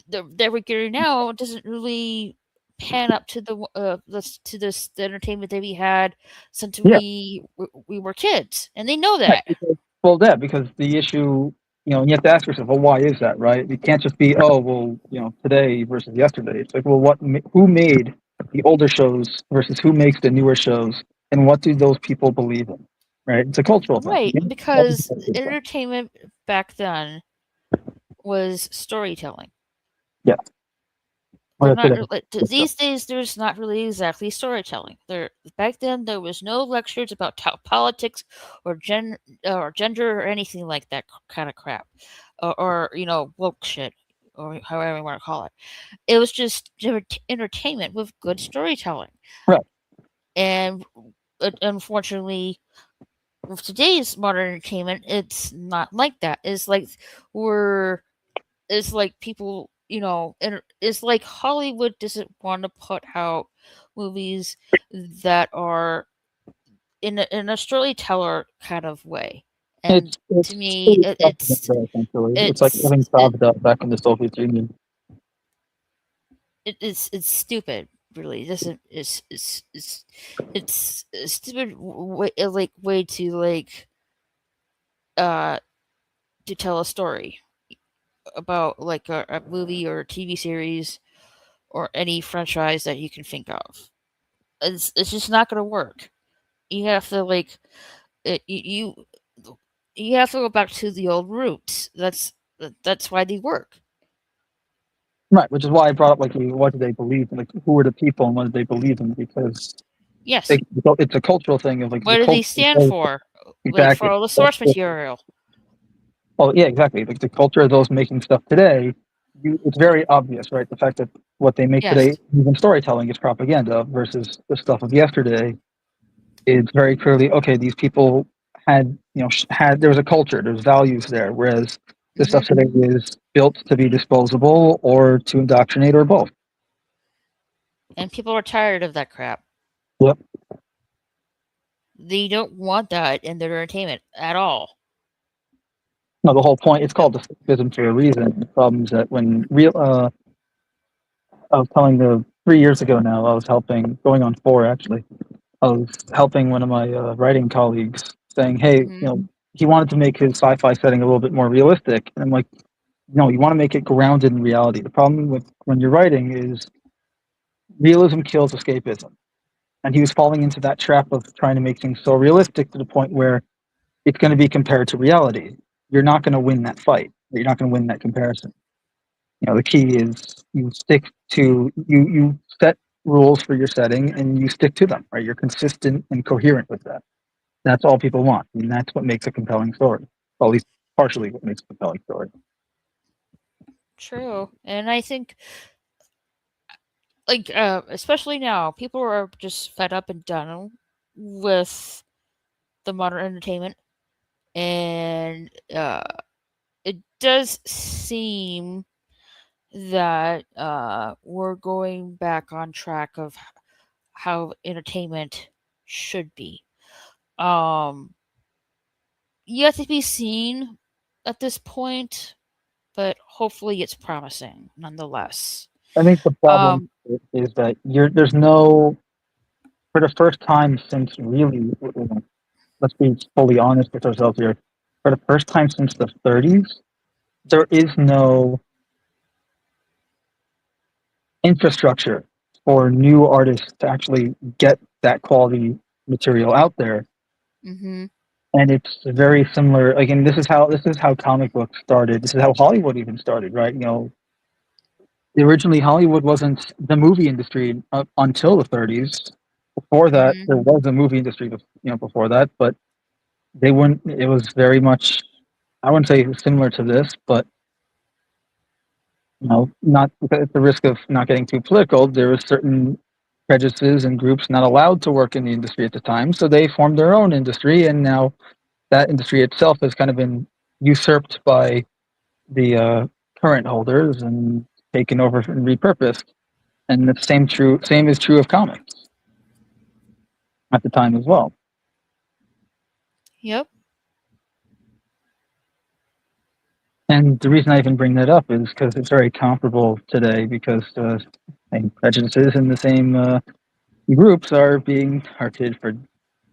that we're getting now doesn't really pan up to the entertainment that we had since Yeah, we were kids, and they know that. well, because the issue, you have to ask yourself, well, why is that, right? It can't just be, oh, well, today versus yesterday. It's like, well, who made the older shows versus who makes the newer shows, and what do those people believe in, right? It's a cultural thing. Right, because entertainment back then was storytelling. Yeah. They're Well, not today. really, these days. There's not really exactly storytelling. There back then there was no lectures about politics or gender or anything like that kind of crap, or woke shit, or however you want to call it. It was just entertainment with good storytelling. Right. And unfortunately, with today's modern entertainment, it's not like that. We're it's like people, it's like Hollywood doesn't want to put out movies that are in a storyteller kind of way. And to It's me, fully propaganda, essentially. It's like it's living it, Pravda back in the Soviet Union. it's stupid. Really, it doesn't it's a stupid way, like way uh to tell a story about like a movie or a TV series or any franchise that you can think of. It's just not gonna work. You have to like it, you have to go back to the old roots. That's why they work. Right, which is why I brought up like what do they believe, like who were the people and what did they believe in, because Yes. it's a cultural thing of like the What do they culture. stand for? Like for Exactly. all the source material. Well, yeah, exactly. Like the culture of those making stuff today, it's very obvious, right? The fact that what they make Yes. today, even storytelling, is propaganda versus the stuff of yesterday. It's very clearly okay. These people had, had there was a culture, there's values there, whereas the Hmm. stuff today is built to be disposable or to indoctrinate or both. And people are tired of that crap. Yep. They don't want that in their entertainment at all. No, the whole point. It's called escapism for a reason. The problem is that when I was telling the 3 years ago now, I was helping, going on four actually. I was helping one of my writing colleagues, saying, "Hey, Hmm. he wanted to make his sci-fi setting a little bit more realistic." And I'm like, "No, you want to make it grounded in reality. The problem with when you're writing is realism kills escapism." And he was falling into that trap of trying to make things so realistic to the point where it's going to be compared to reality. You're not going to win that fight. You're not going to win that comparison. The key is you stick to you set rules for your setting and you stick to them, right? You're consistent and coherent with that. That's all people want, and that's what makes a compelling story. Well, at least partially what makes a compelling story. True. And I think like especially now, people are just fed up and done with the modern entertainment, and it does seem that we're going back on track of how entertainment should be. Um, yet to be seen at this point, but hopefully it's promising nonetheless. I think the problem Um, is that there's no, for the first time since really, let's be fully honest with ourselves here, for the first time since the 30s, there is no infrastructure for new artists to actually get that quality material out there. hmm And it's very similar. Again, this is how comic books started. This is how Hollywood even started, right? Originally Hollywood wasn't the movie industry up until the 30s. Before that, hmm there was a movie industry, before that, but they wouldn't. It was very much, I wouldn't say similar to this, but not at the risk of not getting too political. There was certain prejudices and groups not allowed to work in the industry at the time, so they formed their own industry, and now that industry itself has kind of been usurped by the current holders and taken over and repurposed. And the same is true of comics at the time as well. Yep. And the reason I even bring that up is because it's very comparable today because same prejudices in the same groups are being targeted for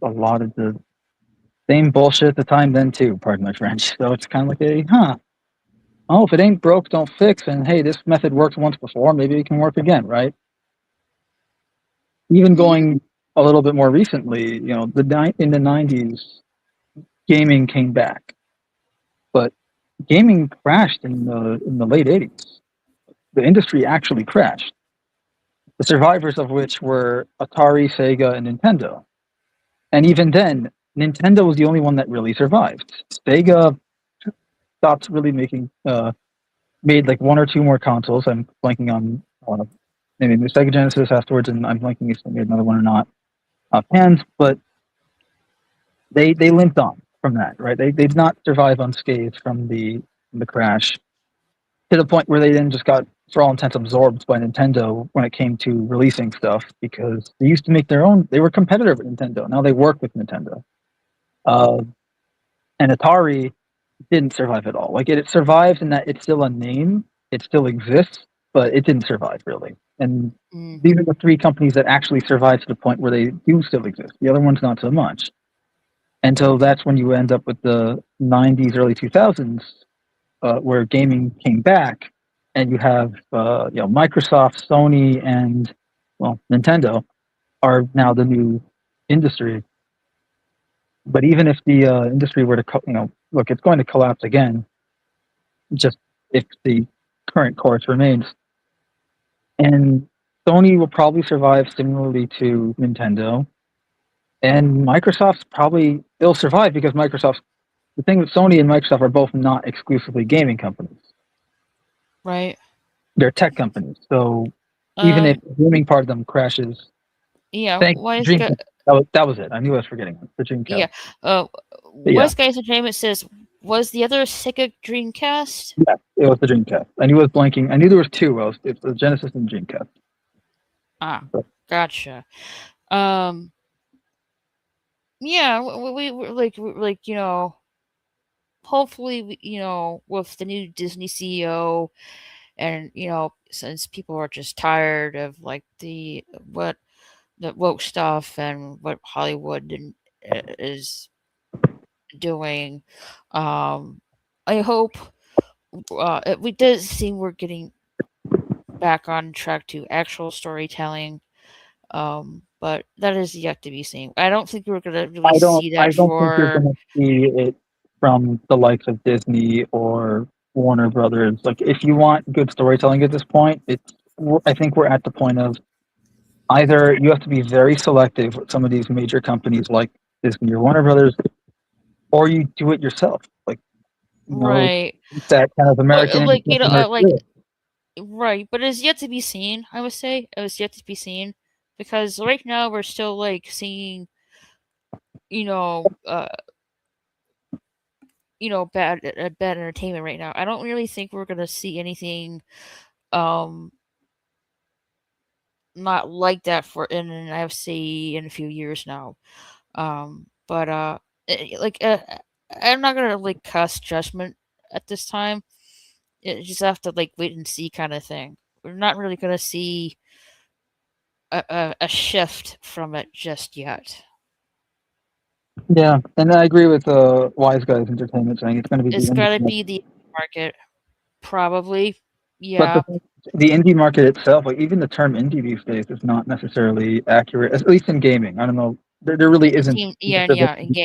a lot of the same bullshit at the time then too, pardon my French. So it's kind of like oh, if it ain't broke, don't fix. And hey, this method worked once before, maybe it can work again, right? Even hmm going a little bit more recently, in the 90s, gaming came back, but gaming crashed in the late 80s. The industry actually crashed. The survivors of which were Atari, Sega, and Nintendo. And even then, Nintendo was the only one that really survived. Sega stopped really made like one or two more consoles. I'm blanking on one of maybe the Sega Genesis afterwards, and I'm blanking if they made another one or not offhand. But they limped on from that, right? They did not survive unscathed from the crash to the point where they then just got for all intents absorbed by Nintendo when it came to releasing stuff because they used to make their own. They were competitive with Nintendo. Now they work with Nintendo. Uh, and Atari didn't survive at all. Like it survives in that it's still a name, it still exists, but it didn't survive really. And Mm, these are the three companies that actually survive to the point where they do still exist. The other ones not so much. And so that's when you end up with the '90s, early 2000s, where gaming came back, and you have Microsoft, Sony, and Nintendo are now the new industry. But even if the industry were to, look, it's going to collapse again, just if the current course remains. And Sony will probably survive similarly to Nintendo, and Microsoft's probably it'll survive because Microsoft's the thing with Sony and Microsoft are both not exclusively gaming companies. right. They're tech companies. So even if Um. the gaming part of them crashes, Yeah. thank Wise guy. Dreamcast. That was it. I knew I was forgetting it. The Dreamcast. Yeah. Uh. But yeah, Wise guys entertainment says, was the other Sega Dreamcast? yeah, it was the Dreamcast. I knew I was blanking. I knew there was two. It's the Genesis and Dreamcast. Ah, But gotcha. Um. Yeah. We like hopefully with the new Disney CEO, and since people are just tired of like the woke stuff and what Hollywood is doing. I hope we does seem we're getting back on track to actual storytelling. But that is yet to be seen. I don't think we're gonna really see I that don't think you're for going to see it from the likes of Disney or Warner Brothers. Like, if you want good storytelling at this point, I think we're at the point of either you have to be very selective with some of these major companies like Disney or Warner Brothers, or you do it yourself. Like, right. that kind of American Like independent like spirit. right, but it's yet to be seen. I would say it was yet to be seen because right now we're still like seeing you know uh bad entertainment right now. I don't really think we're gonna see anything um not like that for in I would say in a few years now. But like I'm not gonna like cast judgment at this time. You just have to like wait and see kind of thing. We're not really gonna see a shift from it just yet. Yeah, and I agree with Wise Guys Entertainment saying it's going to be the It's indie gotta market. be the market, probably. But Yeah, the indie market itself, like even the term indie these days, is not necessarily accurate, at least in gaming. I don't know. There really it isn't seems. much Yeah, of yeah, and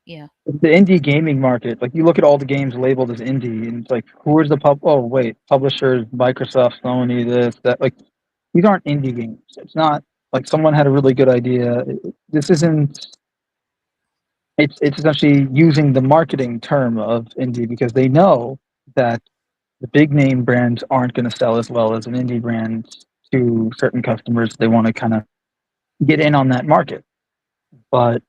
yeah. the indie gaming market. Like you look at all the games labeled as indie, and it's like, who is the pub? Oh, wait, publishers, Microsoft, Sony, this, that. Like these aren't indie games. It's not like someone had a really good idea. This isn't. It's essentially using the marketing term of indie because they know that the big name brands aren't going to sell as well as an indie brand to certain customers. They want to kind of get in on that market. But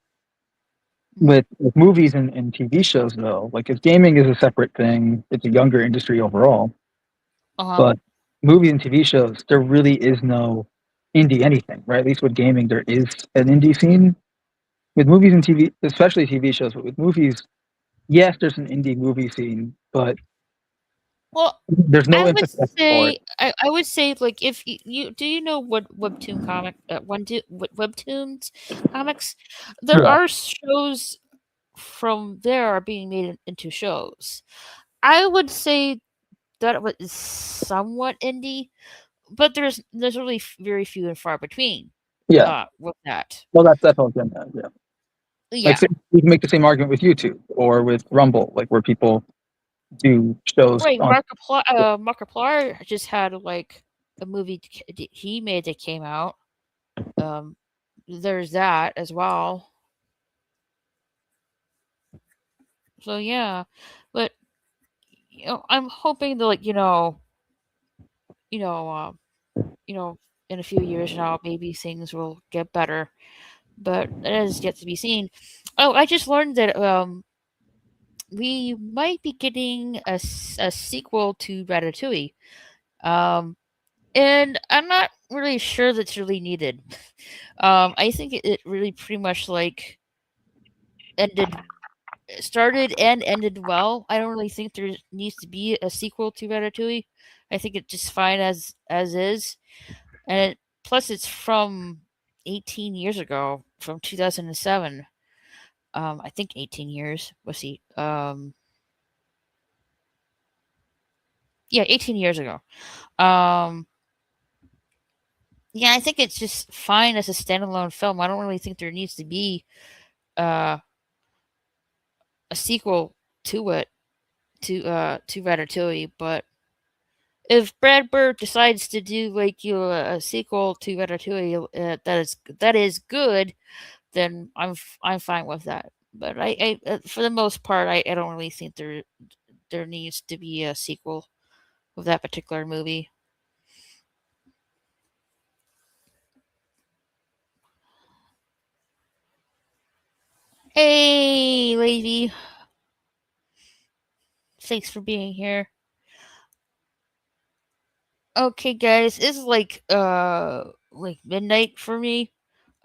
Mm. with movies and TV shows, though, like if gaming is a separate thing, it's a younger industry overall. Uh huh. But movies and TV shows, there really is no indie anything, right? At least with gaming, there is an indie scene. With movies and TV, especially TV shows, but with movies, yes, there's an indie movie scene, but Well, there's no I would infrastructure for it. say I would say like if you do you know what webtoons comics there Yeah. are shows from there are being made into shows. I would say that it was somewhat indie, but there's really very few and far between Yeah. with that. Well, that's all good. Yeah. Like, Yeah. you can make the same argument with YouTube or with Rumble, like where people do shows Right, on. Markiplier just had like a movie he made that came out. Um, there's that as well. So yeah, but I'm hoping that like you know, uh, in a few years now maybe things will get better. But that is yet to be seen. Oh, I just learned that we might be getting a sequel to Ratatouille. Um, and I'm not really sure that's really needed. I think it really pretty much like ended started and ended well. I don't really think there needs to be a sequel to Ratatouille. I think it's just fine as is. And plus it's from 18 years ago, from 2007. I think 18 years. Let's see. Yeah, 18 years ago. Um, yeah, I think it's just fine as a standalone film. I don't really think there needs to be uh, a sequel to it to Ratatouille. But if Brad Bird decides to do like a sequel to Ratatouille that is good, then I'm fine with that. But I for the most part, I don't really think there needs to be a sequel of that particular movie. Hey, Lady, thanks for being here. Okay, guys, it's like midnight for me.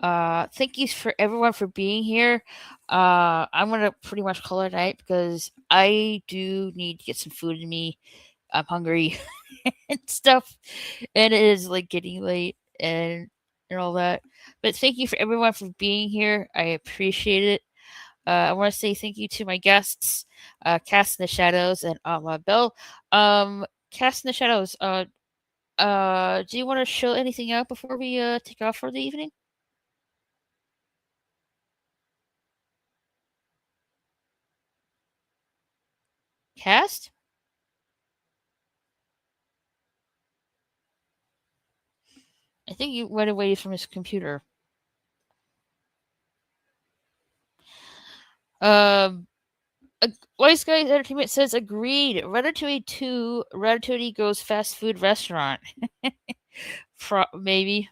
Thank you for everyone for being here. I'm gonna pretty much call it a night because I do need to get some food in me. I'm hungry and stuff, and it is like getting late and all that. But thank you for everyone for being here. I appreciate it. I want to say thank you to my guests, Cast in the Shadows and Outlaw Bell. Cast in the Shadows. Do you want to show anything out before we take off for the evening? Cast? I think you went away from his computer. Um, Wise Guys Entertainment says agreed. Ratatouille 2, Ratatouille goes fast food restaurant. Maybe.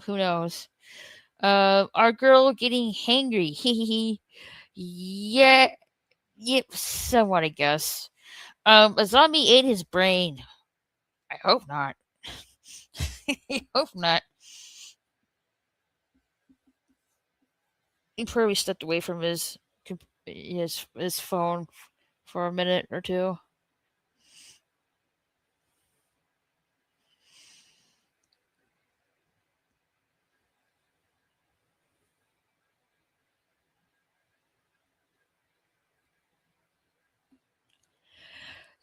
Who knows? Our girl getting hangry. Yeah, yep, somewhat, I guess. A zombie ate his brain. I hope not. I hope not. He probably stepped away from his phone for a minute or two.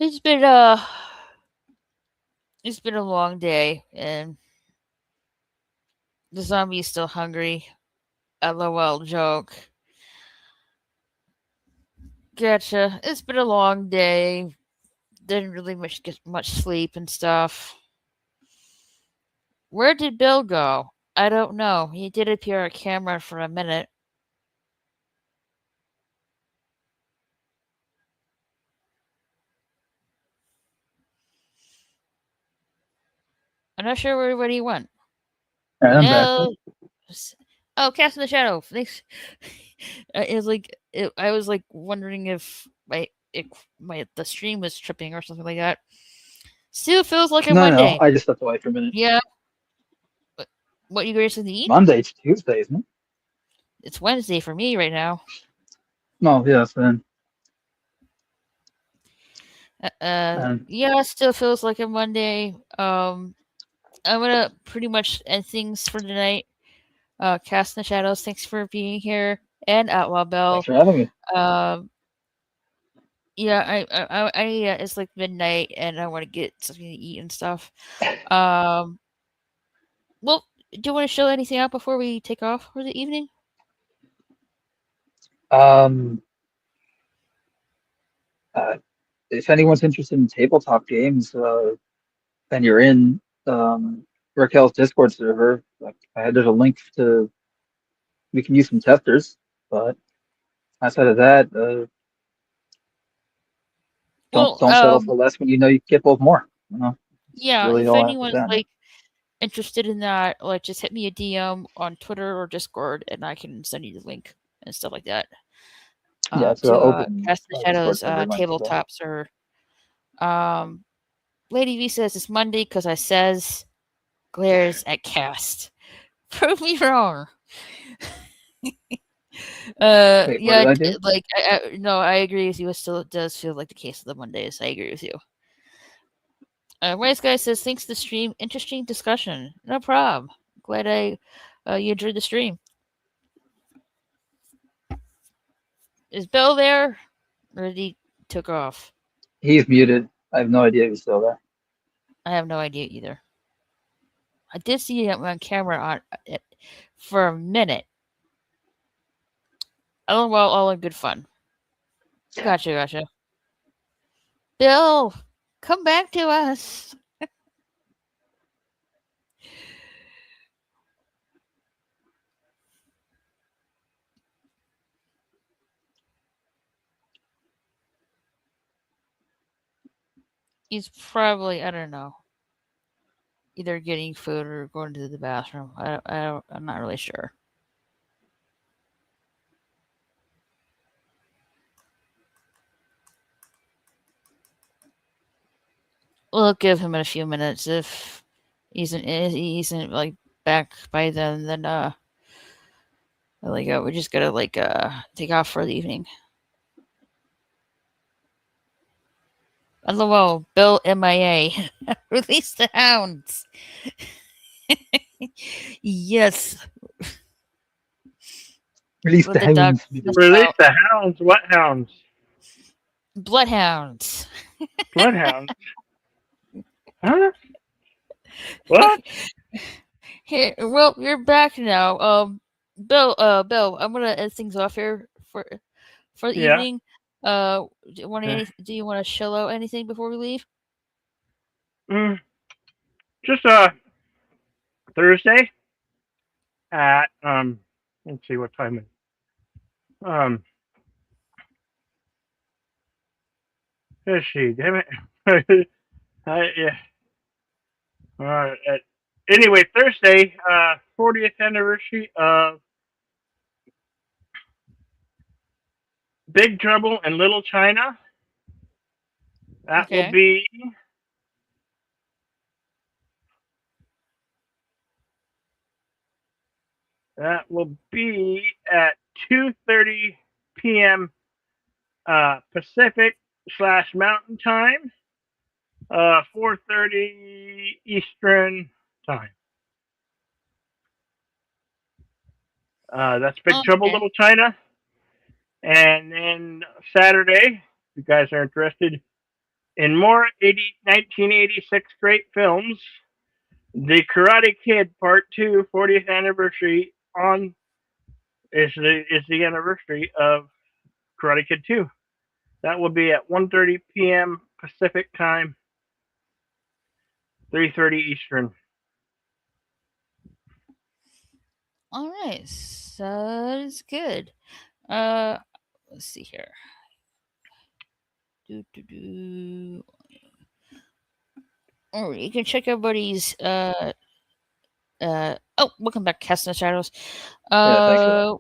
It's been it's been a long day, and the zombie is still hungry. LOL joke. Gotcha. It's been a long day. Didn't really get much sleep and stuff. Where did Bill go? I don't know. He did appear on camera for a minute. I'm not sure where he went. And I'm back. No. Oh, Cast in the Shadow. Thanks. It was like I was like wondering if the stream was tripping or something like that. Still feels like a No, Monday. I just stepped away for a minute. Yeah. What you guys to eat? Monday's Tuesday, isn't it? It's Wednesday for me right now. No, yes, then. Yeah, still feels like a Monday. I'm gonna pretty much end things for tonight. Cast in the Shadows, thanks for being here, and Outlaw Bell. Thanks for having me. Yeah, it's like midnight, and I want to get something to eat and stuff. Well, do you want to show anything out before we take off for the evening? If anyone's interested in tabletop games, and you're in Raquel's Discord server, there's a link to we can use some testers. But outside of that, don't settle for less when you know you can get both more. You know, yeah, really if all I have to anyone's say. like interested in that, like just hit me a DM on Twitter or Discord, and I can send you the link and stuff like that. Yeah, it's To open Cast in the Discord Shadows server link. So. tabletops or Lady V says it's Monday because I says glares at cast. Prove me wrong. Wait, what Yeah, did I do? like no, I agree with you. It still does feel like the case of the Mondays. I agree with you. Wise guy says thanks to the stream, interesting discussion. No problem. Glad you enjoyed the stream. Is Bill there, or did he took off? He's muted. I have no idea if he's still there. I have no idea either. I did see him on camera for a minute. Oh well, all in good fun. Gotcha. Bill, come back to us. He's probably, I don't know, either getting food or going to the bathroom. I'm not really sure. We'll give him a few minutes. If he isn't like back by then we just gotta take off for the evening. LOL, Bill MIA. Release the hounds. Yes. Release With the the dog. hounds. Release the hounds. What hounds? Bloodhounds. Bloodhounds. Huh? What? Here, well, you're back now. Bill, I'm gonna end things off here for the Yeah. evening. Do you want to show out anything before we leave? Just Thursday at let's see what time it is. Let's see, damn it. Yeah. Anyway, Thursday, 40th anniversary of Big Trouble in Little China. That will be at 2:30 p.m. Pacific / Mountain Time, 4:30 Eastern Time. That's Big Trouble Little China. And then Saturday, if you guys are interested in more 1986 great films, The Karate Kid Part 2 40th anniversary is the anniversary of Karate Kid 2. That will be at 1:30 p.m. Pacific Time, 3:30 Eastern. All right, sounds good. Let's see here. Oh, you can check everybody's welcome back, Cast in the Shadows. Yeah, thanks for that.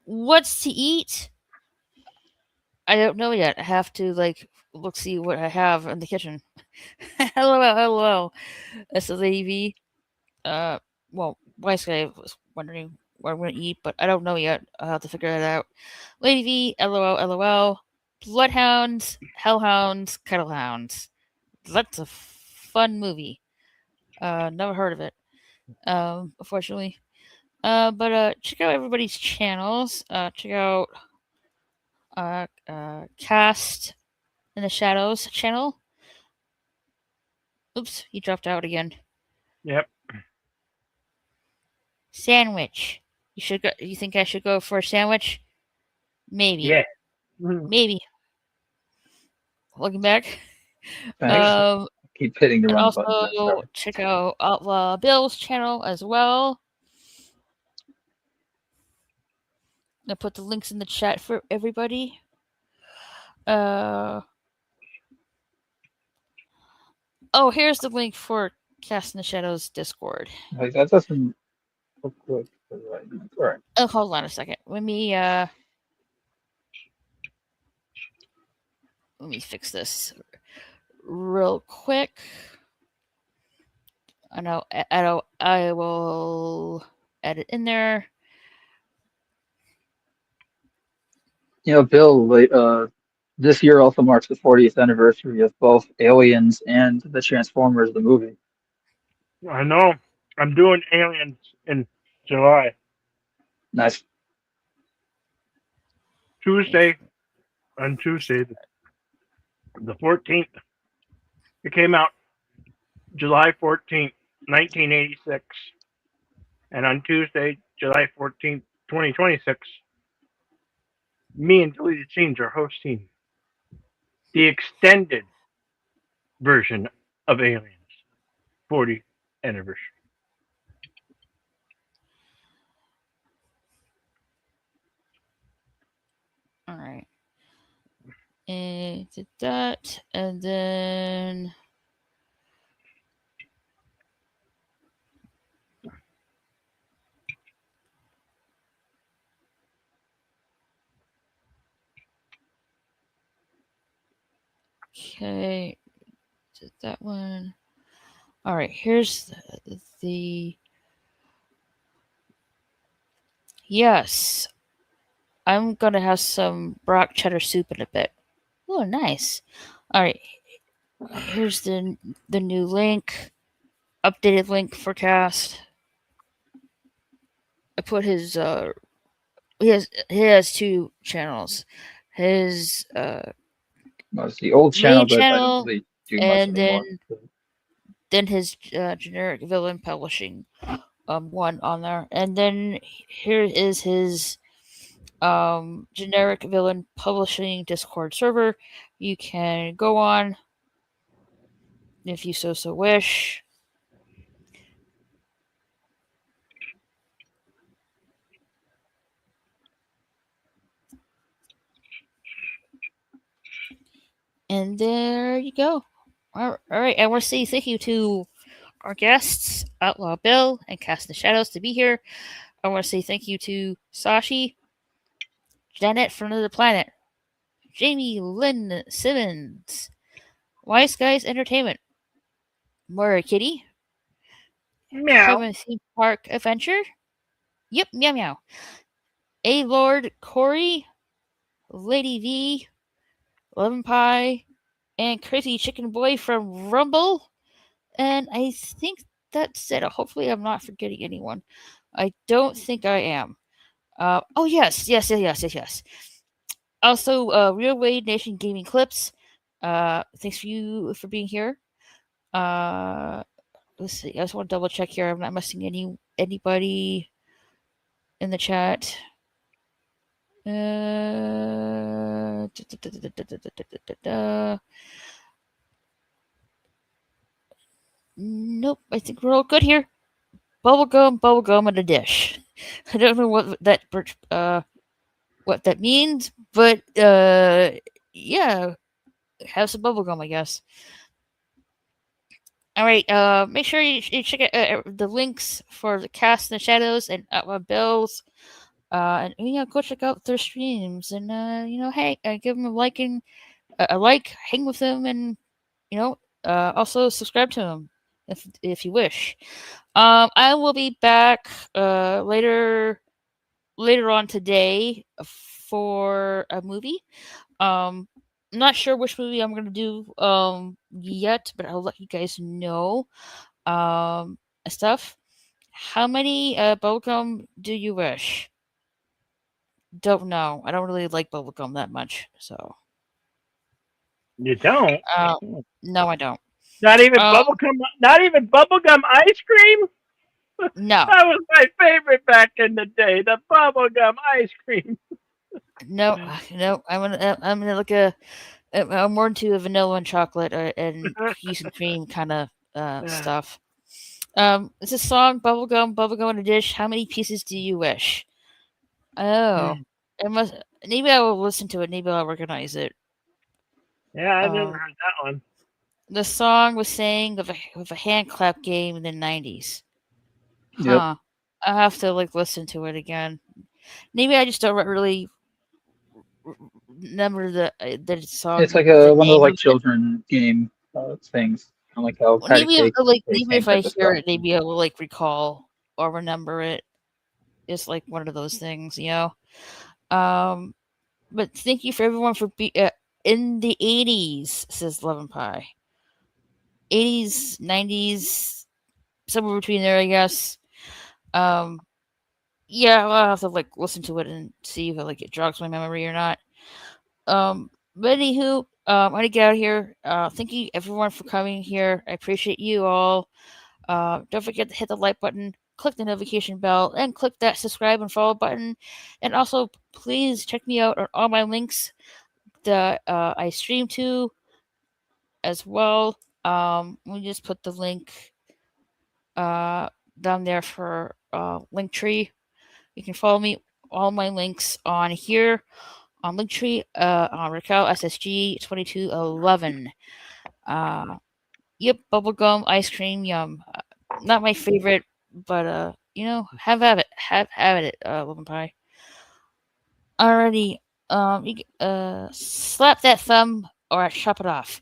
What's to eat? I don't know yet. I have to see what I have in the kitchen. hello. This is Lady V. Well, Wise Guy was wondering what I'm gonna eat, but I don't know yet. I'll have to figure that out. Lady V, LOL. Bloodhounds, Hellhounds, Kettlehounds. That's a fun movie. Never heard of it. Unfortunately. But check out everybody's channels. Check out Cast in the Shadows channel. Oops, he dropped out again. Yep. Sandwich. You think I should go for a sandwich? Maybe. Yeah. Maybe. Looking back. Thanks. Keep hitting the And wrong button. also check out Bill's channel as well. I'll put the links in the chat for everybody. Here's the link for Cast in the Shadows Discord. Like, that doesn't look good. Right. All right. Oh, hold on a second. Let me fix this real quick. I will edit in there. Bill, this year also marks the 40th anniversary of both Aliens and the Transformers, the movie. I know. I'm doing Aliens in July. Nice. Tuesday, on Tuesday, the 14th. It came out July 14th, 1986. And on Tuesday, July 14th, 2026, me and Deleted Scenes are hosting the extended version of Aliens 40th anniversary. All right. And did that, and then okay, did that one. All right, here's the yes. I'm gonna have some brock cheddar soup in a bit. Oh, nice. All right, here's the new link, updated link for cast. I put his he has two channels. His Well, it's the old channel, main but I don't channel, really do much and anymore. then his generic villain publishing one on there, and then here is his generic villain publishing Discord server. You can go on if you so wish. And there you go. All right, I want to say thank you to our guests, Outlaw Bill and Cast the Shadows, to be here. I want to say thank you to Sashi, Janet from Another Planet, Jamie Lynn Simmons, Wise Guys Entertainment, Mora Kitty, Meow. Kevin Theme Park Adventure, yep, meow meow, A Lord Corey, Lady V, Lemon Pie, and Crazy Chicken Boy from Rumble. And I think that's it. Hopefully, I'm not forgetting anyone. I don't think I am. Oh yes. Also, Real Wade Nation Gaming Clips. Thanks for being here. Let's see. I just want to double check here. I'm not missing anybody in the chat. Nope. I think we're all good here. Bubblegum in a dish. I don't know what that means, but yeah, have some bubblegum, I guess. All right, make sure you check out the links for the Cast in the Shadows and Bills, and go check out their streams, and hey, give them a like and hang with them, and also subscribe to them if you wish. I will be back later on today for a movie. I'm not sure which movie I'm gonna do yet, but I'll let you guys know. Stuff. How many bubblegum do you wish? Don't know. I don't really like bubblegum that much, so. You don't? No, I don't. Not even bubblegum. Not even bubblegum ice cream. No. That was my favorite back in the day. The bubblegum ice cream. No. I'm gonna look I'm more into a vanilla and chocolate and cookies and cream kind of stuff. It's a song, bubblegum in a dish. How many pieces do you wish? Oh, it must. Maybe I will listen to it. Maybe I'll recognize it. Yeah, I never heard that one. The song was sang of a hand clap game in the 90s. Huh. Yep. I'll have to listen to it again. Maybe I just don't really remember the song. It's like one of the children game things, kind of like how patty Maybe cake, the maybe same if I type of hear stuff. it, maybe I will like recall or remember it. It's like one of those things, you know. Um, but thank you for everyone for in the 80s, says Love and Pie. 80s, 90s, somewhere between there, I guess. Um, yeah, I'll have to like listen to it and see if it jogs my memory or not. But anywho, I'm gonna get out of here. Thank you everyone for coming here. I appreciate you all. Don't forget to hit the like button, click the notification bell, and click that subscribe and follow button. And also, please check me out on all my links that I stream to as well. We just put the link down there for Linktree. You can follow me all my links on here on Linktree on Raquel SSG 2211. Yep, bubblegum ice cream, yum. Not my favorite, but have at it, have at it, Love and Pie. Alrighty, slap that thumb or I chop it off.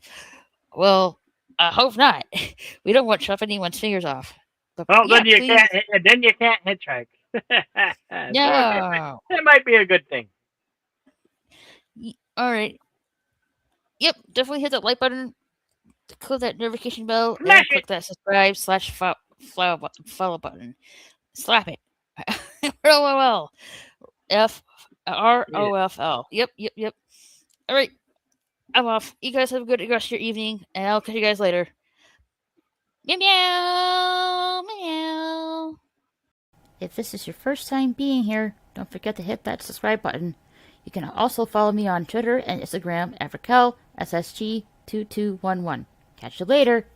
Well, I hope not. We don't want to chop anyone's fingers off. But Well, yeah, then you please, can't. Then you can't hitchhike. So no. that might be a good thing. All right. Yep, definitely hit that like button, click that notification bell, Smash and it. click that subscribe slash follow button. Slap it. ROL. Yeah. ROFL. Yep. All right. I'm off. You guys have a good rest of your evening, and I'll catch you guys later. Meow meow meow. If this is your first time being here, don't forget to hit that subscribe button. You can also follow me on Twitter and Instagram at RaquelSSG2211. Catch you later.